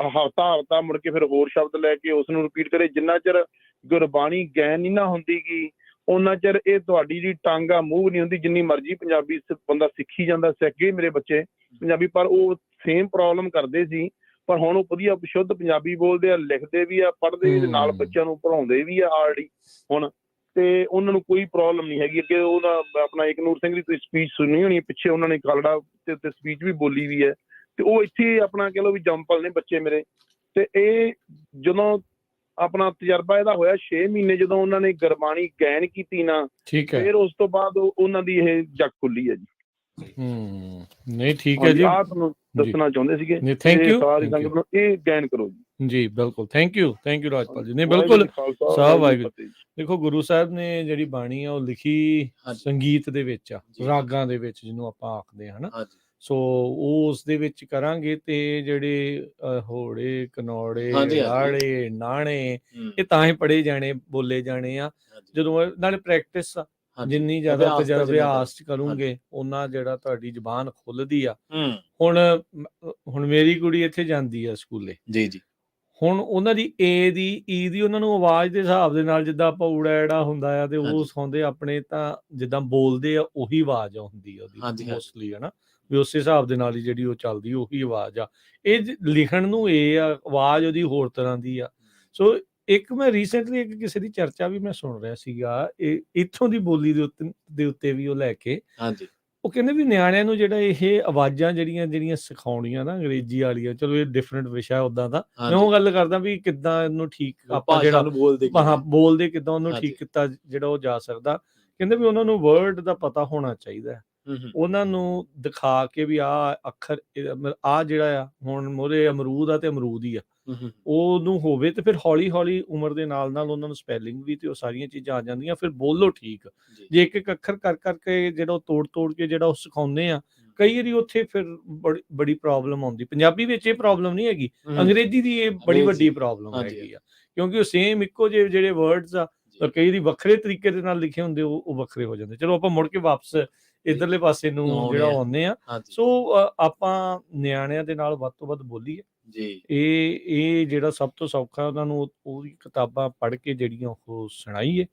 ਹਫ਼ਤਾ ਮੁੜ ਕੇ ਫਿਰ ਹੋਰ ਸ਼ਬਦ ਲੈ ਕੇ ਉਸ ਨੂੰ ਰਿਪੀਟ ਕਰੇ। ਜਿੰਨਾ ਚਿਰ ਗੁਰਬਾਣੀ ਗੈਨ ਨਹੀਂ ਨਾ ਹੁੰਦੀ ਗੀ, ਉਹਨਾਂ ਚਿਰ ਇਹ ਤੁਹਾਡੀ ਜਿਹੜੀ ਟੰਗ ਆ ਮੂਵ ਨਹੀਂ ਹੁੰਦੀ। ਜਿੰਨੀ ਮਰਜ਼ੀ ਪੰਜਾਬੀ ਬੰਦਾ ਸਿੱਖੀ ਜਾਂਦਾ, ਸਿੱਖ ਗਏ ਮੇਰੇ ਬੱਚੇ ਪੰਜਾਬੀ, ਪਰ ਉਹ ਸੇਮ ਪ੍ਰੋਬਲਮ ਕਰਦੇ ਸੀ। ਪਰ ਹੁਣ ਉਹ ਵਧੀਆ ਸ਼ੁੱਧ ਪੰਜਾਬੀ ਬੋਲਦੇ ਆ, ਲਿਖਦੇ ਵੀ ਆ, ਪੜ੍ਹਦੇ ਵੀ, ਨਾਲ ਬੱਚਿਆਂ ਨੂੰ ਪੜ੍ਹਾਉਂਦੇ ਵੀ ਆ ਆਲਰੇਡੀ ਹੁਣ, ਤੇ ਉਹਨਾਂ ਨੂੰ ਕੋਈ ਪ੍ਰੋਬਲਮ ਨਹੀਂ ਹੈਗੀ। ਅੱਗੇ ਉਹਦਾ ਆਪਣਾ ਇਕਨੂਰ ਸਿੰਘ ਦੀ ਤੁਸੀਂ ਸਪੀਚ ਸੁਣੀ ਹੋਣੀ ਪਿੱਛੇ, ਉਹਨਾਂ ਨੇ ਖਾਲੜਾ ਤੇ ਸਪੀਚ ਵੀ ਬੋਲੀ ਵੀ ਹੈ, ਤੇ ਉਹ ਇੱਥੇ ਆਪਣਾ ਕਹਿ ਲਓ ਵੀ ਜੰਪਲ ਨੇ ਬੱਚੇ ਮੇਰੇ। ਤੇ ਇਹ ਜਦੋਂ ਆਪਣਾ ਤਜਰਬਾ ਇਹਦਾ ਹੋਇਆ 6 ਮਹੀਨੇ, ਜਦੋਂ ਉਹਨਾਂ ਨੇ ਗੁਰਬਾਣੀ ਗੈਨ ਕੀਤੀ ਨਾ, ਫਿਰ ਉਸ ਤੋਂ ਬਾਅਦ ਉਹਨਾਂ ਦੀ ਇਹ ਜੱਗ ਖੁੱਲੀ ਹੈ ਜੀ। ਨਹੀਂ ਠੀਕ ਹੈ ਜੀ, ਆਹ ਤੁਹਾਨੂੰ ਦੱਸਣਾ ਚਾਹੁੰਦੇ ਸੀਗੇ। ਸਾਰੀ ਸੰਗਤ ਨੂੰ ਇਹ ਗੈਨ ਕਰੋ ਜੀ। ਜੀ ਬਿਲਕੁਲ, ਥੈਂਕ ਯੂ ਰਾਜਪਾਲ ਜੀ। ਨਹੀਂ ਬਿਲਕੁਲ ਸਾਹਿਬ, ਵਾਹਿਗੁਰੂ। ਦੇਖੋ ਗੁਰੂ ਸਾਹਿਬ ਨੇ ਜਿਹੜੀ ਬਾਣੀ ਆ ਉਹ ਲਿਖੀ ਸੰਗੀਤ ਦੇ ਵਿੱਚ ਆ, ਰਾਗਾਂ ਦੇ ਵਿੱਚ ਜਿਹਨੂੰ ਆਪਾਂ ਆਖਦੇ ਹਾਂ ਹਨਾ। ਸੋ ਉਹ ਉਸ ਦੇ ਵਿੱਚ ਕਰਾਂਗੇ ਤੇ ਜਿਹੜੇ ਹੋੜੇ, ਕਨੌੜੇ, ਲਾੜੇ, ਨਾਣੇ, ਇਹ ਤਾਂ ਹੀ ਪੜ੍ਹੇ ਜਾਣੇ, ਬੋਲੇ ਜਾਣੇ ਆ ਜਦੋਂ ਨਾਲੇ ਪ੍ਰੈਕਟਿਸ ਆ। ਜਿੰਨੀ ਜ਼ਿਆਦਾ ਅਭਿਆਸ ਕਰੂੰਗੇ ਉਹਨਾਂ ਜਿਹੜਾ ਤੁਹਾਡੀ ਜ਼ੁਬਾਨ ਖੁੱਲਦੀ ਆ। ਹੁਣ ਮੇਰੀ ਕੁੜੀ ਇੱਥੇ ਜਾਂਦੀ ਆ ਸਕੂਲੇ ਜੀ, ਹੁਣ ਉਹਨਾਂ ਦੀ ਏ ਦੀ, ਈ ਦੀ, ਉਹਨਾਂ ਨੂੰ ਆਵਾਜ਼ ਦੇ ਹਿਸਾਬ ਦੇ ਨਾਲ ਜਿੱਦਾਂ ਆਪਾਂ ਊੜਾ ਐੜਾ ਹੁੰਦਾ ਆ ਤੇ ਉਹ ਸੁਣਦੇ ਆਪਣੇ, ਤਾਂ ਜਿੱਦਾਂ ਬੋਲਦੇ ਆ ਉਹੀ ਆਵਾਜ਼ ਹੁੰਦੀ ਆ ਉਹਦੀ ਮੋਸਟਲੀ ਹਨਾ, ਵੀ ਉਸੇ ਹਿਸਾਬ ਦੇ ਨਾਲ ਹੀ ਜਿਹੜੀ ਉਹ ਚੱਲਦੀ ਉਹੀ ਆਵਾਜ਼ ਆ। ਇਹ ਲਿਖਣ ਨੂੰ ਇਹ ਆ, ਆਵਾਜ਼ ਉਹਦੀ ਹੋਰ ਤਰ੍ਹਾਂ ਦੀ ਆ। ਸੋ ਇੱਕ ਮੈਂ ਰੀਸੈਂਟਲੀ ਇੱਕ ਕਿਸੇ ਦੀ ਚਰਚਾ ਵੀ ਮੈਂ ਸੁਣ ਰਿਹਾ ਸੀਗਾ, ਇਹ ਇੱਥੋਂ ਦੀ ਬੋਲੀ ਦੇ ਉੱਤੇ ਵੀ ਉਹ ਲੈ ਕੇ, ਉਹ ਕਹਿੰਦੇ ਵੀ ਨਿਆਣਿਆਂ ਨੂੰ ਜਿਹੜਾ ਇਹ ਆਵਾਜ਼ਾਂ ਜਿਹੜੀਆਂ ਸਿਖਾਉਣੀਆਂ ਨਾ ਅੰਗਰੇਜ਼ੀ ਵਾਲੀਆਂ, ਚਲੋ ਇਹ ਡਿਫਰੈਂਟ ਵਿਸ਼ਾ ਉੱਦਾਂ ਦਾ, ਮੈਂ ਉਹ ਗੱਲ ਕਰਦਾ ਵੀ ਕਿੱਦਾਂ ਇਹਨੂੰ ਠੀਕ ਆਪਾਂ ਜਿਹੜਾ ਬੋਲਦੇ ਕਿੱਦਾਂ ਉਹਨੂੰ ਠੀਕ ਕੀਤਾ ਜਿਹੜਾ ਉਹ ਜਾ ਸਕਦਾ। ਕਹਿੰਦੇ ਵੀ ਉਹਨਾਂ ਨੂੰ ਵਰਡ ਦਾ ਪਤਾ ਹੋਣਾ ਚਾਹੀਦਾ, ਉਹਨਾਂ ਨੂੰ ਦਿਖਾ ਕੇ ਵੀ ਆਹ ਅੱਖਰ ਆਹ ਜਿਹੜਾ ਆ, ਹੁਣ ਮੋਰੇ ਅਮਰੂਦ ਆ ਤੇ ਅਮਰੂਦ ਹੀ ਆ, ਉਹਨੂੰ ਹੋਵੇ ਤੇ ਫਿਰ ਹੌਲੀ ਹੌਲੀ ਉਮਰ ਦੇ ਨਾਲ ਨਾਲ ਉਹਨਾਂ ਨੂੰ ਸਪੈਲਿੰਗ ਵੀ ਤੇ ਉਹ ਸਾਰੀਆਂ ਚੀਜ਼ਾਂ ਆ ਜਾਂਦੀਆਂ, ਫਿਰ ਬੋਲੋ ਠੀਕ। ਜੇ ਇੱਕ ਇੱਕ ਅੱਖਰ ਕਰ ਕਰਕੇ ਜਿਹੜਾ ਉਹ ਤੋੜ ਕੇ ਜਿਹੜਾ ਉਹ ਸਿਖਾਉਂਦੇ ਆ, ਕਈ ਵਾਰੀ ਉੱਥੇ ਫਿਰ ਬੜੀ ਪ੍ਰੋਬਲਮ ਆਉਂਦੀ। ਪੰਜਾਬੀ ਵਿੱਚ ਇਹ ਪ੍ਰੋਬਲਮ ਨਹੀਂ ਹੈਗੀ, ਅੰਗਰੇਜ਼ੀ ਦੀ ਇਹ ਬੜੀ ਵੱਡੀ ਪ੍ਰੋਬਲਮ ਹੈਗੀ ਆ, ਕਿਉਂਕਿ ਉਹ ਸੇਮ ਇੱਕੋ ਜਿਹੇ ਜਿਹੜੇ ਵਰਡਸ ਆ ਕਈ ਵਾਰੀ ਵੱਖਰੇ ਤਰੀਕੇ ਦੇ ਨਾਲ ਲਿਖੇ ਹੁੰਦੇ, ਉਹ ਵੱਖਰੇ ਹੋ ਜਾਂਦੇ। ਚਲੋ ਆਪਾਂ ਮੁੜ ਕੇ ਵਾਪਸ ਇੱਧਰਲੇ ਪਾਸੇ ਨੂੰ ਜਿਹੜਾ ਆਉਂਦੇ ਆ। ਸੋ ਆਪਾਂ ਨਿਆਣਿਆਂ ਦੇ ਨਾਲ ਵੱਧ ਤੋਂ ਵੱਧ ਬੋਲੀਏ ਜੀ। ਇਹ ਜਿਹੜਾ ਸਭ ਤੋਂ ਸੌਖਾ, ਉਹਨਾਂ ਨੂੰ ਉਹਦੀ ਕਿਤਾਬਾਂ ਪੜ੍ਹ ਕੇ ਜਿਹੜੀਆਂ ਉਹ ਸੁਣਾਈਏ।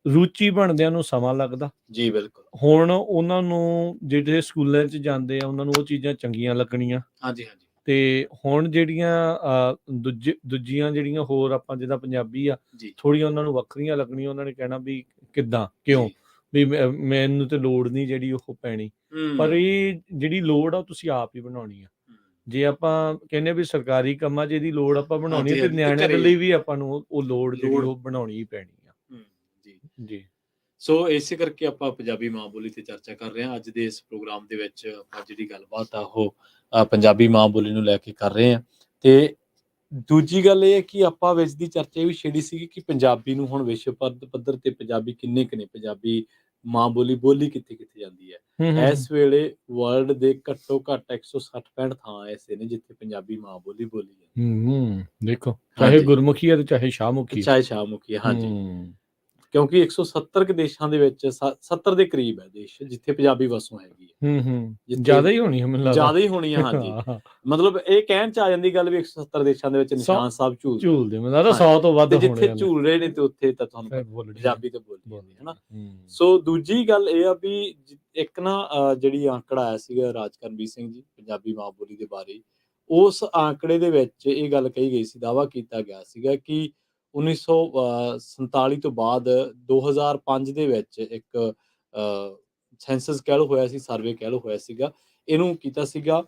ਰੁਚੀ ਬਣਦਿਆਂ ਨੂੰ ਸਮਾਂ ਲੱਗਦਾ ਜੀ, ਬਿਲਕੁਲ। ਹੁਣ ਉਹਨਾਂ ਨੂੰ ਜਿਹੜੇ ਸਕੂਲਾਂ 'ਚ ਜਾਂਦੇ ਆ, ਉਹਨਾਂ ਨੂੰ ਉਹ ਚੀਜ਼ਾਂ ਚੰਗੀਆਂ ਲੱਗਣੀਆਂ। ਤੇ ਹੁਣ ਜਿਹੜੀਆਂ ਦੂਜੀਆਂ ਜਿਹੜੀਆਂ ਹੋਰ ਆਪਾਂ ਜਿੱਦਾਂ ਪੰਜਾਬੀ ਆ, ਥੋੜ੍ਹੀਆਂ ਉਹਨਾਂ ਨੂੰ ਵੱਖਰੀਆਂ ਲੱਗਣੀਆਂ। ਉਹਨਾਂ ਨੇ ਕਹਿਣਾ ਵੀ ਕਿੱਦਾਂ, ਕਿਉਂ, ਵੀ ਮੈਨੂੰ ਤੇ ਲੋੜ ਨਹੀਂ ਜਿਹੜੀ ਉਹ ਪੈਣੀ। ਪਰ ਇਹ ਜਿਹੜੀ ਲੋੜ ਆ ਉਹ ਤੁਸੀਂ ਆਪ ਹੀ ਬਣਾਉਣੀ ਆ। ਜੇ ਆਪਾਂ ਕਹਿੰਦੇ ਵੀ ਸਰਕਾਰੀ ਕੰਮਾਂ 'ਚ ਇਹਦੀ ਲੋੜ ਆਪਾਂ ਬਣਾਉਣੀ, ਤੇ ਨਿਆਣਿਆਂ ਦੇ ਲਈ ਵੀ ਆਪਾਂ ਨੂੰ ਉਹ ਲੋੜ ਜਿਹੜੀ ਉਹ ਬਣਾਉਣੀ ਹੀ ਪੈਣੀ ਆ ਜੀ। ਸੋ ਇਸੇ ਕਰਕੇ ਆਪਾਂ ਪੰਜਾਬੀ ਮਾਂ ਬੋਲੀ ਤੇ ਚਰਚਾ ਕਰ ਰਹੇ ਹਾਂ ਅੱਜ ਦੇ ਇਸ ਪ੍ਰੋਗਰਾਮ ਦੇ ਵਿੱਚ। ਆਪਾਂ ਜਿਹੜੀ ਗੱਲਬਾਤ ਆ ਉਹ ਪੰਜਾਬੀ ਮਾਂ ਬੋਲੀ ਨੂੰ ਲੈ ਕੇ ਕਰ ਰਹੇ ਹਾਂ। ਤੇ ਦੂਜੀ ਗੱਲ ਇਹ ਹੈ ਕਿ ਆਪਾਂ ਵਿੱਚ ਦੀ ਚਰਚਾ ਇਹ ਵੀ ਛੇੜੀ ਸੀਗੀ ਕਿ ਪੰਜਾਬੀ ਨੂੰ ਹੁਣ ਵਿਸ਼ਵ ਪੱਧਰ ਤੇ ਪੰਜਾਬੀ ਕਿੰਨੇ ਕੁ ਨੇ, ਪੰਜਾਬੀ ਮਾਂ ਬੋਲੀ ਬੋਲੀ ਕਿੱਥੇ-ਕਿੱਥੇ ਜਾਂਦੀ ਹੈ। ਇਸ ਵੇਲੇ ਵਰਲਡ ਦੇ ਘੱਟੋ-ਘੱਟ 160-65 ਥਾਂ ਐਸੇ ਨੇ ਜਿੱਥੇ ਪੰਜਾਬੀ ਮਾਂ ਬੋਲੀ ਬੋਲੀ ਜਾਂਦੀ ਹੈ। ਦੇਖੋ ਚਾਹੇ ਹਾਂਜੀ। ਗੁਰਮੁਖੀ ਹੈ ਤੇ ਚਾਹੇ ਸ਼ਾਹਮੁਖੀ ਹੈ। ਚਾਹੇ ਸ਼ਾਹਮੁਖੀ ਹੈ, ਹਾਂਜੀ। ਕਿਉਂਕਿ 170 ਕੁ ਦੇਸ਼ਾਂ ਦੇ ਵਿੱਚ 70 ਦੇ ਕਰੀਬ ਹੈ ਦੇਸ਼ ਜਿੱਥੇ ਪੰਜਾਬੀ ਵਸੋਂ ਹੈਗੀ ਹੈ। ਜ਼ਿਆਦਾ ਹੀ ਹੋਣੀ ਹੈ ਮੈਨੂੰ ਲੱਗਦਾ। ਜ਼ਿਆਦਾ ਹੀ ਹੋਣੀ ਹੈ, ਹਾਂਜੀ। ਮਤਲਬ ਇਹ ਕਹਿਣ ਚ ਆ ਜਾਂਦੀ ਗੱਲ ਵੀ 170 ਦੇਸ਼ਾਂ ਦੇ ਵਿੱਚ ਨਿਸ਼ਾਨ ਸਾਹਿਬ ਝੂਲਦੇ, ਮੈਨੂੰ ਲੱਗਦਾ 100 ਤੋਂ ਵੱਧ ਹੋਣੇ ਜਿੱਥੇ ਝੂਲ ਰਹੇ ਨੇ ਤੇ ਉੱਥੇ ਤਾਂ ਤੁਹਾਨੂੰ ਪੰਜਾਬੀ ਤੇ ਬੋਲੀ ਹੈ ਨਾ। ਸੋ ਦੂਜੀ ਗੱਲ ਇਹ ਆ ਵੀ ਇੱਕ ਨਾ ਜਿਹੜੀ ਆਂਕੜਾ ਆਇਆ ਸੀਗਾ ਰਾਜਕਰਮਵੀਰ ਸਿੰਘ ਜੀ ਪੰਜਾਬੀ ਮਾਂ ਬੋਲੀ ਦੇ ਬਾਰੇ, ਉਸ ਆਂਕੜੇ ਦੇ ਵਿੱਚ ਇਹ ਗੱਲ ਕਹੀ ਗਈ ਸੀ, ਦਾਅਵਾ ਕੀਤਾ ਗਿਆ ਸੀਗਾ ਕਿ 1947 ਤੋਂ ਬਾਅਦ 2005 ਦੇ ਵਿੱਚ ਇੱਕ ਸੈਂਸਸ ਕਹਿ ਲਓ ਹੋਇਆ ਸੀ, ਸਰਵੇ ਕਹਿ ਲਓ ਹੋਇਆ ਸੀਗਾ। ਇਹਨੂੰ ਕੀਤਾ ਸੀਗਾ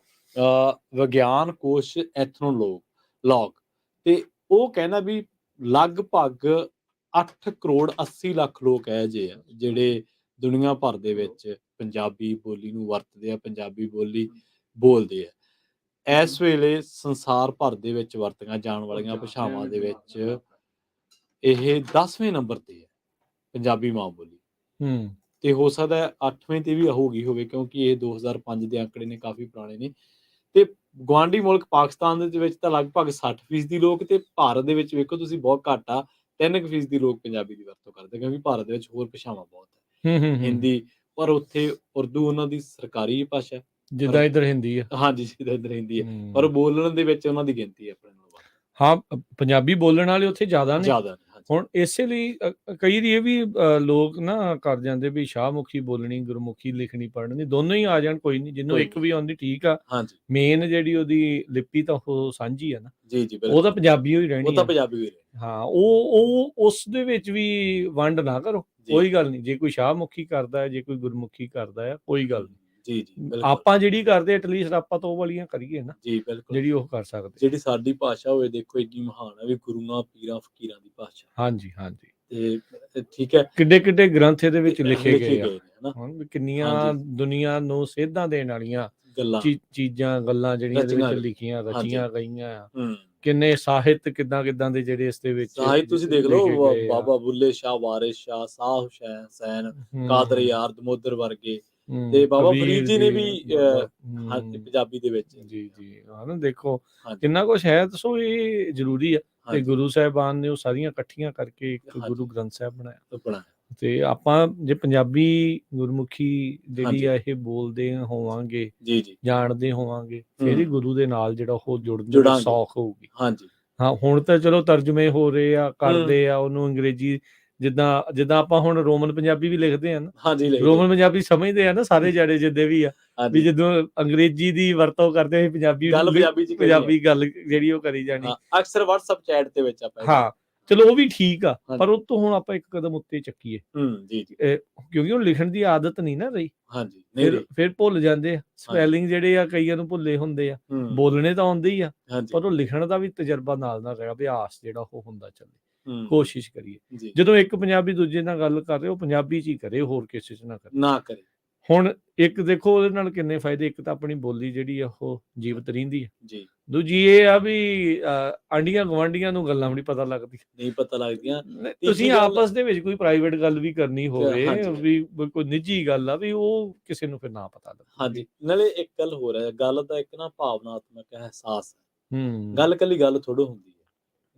ਵਿਗਿਆਨ ਕੋਸ਼ ਐਥਨੋਲੋਗ, ਤੇ ਉਹ ਕਹਿੰਦਾ ਵੀ ਲਗਭਗ 8 ਕਰੋੜ 80 ਲੱਖ ਲੋਕ ਇਹ ਜਿਹੇ ਆ ਜਿਹੜੇ ਦੁਨੀਆ ਭਰ ਦੇ ਵਿੱਚ ਪੰਜਾਬੀ ਬੋਲੀ ਨੂੰ ਵਰਤਦੇ ਆ, ਪੰਜਾਬੀ ਬੋਲੀ ਬੋਲਦੇ ਆ। ਇਸ ਵੇਲੇ ਸੰਸਾਰ ਭਰ ਦੇ ਵਿੱਚ ਵਰਤੀਆਂ ਜਾਣ ਵਾਲੀਆਂ ਭਾਸ਼ਾਵਾਂ ਦੇ ਵਿੱਚ ਇਹ 10ਵੇਂ ਨੰਬਰ ਤੇ ਹੈ ਪੰਜਾਬੀ ਮਾਂ ਬੋਲੀ। ਤੇ ਹੋ ਸਕਦਾ 8ਵੇਂ ਤੇ ਵੀ ਹੋਵੇ ਕਿਉਂਕਿ ਇਹ 2005 ਦੇ ਆંકੜੇ ਨੇ, ਕਾਫੀ ਪੁਰਾਣੇ ਨੇ। ਤੇ ਗੁਆਂਢੀ ਮੁਲਕ ਪਾਕਿਸਤਾਨ ਦੇ ਵਿੱਚ ਤਾਂ ਲਗਭਗ 60% ਲੋਕ, ਤੇ ਭਾਰਤ ਦੇ ਵਿੱਚ ਵੇਖੋ ਤੁਸੀਂ ਬਹੁਤ ਘੱਟ ਆ, 3% ਲੋਕ ਪੰਜਾਬੀ ਦੀ ਵਰਤੋਂ ਕਰਦੇ ਕਿਉਂਕਿ ਭਾਰਤ ਦੇ ਵਿੱਚ ਹੋਰ ਭਾਸ਼ਾਵਾਂ ਬਹੁਤ ਹੈ, ਹਿੰਦੀ, ਪਰ ਉੱਥੇ ਉਰਦੂ ਉਹਨਾਂ ਦੀ ਸਰਕਾਰੀ ਭਾਸ਼ਾ, ਜਿੱਦਾਂ ਇੱਧਰ ਹਿੰਦੀ ਹੈ। ਹਾਂਜੀ, ਜਿੱਦਾਂ ਇੱਧਰ ਹਿੰਦੀ ਹੈ, ਪਰ ਬੋਲਣ ਦੇ ਵਿੱਚ ਉਹਨਾਂ ਦੀ ਗਿਣਤੀ ਹੈ ਆਪਣੇ ਨਾਲੋਂ ਵੱਧ। ਹਾਂ, ਪੰਜਾਬੀ ਬੋਲਣ ਵਾਲੇ ਉੱਥੇ ਜ਼ਿਆਦਾ ਨੇ। ਹੁਣ ਇਸੇ ਲਈ ਕਈ ਇਹ ਵੀ ਲੋਕ ਨਾ ਕਰ ਜਾਂਦੇ ਵੀ ਸ਼ਾਹਮੁਖੀ ਬੋਲਣੀ, ਗੁਰਮੁਖੀ ਲਿਖਣੀ ਪੜ੍ਹਨੀ, ਦੋਨੋਂ ਹੀ ਆ ਜਾਣ, ਕੋਈ ਨਹੀਂ, ਜਿਹਨੂੰ ਇੱਕ ਵੀ ਆਉਂਦੀ ਠੀਕ ਆ। ਮੇਨ ਜਿਹੜੀ ਉਹਦੀ ਲਿਪੀ ਤਾਂ ਉਹ ਸਾਂਝੀ ਆ ਨਾ, ਉਹ ਤਾਂ ਪੰਜਾਬੀ ਹੀ ਰਹਿਣੀ, ਹਾਂ। ਉਹ ਉਸ ਦੇ ਵਿੱਚ ਵੀ ਵੰਡ ਨਾ ਕਰੋ, ਕੋਈ ਗੱਲ ਨਹੀਂ। ਜੇ ਕੋਈ ਸ਼ਾਹਮੁਖੀ ਕਰਦਾ ਹੈ, ਜੇ ਕੋਈ ਗੁਰਮੁਖੀ ਕਰਦਾ ਹੈ, ਕੋਈ ਗੱਲ ਨਹੀਂ। ਆਪਾਂ ਜਿਹੜੀ ਕਰਦੇ ਐਟਲੀਸਟ ਆਪਾਂ ਤਾਂ ਉਹ ਵਾਲੀਆਂ ਕਰੀਏ ਨਾ, ਜਿਹੜੀ ਉਹ ਕਰ ਸਕਦੇ, ਜਿਹੜੀ ਸਾਡੀ ਭਾਸ਼ਾ ਹੋਵੇ। ਦੇਖੋ ਇੰਨੀ ਮਹਾਨ ਹੈ ਵੀ ਗੁਰੂਆਂ, ਪੀਰਾਂ, ਫਕੀਰਾਂ ਦੀ ਭਾਸ਼ਾ। ਹਾਂਜੀ। ਤੇ ਠੀਕ ਹੈ, ਕਿੱਡੇ ਗ੍ਰੰਥ ਇਹਦੇ ਵਿੱਚ ਲਿਖੇ ਗਏ ਆ, ਕਿੰਨੀਆਂ ਦੁਨੀਆ ਨੂੰ ਸੇਧਾਂ ਦੇਣ ਵਾਲੀਆਂ ਚੀਜ਼ਾਂ, ਗੱਲਾਂ ਜਿਹੜੀਆਂ ਇਹਦੇ ਵਿੱਚ ਲਿਖੀਆਂ, ਰਚੀਆਂ ਗਈਆਂ ਆ। ਕਿੰਨੇ ਸਾਹਿਤ ਕਿੱਦਾਂ ਦੇ ਜਿਹੜੇ ਇਸ ਦੇ ਵਿੱਚ ਸਾਹਿਤ ਤੁਸੀਂ ਦੇਖ ਲਓ, ਬਾਬਾ ਬੁੱਲੇ ਸ਼ਾਹ, ਵਾਰਿਸ ਸ਼ਾਹ, ਸਾਹ ਹੁਸੈਨ, ਕਾਦਰ ਯਾਰ, ਦਮੋਦਰ ਵਰਗੇ, ਤੇ ਬਾਬਾ ਫਰੀਦ ਜੀ ਨੇ ਵੀ ਪੰਜਾਬੀ ਦੇ ਵਿੱਚ। ਜੀ ਹਾਂ, ਦੇਖੋ ਕਿੰਨਾ ਕੁਛ ਹੈ। ਸੋ ਇਹ ਜ਼ਰੂਰੀ ਆ, ਤੇ ਗੁਰੂ ਸਾਹਿਬਾਨ ਨੇ ਉਹ ਸਾਰੀਆਂ ਇਕੱਠੀਆਂ ਕਰਕੇ ਇੱਕ ਗੁਰੂ ਗ੍ਰੰਥ ਸਾਹਿਬ ਬਣਾਇਆ। ਤੇ ਆਪਾਂ ਜੇ ਪੰਜਾਬੀ ਗੁਰਮੁਖੀ ਜਿਹੜੀ ਆ ਇਹ ਬੋਲਦੇ ਹੋਵਾਂਗੇ, ਜਾਣਦੇ ਹੋਵਾਂਗੇ, ਫਿਰ ਹੀ ਗੁਰੂ ਦੇ ਨਾਲ ਜਿਹੜਾ ਉਹ ਜੁੜਨ ਸੌਖ ਹੋਊਗੀ। ਹਾਂ, ਹੁਣ ਤਾਂ ਚਲੋ ਤਰਜੁਮੇ ਹੋ ਰਹੇ ਆ, ਕਰਦੇ ਆ ਉਹਨੂੰ ਅੰਗਰੇਜ਼ੀ, ਜਿੱਦਾਂ ਆਪਾਂ ਹੁਣ ਰੋਮਨ ਪੰਜਾਬੀ ਵੀ ਲਿਖਦੇ ਆ ਨਾ, ਰੋਮਨ ਪੰਜਾਬੀ ਸਮਝਦੇ ਆ ਨਾ ਸਾਰੇ ਜਿਹੜੇ ਜਿੱਦੇ ਵੀ ਆ, ਵੀ ਜਦੋਂ ਅੰਗਰੇਜ਼ੀ ਦੀ ਵਰਤੋਂ ਕਰਦੇ ਹੋਏ ਪੰਜਾਬੀ ਗੱਲ ਜਿਹੜੀ ਉਹ ਕਰੀ ਜਾਣੀ, ਅਕਸਰ WhatsApp ਚੈਟ ਦੇ ਵਿੱਚ ਆਪਾਂ। ਹਾਂ, ਚਲੋ ਉਹ ਵੀ ਠੀਕ ਆ, ਪਰ ਉਹ ਤੋਂ ਹੁਣ ਆਪਾਂ ਇੱਕ ਕਦਮ ਉੱਤੇ ਚੱਕੀਏ, ਕਿਉਂਕਿ ਉਹ ਲਿਖਣ ਦੀ ਆਦਤ ਨਹੀਂ ਨਾ ਰਹੀ। ਫਿਰ ਭੁੱਲ ਜਾਂਦੇ ਆ, ਸਪੈਲਿੰਗ ਜਿਹੜੇ ਆ ਕਈਆਂ ਨੂੰ ਭੁੱਲੇ ਹੁੰਦੇ ਆ, ਬੋਲਣੇ ਤਾਂ ਆਉਂਦੇ ਹੀ ਆ, ਪਰ ਉਹ ਲਿਖਣ ਦਾ ਵੀ ਤਜਰਬਾ ਨਾਲ ਰਿਹਾ, ਅਭਿਆਸ ਜਿਹੜਾ ਉਹ ਹੁੰਦਾ ਚੱਲੇ। ਕੋਸ਼ਿਸ਼ ਕਰੀਏ ਜਦੋਂ ਇੱਕ ਪੰਜਾਬੀ ਦੂਜੇ ਨਾਲ ਗੱਲ ਕਰ ਰਹੇ, ਉਹ ਪੰਜਾਬੀ 'ਚ ਹੀ ਕਰੇ, ਹੋਰ ਕਿਸੇ 'ਚ ਨਾ ਕਰੇ। ਹੁਣ ਇੱਕ ਦੇਖੋ ਉਹਦੇ ਨਾਲ ਕਿੰਨੇ ਫਾਇਦੇ, ਇੱਕ ਤਾਂ ਆਪਣੀ ਬੋਲੀ ਜਿਹੜੀ ਆ ਉਹ ਜੀਵਤ ਰਹਿੰਦੀ ਹੈ, ਦੂਜੀ ਇਹ ਆ ਵੀ ਆਂਢੀਆਂ ਗੁਆਂਢੀਆਂ ਨੂੰ ਗੱਲਾਂ ਵੀ ਨਹੀਂ ਪਤਾ ਲੱਗਦੀਆਂ। ਤੁਸੀਂ ਆਪਸ ਦੇ ਵਿੱਚ ਕੋਈ ਪ੍ਰਾਈਵੇਟ ਗੱਲ ਵੀ ਕਰਨੀ ਹੋਵੇ, ਵੀ ਕੋਈ ਨਿੱਜੀ ਗੱਲ ਆ, ਵੀ ਉਹ ਕਿਸੇ ਨੂੰ ਫਿਰ ਨਾ ਪਤਾ ਲੱਗੇ। ਨਾਲੇ ਇੱਕ ਗੱਲ ਹੋਰ ਹੈ, ਗੱਲ ਦਾ ਇੱਕ ਨਾ ਭਾਵਨਾਤਮਕ ਅਹਿਸਾਸ ਹੈ। ਗੱਲ ਕੱਲੀ ਗੱਲ ਥੋੜ੍ਹਾ ਹੁੰਦੀ ਹੈ,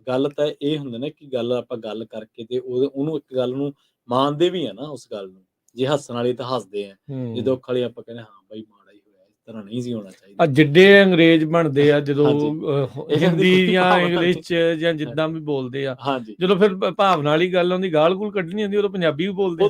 ਗੱਲ ਤਾਂ ਇਹ ਹੁੰਦਾ ਨਾ ਕਿ ਗੱਲ ਆਪਾਂ ਗੱਲ ਕਰਕੇ ਤੇ ਉਹਨੂੰ ਇੱਕ ਗੱਲ ਨੂੰ ਮੰਨਦੇ ਵੀ ਆ ਨਾ, ਉਸ ਗੱਲ ਨੂੰ। ਜੇ ਹੱਸਣ ਵਾਲੇ ਤਾਂ ਹੱਸਦੇ ਆ, ਜੇ ਦੁੱਖ ਵਾਲੇ ਆਪਾਂ ਕਹਿੰਦੇ ਹਾਂ ਬਾਈ ਮਾੜਾ ਹੀ ਹੋਇਆ, ਇਸ ਤਰ੍ਹਾਂ ਨਹੀਂ ਸੀ ਹੋਣਾ ਚਾਹੀਦਾ। ਜਿੱਡੇ ਅੰਗਰੇਜ਼ ਬਣਦੇ ਆ ਜਦੋਂ ਹਿੰਦੀ ਜਾਂ ਇੰਗਲਿਸ਼ ਚ ਜਾਂ ਜਿੱਦਾਂ ਵੀ ਬੋਲਦੇ ਆ, ਜਦੋਂ ਫਿਰ ਭਾਵਨਾ ਵਾਲੀ ਗੱਲ ਆਉਂਦੀ, ਗਾਲ-ਗੂਲ ਕੱਢਣੀ ਹੁੰਦੀ, ਉਦੋਂ ਪੰਜਾਬੀ ਵੀ ਬੋਲਦੇ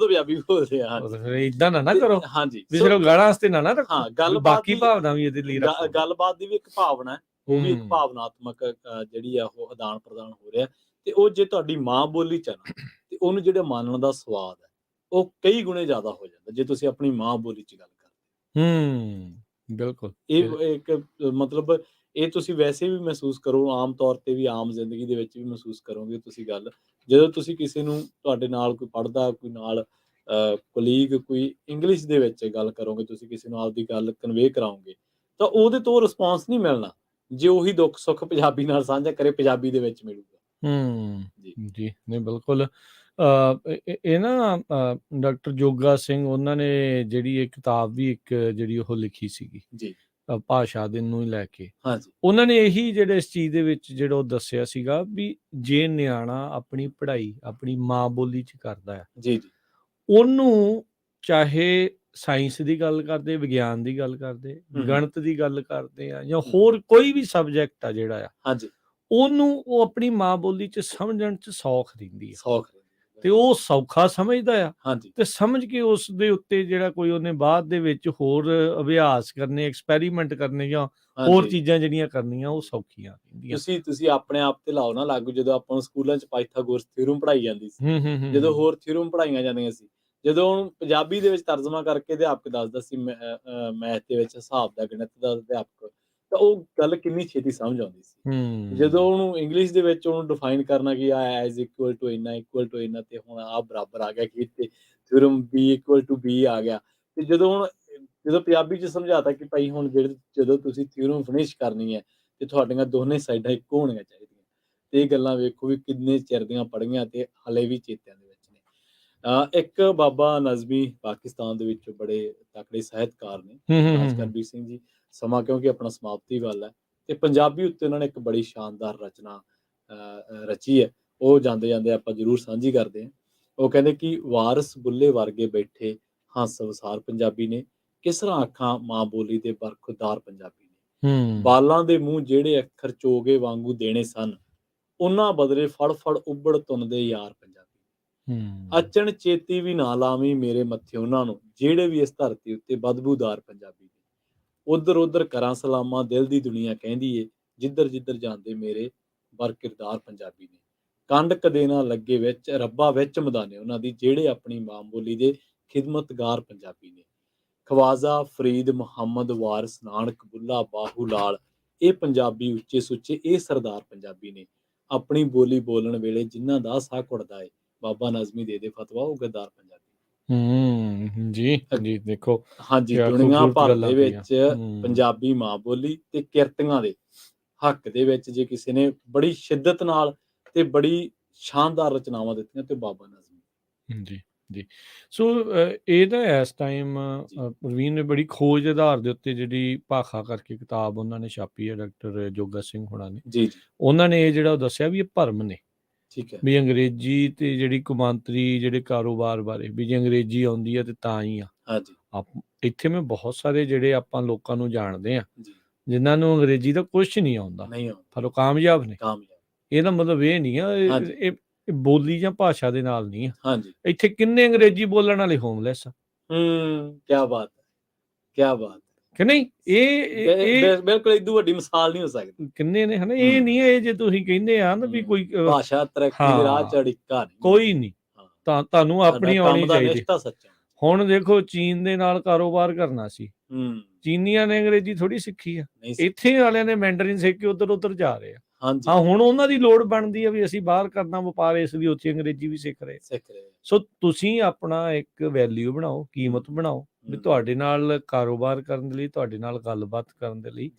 ਆ। ਏਦਾਂ ਨਾ ਕਰੋ, ਵੀ ਸਿਰਫ ਗਾਲਾਂ ਵਾਸਤੇ ਨਾ ਰੱਖੋ, ਬਾਕੀ ਭਾਵਨਾ ਵੀ ਇਹਦੇ ਲਈ ਰੱਖੋ। ਗੱਲਬਾਤ ਦੀ ਵੀ ਇੱਕ ਭਾਵਨਾ ਹੈ, ਉਹ ਵੀ ਇੱਕ ਭਾਵਨਾਤਮਕ ਜਿਹੜੀ ਆ ਉਹ ਆਦਾਨ ਪ੍ਰਦਾਨ ਹੋ ਰਿਹਾ, ਤੇ ਉਹ ਜੇ ਤੁਹਾਡੀ ਮਾਂ ਬੋਲੀ ਚ ਨਾ, ਤੇ ਉਹਨੂੰ ਜਿਹੜਾ ਮੰਨਣ ਦਾ ਸਵਾਦ ਹੈ ਉਹ ਕਈ ਗੁਣੇ ਜ਼ਿਆਦਾ ਹੋ ਜਾਂਦਾ ਜੇ ਤੁਸੀਂ ਆਪਣੀ ਮਾਂ ਬੋਲੀ ਚ ਗੱਲ ਕਰਦੇ। ਬਿਲਕੁਲ, ਇਹ ਇੱਕ ਮਤਲਬ ਇਹ ਤੁਸੀਂ ਵੈਸੇ ਵੀ ਮਹਿਸੂਸ ਕਰੋ, ਆਮ ਤੌਰ ਤੇ ਵੀ, ਆਮ ਜ਼ਿੰਦਗੀ ਦੇ ਵਿੱਚ ਵੀ ਮਹਿਸੂਸ ਕਰੋਗੇ ਤੁਸੀਂ ਗੱਲ, ਜਦੋਂ ਤੁਸੀਂ ਕਿਸੇ ਨੂੰ, ਤੁਹਾਡੇ ਨਾਲ ਕੋਈ ਪੜ੍ਹਦਾ, ਕੋਈ ਨਾਲ ਕੋਲੀਗ, ਕੋਈ ਇੰਗਲਿਸ਼ ਦੇ ਵਿੱਚ ਗੱਲ ਕਰੋਗੇ, ਤੁਸੀਂ ਕਿਸੇ ਨੂੰ ਆਪਦੀ ਗੱਲ ਕਨਵੇ ਕਰਾਓਗੇ, ਤਾਂ ਉਹਦੇ ਤੋਂ ਰਿਸਪੌਂਸ ਨਹੀਂ ਮਿਲਣਾ ਜੇ ਉਹੀ ਦੁੱਖ ਸੁੱਖ ਪੰਜਾਬੀ ਨਾਲ ਸਾਂਝਾ ਕਰੇ, ਪੰਜਾਬੀ ਦੇ ਵਿੱਚ ਮਿਲੂਗਾ। ਜੀ ਨਹੀਂ, ਬਿਲਕੁਲ ਇਹ ਨਾ ਡਾਕਟਰ ਜੋਗਾ ਸਿੰਘ ਉਹਨਾਂ ਨੇ ਜਿਹੜੀ ਇਹ ਕਿਤਾਬ ਵੀ ਇੱਕ ਜਿਹੜੀ ਉਹ ਲਿਖੀ ਸੀਗੀ ਜੀ ਭਾਸ਼ਾ ਦੇ ਨੂੰ ਲੈ ਕੇ। ਹਾਂਜੀ ਉਹਨਾਂ ਨੇ ਇਹੀ ਜਿਹੜੇ ਇਸ ਚੀਜ਼ ਦੇ ਵਿੱਚ ਜਿਹੜਾ ਉਹ ਦੱਸਿਆ ਸੀਗਾ ਵੀ ਜੇ ਨਿਆਣਾ ਆਪਣੀ ਪੜ੍ਹਾਈ ਆਪਣੀ ਮਾਂ ਬੋਲੀ 'ਚ ਕਰਦਾ ਹੈ, ਜੀ ਜੀ ਉਹਨੂੰ ਚਾਹੇ ਸਾਇੰਸ ਦੀ ਗੱਲ ਕਰਦੇ, ਵਿਗਿਆਨ ਦੀ ਗੱਲ ਕਰਦੇ, ਹਮ। ਗਣਿਤ ਦੀ ਗੱਲ ਕਰਦੇ ਆ, ਜਾਂ ਹੋਰ ਕੋਈ ਵੀ ਸਬਜੈਕਟ ਆ ਜਿਹੜਾ ਆ, ਹਾਂਜੀ ਉਹਨੂੰ ਉਹ ਆਪਣੀ ਮਾਂ ਬੋਲੀ 'ਚ ਸਮਝਣ 'ਚ ਸੌਖ ਦਿੰਦੀ ਆ, ਸੌਖ ਤੇ ਉਹ ਸੌਖਾ ਸਮਝਦਾ ਆ, ਹਾਂਜੀ ਤੇ ਸਮਝ ਕੇ ਉਸ ਦੇ ਉੱਤੇ ਜਿਹੜਾ ਕੋਈ ਉਹਨੇ ਬਾਅਦ ਦੇ ਵਿੱਚ ਹੋਰ ਅਭਿਆਸ ਕਰਨੇ, ਐਕਸਪੈਰੀਮੈਂਟ ਕਰਨੇ, ਜਾਂ ਹੋਰ ਹਾਂਜੀ। ਚੀਜ਼ਾਂ ਜਿਹੜੀਆਂ ਕਰਨੀਆਂ ਉਹ ਸੌਖੀਆਂ ਹੁੰਦੀਆਂ। ਤੁਸੀਂ ਆਪਣੇ ਆਪ ਤੇ ਲਾਓ ਨਾ ਲਾਗੂ, ਜਦੋਂ ਆਪਾਂ ਨੂੰ ਸਕੂਲਾਂ 'ਚ ਪਾਈਥਾਗੋਰਸ ਥਿਊਰਮ ਪੜ੍ਹਾਈ ਜਾਂਦੀ ਸੀ, ਜਦੋਂ ਹੋਰ ਥਿਊਰਮ ਪੜ੍ਹਾਈਆਂ ਜਾਂਦੀਆਂ ਸੀ, ਜਦੋਂ ਉਹਨੂੰ ਪੰਜਾਬੀ ਦੇ ਵਿੱਚ ਤਰਜਮਾ ਕਰਕੇ ਅਧਿਆਪਕ ਦੱਸਦਾ ਸੀ, ਮੈਥ ਦੇ ਵਿੱਚ ਹਿਸਾਬ ਦਾ, ਗਣਿਤ ਦਾ ਅਧਿਆਪਕ, ਤਾਂ ਉਹ ਗੱਲ ਕਿੰਨੀ ਛੇਤੀ ਸਮਝ ਆਉਂਦੀ ਸੀ। ਜਦੋਂ ਉਹਨੂੰ ਇੰਗਲਿਸ਼ ਦੇ ਵਿੱਚ ਉਹਨੂੰ ਡਿਫਾਈਨ ਕਰਨਾ ਕਿ ਆ ਐਜ਼ ਇਕੁਅਲ ਟੂ ਇੰਨਾ ਤੇ ਹੁਣ ਆ ਬਰਾਬਰ ਆ ਗਿਆ, ਕਿ ਤੇ theorem B equal to B ਆ ਗਿਆ, ਤੇ ਜਦੋਂ ਪੰਜਾਬੀ 'ਚ ਸਮਝਾਤਾ ਕਿ ਭਾਈ ਹੁਣ ਜਦੋਂ ਤੁਸੀਂ ਥਿਊਰਮ ਫਿਨਿਸ਼ ਕਰਨੀ ਹੈ ਤੇ ਤੁਹਾਡੀਆਂ ਦੋਨੇ ਸਾਈਡਾਂ ਇੱਕੋ ਹੋਣੀਆਂ ਚਾਹੀਦੀਆਂ, ਤੇ ਇਹ ਗੱਲਾਂ ਵੇਖੋ ਵੀ ਕਿੰਨੇ ਚਿਰ ਦੀਆਂ ਪੜ੍ਹੀਆਂ ਤੇ ਹਲੇ ਵੀ ਚੇਤਿਆਂ ਦੇ ਵਿੱਚ ਨੇ। ਇੱਕ ਬਾਬਾ ਨਜ਼ਮੀ ਪਾਕਿਸਤਾਨ ਦੇ ਵਿੱਚ ਬੜੇ ਤਕੜੇ ਸਾਹਿਤਕਾਰ ਨੇ, ਰਾਜ ਕਰਬੀਰ ਸਿੰਘ ਜੀ। ਸਮਾਂ ਕਿਉਂਕਿ ਆਪਣਾ ਸਮਾਪਤੀ ਵੱਲ ਹੈ, ਤੇ ਪੰਜਾਬੀ ਉੱਤੇ ਉਹਨਾਂ ਨੇ ਇੱਕ ਬੜੀ ਸ਼ਾਨਦਾਰ ਰਚਨਾ ਰਚੀ ਹੈ, ਉਹ ਜਾਂਦੇ ਜਾਂਦੇ ਆਪਾਂ ਜ਼ਰੂਰ ਸਾਂਝੀ ਕਰਦੇ ਹਾਂ। ਉਹ ਕਹਿੰਦੇ ਕਿ ਵਾਰਸ ਬੁੱਲੇ ਵਰਗੇ ਬੈਠੇ ਹੰਸ ਵਸਾਰ ਪੰਜਾਬੀ ਨੇ, ਕਿਸ ਤਰ੍ਹਾਂ ਅੱਖਾਂ ਮਾਂ ਬੋਲੀ ਦੇ ਬਰਖੁਰਦਾਰ ਪੰਜਾਬੀ ਨੇ, ਬਾਲਾਂ ਦੇ ਮੂੰਹ ਜਿਹੜੇ ਅੱਖਰ ਚੋਗੇ ਵਾਂਗੂ ਦੇਣੇ ਸਨ, ਉਹਨਾਂ ਬਦਲੇ ਫੜ ਫੜ ਉੱਬੜ ਤੁੰਨਦੇ ਯਾਰ ਪੰਜਾਬੀ। ਅਚਣ ਚੇਤੀ ਵੀ ਨਾ ਲਾਵੀਂ ਮੇਰੇ ਮੱਥੇ ਉਹਨਾਂ ਨੂੰ, ਜਿਹੜੇ ਵੀ ਇਸ ਧਰਤੀ ਉੱਤੇ ਬਦਬੂਦਾਰ ਪੰਜਾਬੀ ਨੇ। ਉਧਰ ਉਧਰ ਕਰਾਂ ਸਲਾਮਾਂ ਦਿਲ ਦੀ ਦੁਨੀਆ ਕਹਿੰਦੀ ਏ, ਜਿੱਧਰ ਜਿੱਧਰ ਜਾਂਦੇ ਮੇਰੇ ਬਰਕਿਰਦਾਰ ਪੰਜਾਬੀ ਨੇ। ਕੰਡ ਕਦੇ ਨਾ ਲੱਗੇ ਵਿੱਚ ਰੱਬਾ ਵਿੱਚ ਮਦਾਨੇ ਉਹਨਾਂ ਦੀ, ਜਿਹੜੇ ਆਪਣੀ ਮਾਂ ਬੋਲੀ ਦੇ ਖਿਦਮਤਗਾਰ ਪੰਜਾਬੀ ਨੇ। ਖਵਾਜਾ ਫਰੀਦ ਮੁਹੰਮਦ ਵਾਰਿਸ ਨਾਨਕ ਬੁੱਲਾ ਬਾਹੂ ਲਾਲ, ਇਹ ਪੰਜਾਬੀ ਉੱਚੇ ਸੁੱਚੇ ਇਹ ਸਰਦਾਰ ਪੰਜਾਬੀ ਨੇ। ਆਪਣੀ ਬੋਲੀ ਬੋਲਣ ਵੇਲੇ ਜਿਨ੍ਹਾਂ ਦਾ ਸਾਹ ਘੁੱਟਦਾ ਏ, ਬਾਬਾ ਨਜ਼ਮੀ ਦੇ ਫਤਵਾ ਉਹ ਗੱਦਾਰ ਪੰਜਾਬੀ। ਜੀ ਜੀ ਦੇਖੋ, ਹਾਂਜੀ, ਦੁਨੀਆ ਭਰ ਦੇ ਵਿੱਚ ਪੰਜਾਬੀ ਮਾਂ ਬੋਲੀ ਤੇ ਕਿਰਤੀਆਂ ਦੇ ਹੱਕ ਦੇ ਵਿੱਚ ਜੇ ਕਿਸੇ ਨੇ ਬੜੀ ਸ਼ਿੱਦਤ ਨਾਲ ਤੇ ਬੜੀ ਸ਼ਾਨਦਾਰ ਰਚਨਾਵਾਂ ਦਿੱਤੀਆਂ ਤੇ ਬਾਬਾ ਨਜ਼ਮੀ। ਜੀ ਜੀ ਸੋ ਇਹ ਤਾਂ ਇਸ ਟਾਈਮ ਪ੍ਰਵੀਨ ਨੇ ਬੜੀ ਖੋਜ ਦੇ ਆਧਾਰ ਦੇ ਉੱਤੇ ਜਿਹੜੀ ਭਾਖਾ ਕਰਕੇ ਕਿਤਾਬ ਉਹਨਾਂ ਨੇ ਛਾਪੀ ਹੈ, ਡਾਕਟਰ ਜੋਗਾ ਸਿੰਘ ਹੋਣਾ ਨੇ। ਜੀ ਉਹਨਾਂ ਨੇ ਇਹ ਜਿਹੜਾ ਦੱਸਿਆ ਵੀ ਇਹ ਭਰਮ ਨੇ, ਠੀਕ ਹੈ, ਵੀ ਅੰਗਰੇਜ਼ੀ ਤੇ ਜਿਹੜੀ ਕੌਮਾਂਤਰੀ ਜਿਹੜੇ ਕਾਰੋਬਾਰ ਬਾਰੇ ਵੀ ਜੇ ਅੰਗਰੇਜ਼ੀ ਆਉਂਦੀ ਹੈ ਤੇ ਤਾਂ ਹੀ ਆ। ਹਾਂਜੀ ਇੱਥੇ ਮੈਂ ਬਹੁਤ ਸਾਰੇ ਜਿਹੜੇ ਆਪਾਂ ਲੋਕਾਂ ਨੂੰ ਜਾਣਦੇ ਆ ਜਿਨ੍ਹਾਂ ਨੂੰ ਅੰਗਰੇਜ਼ੀ ਦਾ ਕੁਛ ਨਹੀਂ ਆਉਂਦਾ, ਪਰ ਉਹ ਕਾਮਯਾਬ ਨੇ। ਇਹਦਾ ਮਤਲਬ ਇਹ ਨਹੀਂ ਆ ਇਹ ਬੋਲੀ ਜਾਂ ਭਾਸ਼ਾ ਦੇ ਨਾਲ ਨਹੀਂ ਆ। ਹਾਂਜੀ, ਇੱਥੇ ਕਿੰਨੇ ਅੰਗਰੇਜ਼ੀ ਬੋਲਣ ਵਾਲੇ ਹੋਮਲੈਸ ਆ। ਕਿਆ ਬਾਤ ਹੈ, ਕਿਆ ਬਾਤ ਕਿ ਨਹੀਂ? ਇਹ ਬਿਲਕੁਲ ਇਦੋਂ ਵੱਡੀ ਮਿਸਾਲ ਨਹੀਂ ਹੋ ਸਕਦੀ। ਕਿੰਨੇ ਨੇ ਹਨਾ, ਇਹ ਨਹੀਂ ਹੈ ਜੇ ਤੁਸੀਂ ਕਹਿੰਦੇ ਆ ਨਾ ਵੀ ਕੋਈ ਭਾਸ਼ਾ ਤਰੱਕੀ ਦੇ ਰਾਹ ਚ ਅੜਿੱਕਾ ਨਹੀਂ, ਕੋਈ ਨਹੀਂ। ਤਾਂ ਤੁਹਾਨੂੰ ਆਪਣੀ ਆਉਣੀ ਚਾਹੀਦੀ। ਹੁਣ ਦੇਖੋ, ਚੀਨ ਦੇ ਨਾਲ ਕਾਰੋਬਾਰ ਕਰਨਾ ਸੀ, ਚੀਨੀਆਂ ਨੇ ਅੰਗਰੇਜ਼ੀ ਥੋੜੀ ਸਿੱਖੀ ਆ, ਇੱਥੇ ਵਾਲਿਆਂ ਨੇ ਮੈਂਡਰਿਨ ਸਿੱਖ ਕੇ ਉੱਧਰ ਜਾ ਰਹੇ ਆ। ਹਾਂ, ਹੁਣ ਉਹਨਾਂ ਦੀ ਲੋੜ ਬਣਦੀ ਆ ਵੀ ਅਸੀਂ ਬਾਹਰ ਕਰਨਾ ਵਪਾਰ, ਇਸ ਲਈ ਉੱਥੇ ਅੰਗਰੇਜ਼ੀ ਵੀ ਸਿੱਖ ਰਹੇ। ਸੋ ਤੁਸੀਂ ਆਪਣਾ ਇੱਕ ਵੈਲਿਊ ਬਣਾਓ, ਕੀਮਤ ਬਣਾਓ, ਵੀ ਤੁਹਾਡੇ ਨਾਲ ਕਾਰੋਬਾਰ ਕਰਨ ਦੇ ਲਈ, ਤੁਹਾਡੇ ਨਾਲ ਗੱਲਬਾਤ ਕਰਨ ਦੇ ਲਈ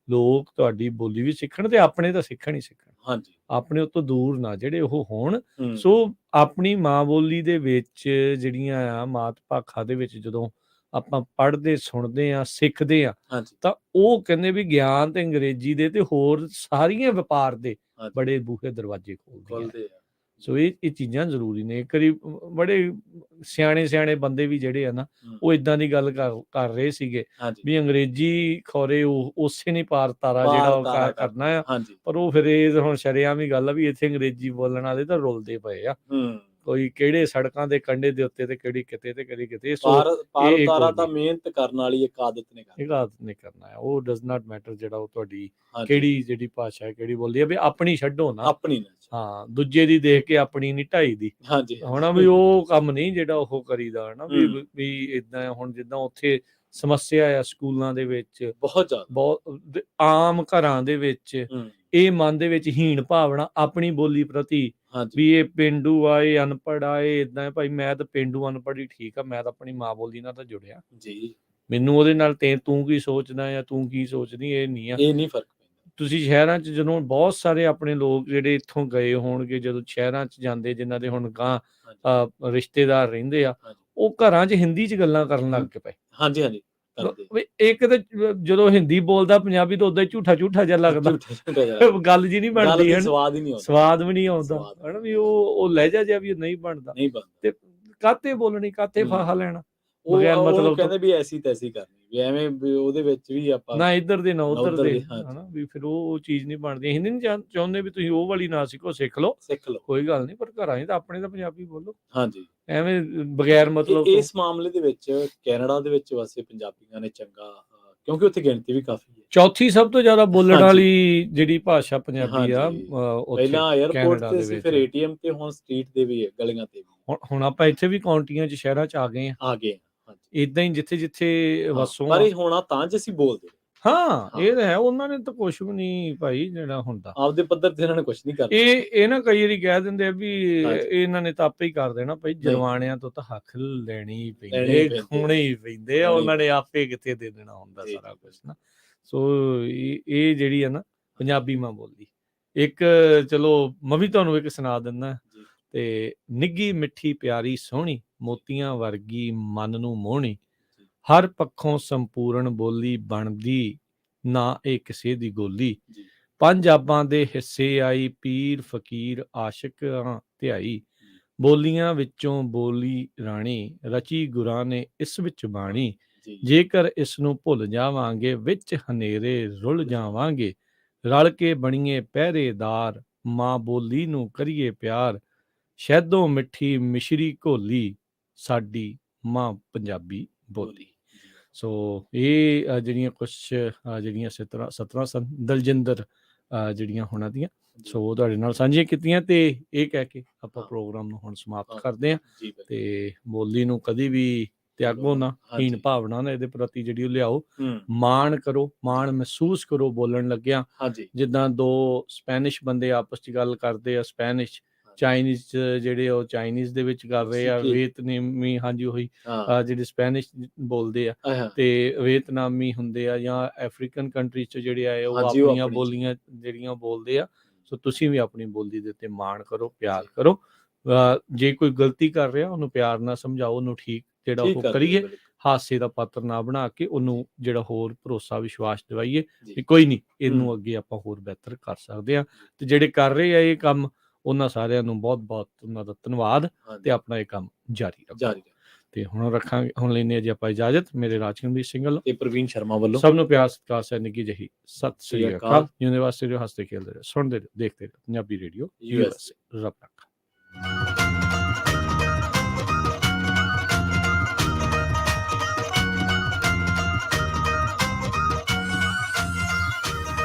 ਲੋਕ ਤੁਹਾਡੀ ਬੋਲੀ ਵੀ ਸਿੱਖਣ, ਤੇ ਆਪਣੇ ਤਾਂ ਸਿੱਖਣ ਹੀ ਸਿੱਖਣ। ਹਾਂਜੀ, ਆਪਣੇ ਉੱਤੋਂ ਦੂਰ ਨਾ ਜਿਹੜੇ ਉਹ ਹੋਣ। ਸੋ ਆਪਣੀ ਮਾਂ ਬੋਲੀ ਦੇ ਵਿੱਚ ਜਿਹੜੀਆਂ ਆ ਮਾਤ ਭਾਖਾ ਦੇ ਵਿੱਚ ਜਦੋਂ ਆਪਾਂ ਪੜ੍ਹਦੇ, ਸੁਣਦੇ ਆ, ਸਿੱਖਦੇ ਆ, ਤਾਂ ਉਹ ਕਹਿੰਦੇ ਵੀ ਗਿਆਨ ਤੇ ਅੰਗਰੇਜ਼ੀ ਦੇ ਤੇ ਹੋਰ ਸਾਰੀਆਂ ਵਪਾਰ ਦੇ ਬੜੇ ਬੂਹੇ ਦਰਵਾਜ਼ੇ ਖੋਲ੍ਹਦੇ ਆ। ਸੋ ਇਹ ਚੀਜ਼ਾਂ ਜ਼ਰੂਰੀ ਨੇ। ਇੱਕ ਵਾਰੀ ਬੜੇ ਸਿਆਣੇ ਬੰਦੇ ਵੀ ਜਿਹੜੇ ਆ ਨਾ, ਉਹ ਇਦਾਂ ਦੀ ਗੱਲ ਕਰ ਰਹੇ ਸੀਗੇ ਵੀ ਅੰਗਰੇਜ਼ੀ ਖੌਰੇ ਉਸੇ ਨਹੀਂ ਪਾਰ ਤਾਰਾ ਜਿਹੜਾ ਉਹ ਕਰਨਾ ਆ, ਪਰ ਉਹ ਫਿਰ ਇਹ ਹੁਣ ਸ਼ਰੇਆਮ ਹੀ ਗੱਲ ਆ ਵੀ ਇੱਥੇ ਅੰਗਰੇਜ਼ੀ ਬੋਲਣ ਵਾਲੇ ਤਾਂ ਰੁਲਦੇ ਪਏ ਆ, ਕੋਈ ਕਿਹੜੇ ਸੜਕਾਂ ਦੇ ਕੰਢੇ ਦੇ ਉੱਤੇ ਤੇ ਕਿਹੜੀ ਕਿਤੇ ਤੇ ਕਿਹੜੀ ਕਿਤੇ। ਤਾਰਾ ਤਾਂ ਮਿਹਨਤ ਕਰਨ ਵਾਲੀ ਇੱਕ ਆਦਤ ਨੇ ਕਰਨਾ ਆ। ਉਹ ਡਸ ਨਾਟ ਮੈਟਰ ਜਿਹੜਾ ਉਹ ਤੁਹਾਡੀ ਕਿਹੜੀ ਜਿਹੜੀ ਭਾਸ਼ਾ ਕਿਹੜੀ ਬੋਲਦੀ ਆ, ਵੀ ਆਪਣੀ ਛੱਡੋ ਨਾ, ਆਪਣੀ ਹਾਂ, ਦੂਜੇ ਦੀ ਦੇਖ ਕੇ ਆਪਣੀ ਨਹੀਂ ਢਾਈ ਦੀ। ਹੁਣ ਵੀ ਉਹ ਕੰਮ ਨਹੀਂ ਜਿਹੜਾ ਉਹ ਕਰੀਦਾ ਨਾ, ਵੀ ਇਦਾਂ। ਹੁਣ ਜਿੱਦਾਂ ਉੱਥੇ ਸਮੱਸਿਆ ਆ ਸਕੂਲਾਂ ਦੇ ਵਿੱਚ, ਬਹੁਤ ਆਮ ਘਰਾਂ ਦੇ ਵਿੱਚ ਇਹ ਮਨ ਦੇ ਵਿੱਚ ਹੀਣ ਭਾਵਨਾ ਆਪਣੀ ਬੋਲੀ ਪ੍ਰਤੀ, ਵੀ ਇਹ ਪੇਂਡੂ ਆ, ਇਹ ਅਨਪੜ੍ਹ ਆ, ਇਹ ਏਦਾਂ। ਭਾਈ ਮੈਂ ਤਾਂ ਪੇਂਡੂ ਅਨਪੜ੍ਹ ਹੀ ਠੀਕ ਆ, ਮੈਂ ਤਾਂ ਆਪਣੀ ਮਾਂ ਬੋਲੀ ਨਾਲ ਤਾਂ ਜੁੜਿਆ ਜੀ। ਮੈਨੂੰ ਉਹਦੇ ਨਾਲ ਤੂੰ ਕੀ ਸੋਚਦਾ ਜਾਂ ਤੂੰ ਕੀ ਸੋਚਦੀ, ਇਹ ਨਹੀਂ ਆ, ਇਹ ਨਹੀਂ ਫਰਕ ਪੈਂਦਾ। ਤੁਸੀਂ ਸ਼ਹਿਰਾਂ 'ਚ ਜਦੋਂ ਬਹੁਤ ਸਾਰੇ ਆਪਣੇ ਲੋਕ ਜਿਹੜੇ ਇੱਥੋਂ ਗਏ ਹੋਣਗੇ, ਜਦੋਂ ਸ਼ਹਿਰਾਂ 'ਚ ਜਾਂਦੇ, ਜਿਨ੍ਹਾਂ ਦੇ ਹੁਣ ਗਾਂ ਰਿਸ਼ਤੇਦਾਰ ਰਹਿੰਦੇ ਆ, ਉਹ ਘਰਾਂ 'ਚ ਹਿੰਦੀ 'ਚ ਗੱਲਾਂ ਕਰਨ ਲੱਗ ਪਏ। ਹਾਂਜੀ ਹਾਂਜੀ ਵੀ ਇੱਕ ਤਾਂ ਜਦੋਂ ਹਿੰਦੀ ਬੋਲਦਾ ਪੰਜਾਬੀ ਤਾਂ ਉਦਾਂ ਹੀ ਝੂਠਾ ਜਿਹਾ ਲੱਗਦਾ, ਗੱਲ ਜੀ ਨਹੀਂ ਬਣਦੀ ਹੈ, ਸਵਾਦ ਵੀ ਨਹੀਂ ਆਉਂਦਾ ਹਨਾ, ਵੀ ਉਹ ਲਹਿਜਾ ਜਿਹਾ ਵੀ ਨਹੀਂ ਬਣਦਾ। ਤੇ ਕਾਤੇ ਬੋਲਣੀ, ਕਾਤੇ ਫਾਹਾ ਲੈਣਾ ਬਗੈਰ ਮਤਲਬ ਕਹਿੰਦੇ ਵੀ ਐਸੀ ਤੈਸੀ ਕਰਨੀ, ਵੀ ਐਵੇਂ ਵੀ ਉਹਦੇ ਵਿੱਚ ਵੀ ਆਪਾਂ ਨਾ ਇੱਧਰ ਦੇ ਨਾ ਉੱਧਰ ਦੇ ਹਨਾ, ਵੀ ਫਿਰ ਉਹ ਚੀਜ਼ ਨਹੀਂ ਬਣਦੀ। ਅਸੀਂ ਨਹੀਂ ਚਾਹੁੰਦੇ ਵੀ ਤੁਸੀਂ ਉਹ ਵਾਲੀ ਨਾ ਸਿੱਖੋ, ਸਿੱਖ ਲਓ ਕੋਈ ਗੱਲ ਨਹੀਂ, ਪਰ ਘਰਾਂ 'ਚ ਤਾਂ ਆਪਣੇ ਤਾਂ ਪੰਜਾਬੀ ਬੋਲੋ। ਹਾਂਜੀ, ਐਵੇਂ ਬਗੈਰ ਮਤਲਬ ਇਸ ਮਾਮਲੇ ਦੇ ਵਿੱਚ ਕੈਨੇਡਾ ਦੇ ਵਿੱਚ ਵਸੇ ਪੰਜਾਬੀਆਂ ਨੇ ਚੰਗਾ, ਕਿਉਂਕਿ ਉੱਥੇ ਗਿਣਤੀ ਵੀ ਕਾਫੀ ਹੈ। ਚੌਥੀ ਸਭ ਤੋਂ ਜ਼ਿਆਦਾ ਬੋਲਣ ਵਾਲੀ ਜਿਹੜੀ ਭਾਸ਼ਾ ਪੰਜਾਬੀ ਆ ਪਹਿਲਾਂ 에ਅਰਪੋਰਟ ਤੇ ਸੀ, ਫਿਰ ਏਟੀਐਮ ਤੇ, ਹੁਣ ਸਟਰੀਟ ਦੇ ਵੀ ਗਲੀਆਂ ਤੇ ਵੀ। ਹੁਣ ਆਪਾਂ ਇੱਥੇ ਵੀ ਕਾਉਂਟੀਆਂ 'ਚ ਸ਼ਹਿਰਾਂ 'ਚ ਆ ਗਏ ਆ ਇਦਾਂ ਹੀ ਜਿੱਥੇ ਵਸੋਂ, ਪਰ ਇਹ ਹੋਣਾ ਤਾਂ ਜੇ ਅਸੀਂ ਬੋਲਦੇ। ਹਾਂ ਇਹ ਤਾਂ ਹੈ, ਉਹਨਾਂ ਨੇ ਤਾਂ ਕੁਛ ਵੀ ਨਹੀਂ ਭਾਈ ਜਿਹੜਾ ਹੁੰਦਾ ਆਪਦੇ ਪੱਧਰ ਤੇ ਇਹਨਾਂ ਨੇ ਕੁਛ ਨਹੀਂ ਕਰਨਾ। ਇਹ ਨਾ ਕਈ ਵਾਰੀ ਕਹਿ ਦਿੰਦੇ ਆ ਵੀ ਇਹਨਾਂ ਨੇ ਤਾਂ ਆਪੇ ਹੀ ਕਰ ਦੇਣਾ। ਭਾਈ ਜਰਵਾਣਿਆਂ ਤੋਂ ਤਾਂ ਹੱਕ ਲੈਣੀ ਹੀ ਪੈਂਦੇ, ਖੋਣੇ ਹੀ ਪੈਂਦੇ ਆ, ਉਹਨਾਂ ਨੇ ਆਪੇ ਕਿੱਥੇ ਦੇ ਦੇਣਾ ਹੁੰਦਾ ਸਾਰਾ ਕੁਛ ਨਾ। ਸੋ ਇਹ ਜਿਹੜੀ ਆ ਨਾ ਪੰਜਾਬੀ ਮਾਂ ਬੋਲੀ, ਇੱਕ ਚਲੋ ਮੈਂ ਵੀ ਤੁਹਾਨੂੰ ਇੱਕ ਸੁਣਾ ਦਿੰਦਾ। ਤੇ ਨਿੱਘੀ ਮਿੱਠੀ ਪਿਆਰੀ ਸੋਹਣੀ, ਮੋਤੀਆਂ ਵਰਗੀ ਮਨ ਨੂੰ ਮੋਹਣੀ, ਹਰ ਪੱਖੋਂ ਸੰਪੂਰਨ ਬੋਲੀ ਬਣਦੀ ਨਾ ਇਹ ਕਿਸੇ ਦੀ ਗੋਲੀ। ਪੰਜਾਬਾਂ ਦੇ ਹਿੱਸੇ ਆਈ ਪੀਰ ਫਕੀਰ ਆਸ਼ਿਕਾਂ ਧਿਆਈ, ਬੋਲੀਆਂ ਵਿੱਚੋਂ ਬੋਲੀ ਰਾਣੀ, ਰਚੀ ਗੁਰਾਂ ਨੇ ਇਸ ਵਿੱਚ ਬਾਣੀ। ਜੇਕਰ ਇਸ ਨੂੰ ਭੁੱਲ ਜਾਵਾਂਗੇ ਵਿੱਚ ਹਨੇਰੇ ਰੁੱਲ ਜਾਵਾਂਗੇ, ਰਲ ਕੇ ਬਣੀਏ ਪਹਿਰੇਦਾਰ, ਮਾਂ ਬੋਲੀ ਨੂੰ ਕਰੀਏ ਪਿਆਰ, ਸ਼ਹਿਦੋਂ ਮਿੱਠੀ ਮਿਸ਼ਰੀ ਘੋਲੀ, ਸਾਡੀ ਮਾਂ ਪੰਜਾਬੀ ਬੋਲੀ। ਸੋ ਇਹ ਜਿਹੜੀਆਂ ਕੁਛ ਜਿਹੜੀਆਂ ਸਤਰਾਂ ਸਨ ਦਲਜਿੰਦਰ ਜਿਹੜੀਆਂ ਉਹਨਾਂ ਦੀਆਂ, ਸੋ ਤੁਹਾਡੇ ਨਾਲ ਸਾਂਝੀਆਂ ਕੀਤੀਆਂ। ਤੇ ਇਹ ਕਹਿ ਕੇ ਆਪਾਂ ਪ੍ਰੋਗਰਾਮ ਨੂੰ ਹੁਣ ਸਮਾਪਤ ਕਰਦੇ ਹਾਂ। ਤੇ ਬੋਲੀ ਨੂੰ ਕਦੀ ਵੀ ਤਿਆਗੋ ਨਾ, ਹੀਣ ਭਾਵਨਾ ਨਾ ਇਹਦੇ ਪ੍ਰਤੀ ਜਿਹੜੀ ਉਹ ਲਿਆਓ, ਮਾਣ ਕਰੋ, ਮਾਣ ਮਹਿਸੂਸ ਕਰੋ ਬੋਲਣ ਲੱਗਿਆ। ਜਿੱਦਾਂ ਦੋ ਸਪੈਨਿਸ਼ ਬੰਦੇ ਆਪਸ 'ਚ ਗੱਲ ਕਰਦੇ ਆ, ਸਪੈਨਿਸ਼ ਚਾਈਨੀਜ਼ ਜਿਹੜੇ ਉਹ ਚਾਈਨੀਜ਼ ਦੇ ਵਿੱਚ ਕਰ ਰਹੇ ਆ, ਵੀਅਤਨਾਮੀ ਉਹੀ ਜਿਹੜੇ ਸਪੈਨਿਸ਼ ਬੋਲਦੇ ਆ, ਤੇ ਵੀਅਤਨਾਮੀ ਹੁੰਦੇ ਆ ਜਾਂ ਅਫਰੀਕਨ ਕੰਟਰੀਜ਼ 'ਚ ਜਿਹੜੇ ਆਏ ਉਹ ਆਪਣੀਆਂ ਬੋਲੀਆਂ ਜਿਹੜੀਆਂ ਬੋਲਦੇ ਆ। ਸੋ ਤੁਸੀਂ ਵੀ ਆਪਣੀ ਬੋਲੀ ਦੇ ਉੱਤੇ ਮਾਣ ਕਰੋ, ਪਿਆਰ ਕਰੋ। ਜੇ ਕੋਈ ਗਲਤੀ ਕਰ ਰਿਹਾ ਉਹਨੂੰ ਪਿਆਰ ਨਾਲ ਸਮਝਾਓ, ਉਹਨੂੰ ਠੀਕ ਜਿਹੜਾ ਉਹ ਕਰੀਏ, ਹਾਸੇ ਦਾ ਪਾਤਰ ਨਾ ਬਣਾ ਕੇ ਉਹਨੂੰ ਜਿਹੜਾ ਹੋਰ ਭਰੋਸਾ ਵਿਸ਼ਵਾਸ ਦਿਵਾਈਏ ਕਿ ਕੋਈ ਨਹੀਂ, ਇਹਨੂੰ ਅੱਗੇ ਆਪਾਂ ਹੋਰ ਬਿਹਤਰ ਕਰ ਸਕਦੇ ਹਾਂ। ਤੇ ਜਿਹੜੇ ਕਰ ਰਹੇ ਆ ਇਹ ਕੰਮ, ਉਹਨਾਂ ਸਾਰਿਆਂ ਨੂੰ ਬਹੁਤ ਬਹੁਤ ਉਹਨਾਂ ਦਾ ਧੰਨਵਾਦ, ਤੇ ਆਪਣਾ ਇਹ ਕੰਮ ਜਾਰੀ ਰੱਖੋ। ਤੇ ਹੁਣ ਲੈਂਦੇ ਜੀ ਆਪਾਂ ਇਜਾਜ਼ਤ। ਮੇਰੇ ਰਾਜਕਮਲ ਸਿੰਘ ਵੱਲੋਂ ਤੇ ਪ੍ਰਵੀਨ ਸ਼ਰਮਾ ਵੱਲੋਂ ਸਭ ਨੂੰ ਪਿਆਰ ਸਤਿਕਾਰ ਸਹਿ ਨਿੱਘੀ ਜਿਹੀ ਸਤਿ ਸ੍ਰੀ ਅਕਾਲ। ਯੂਨੀਵਰਸਿਟੀ ਹੱਸਦੇ ਖੇਲਦੇ ਰਹੋ, ਸੁਣਦੇ ਰਹੋ, ਦੇਖਦੇ ਰਹੋ ਪੰਜਾਬੀ ਰੇਡੀਓ USA। ਰੱਬ ਰੱਖਾ।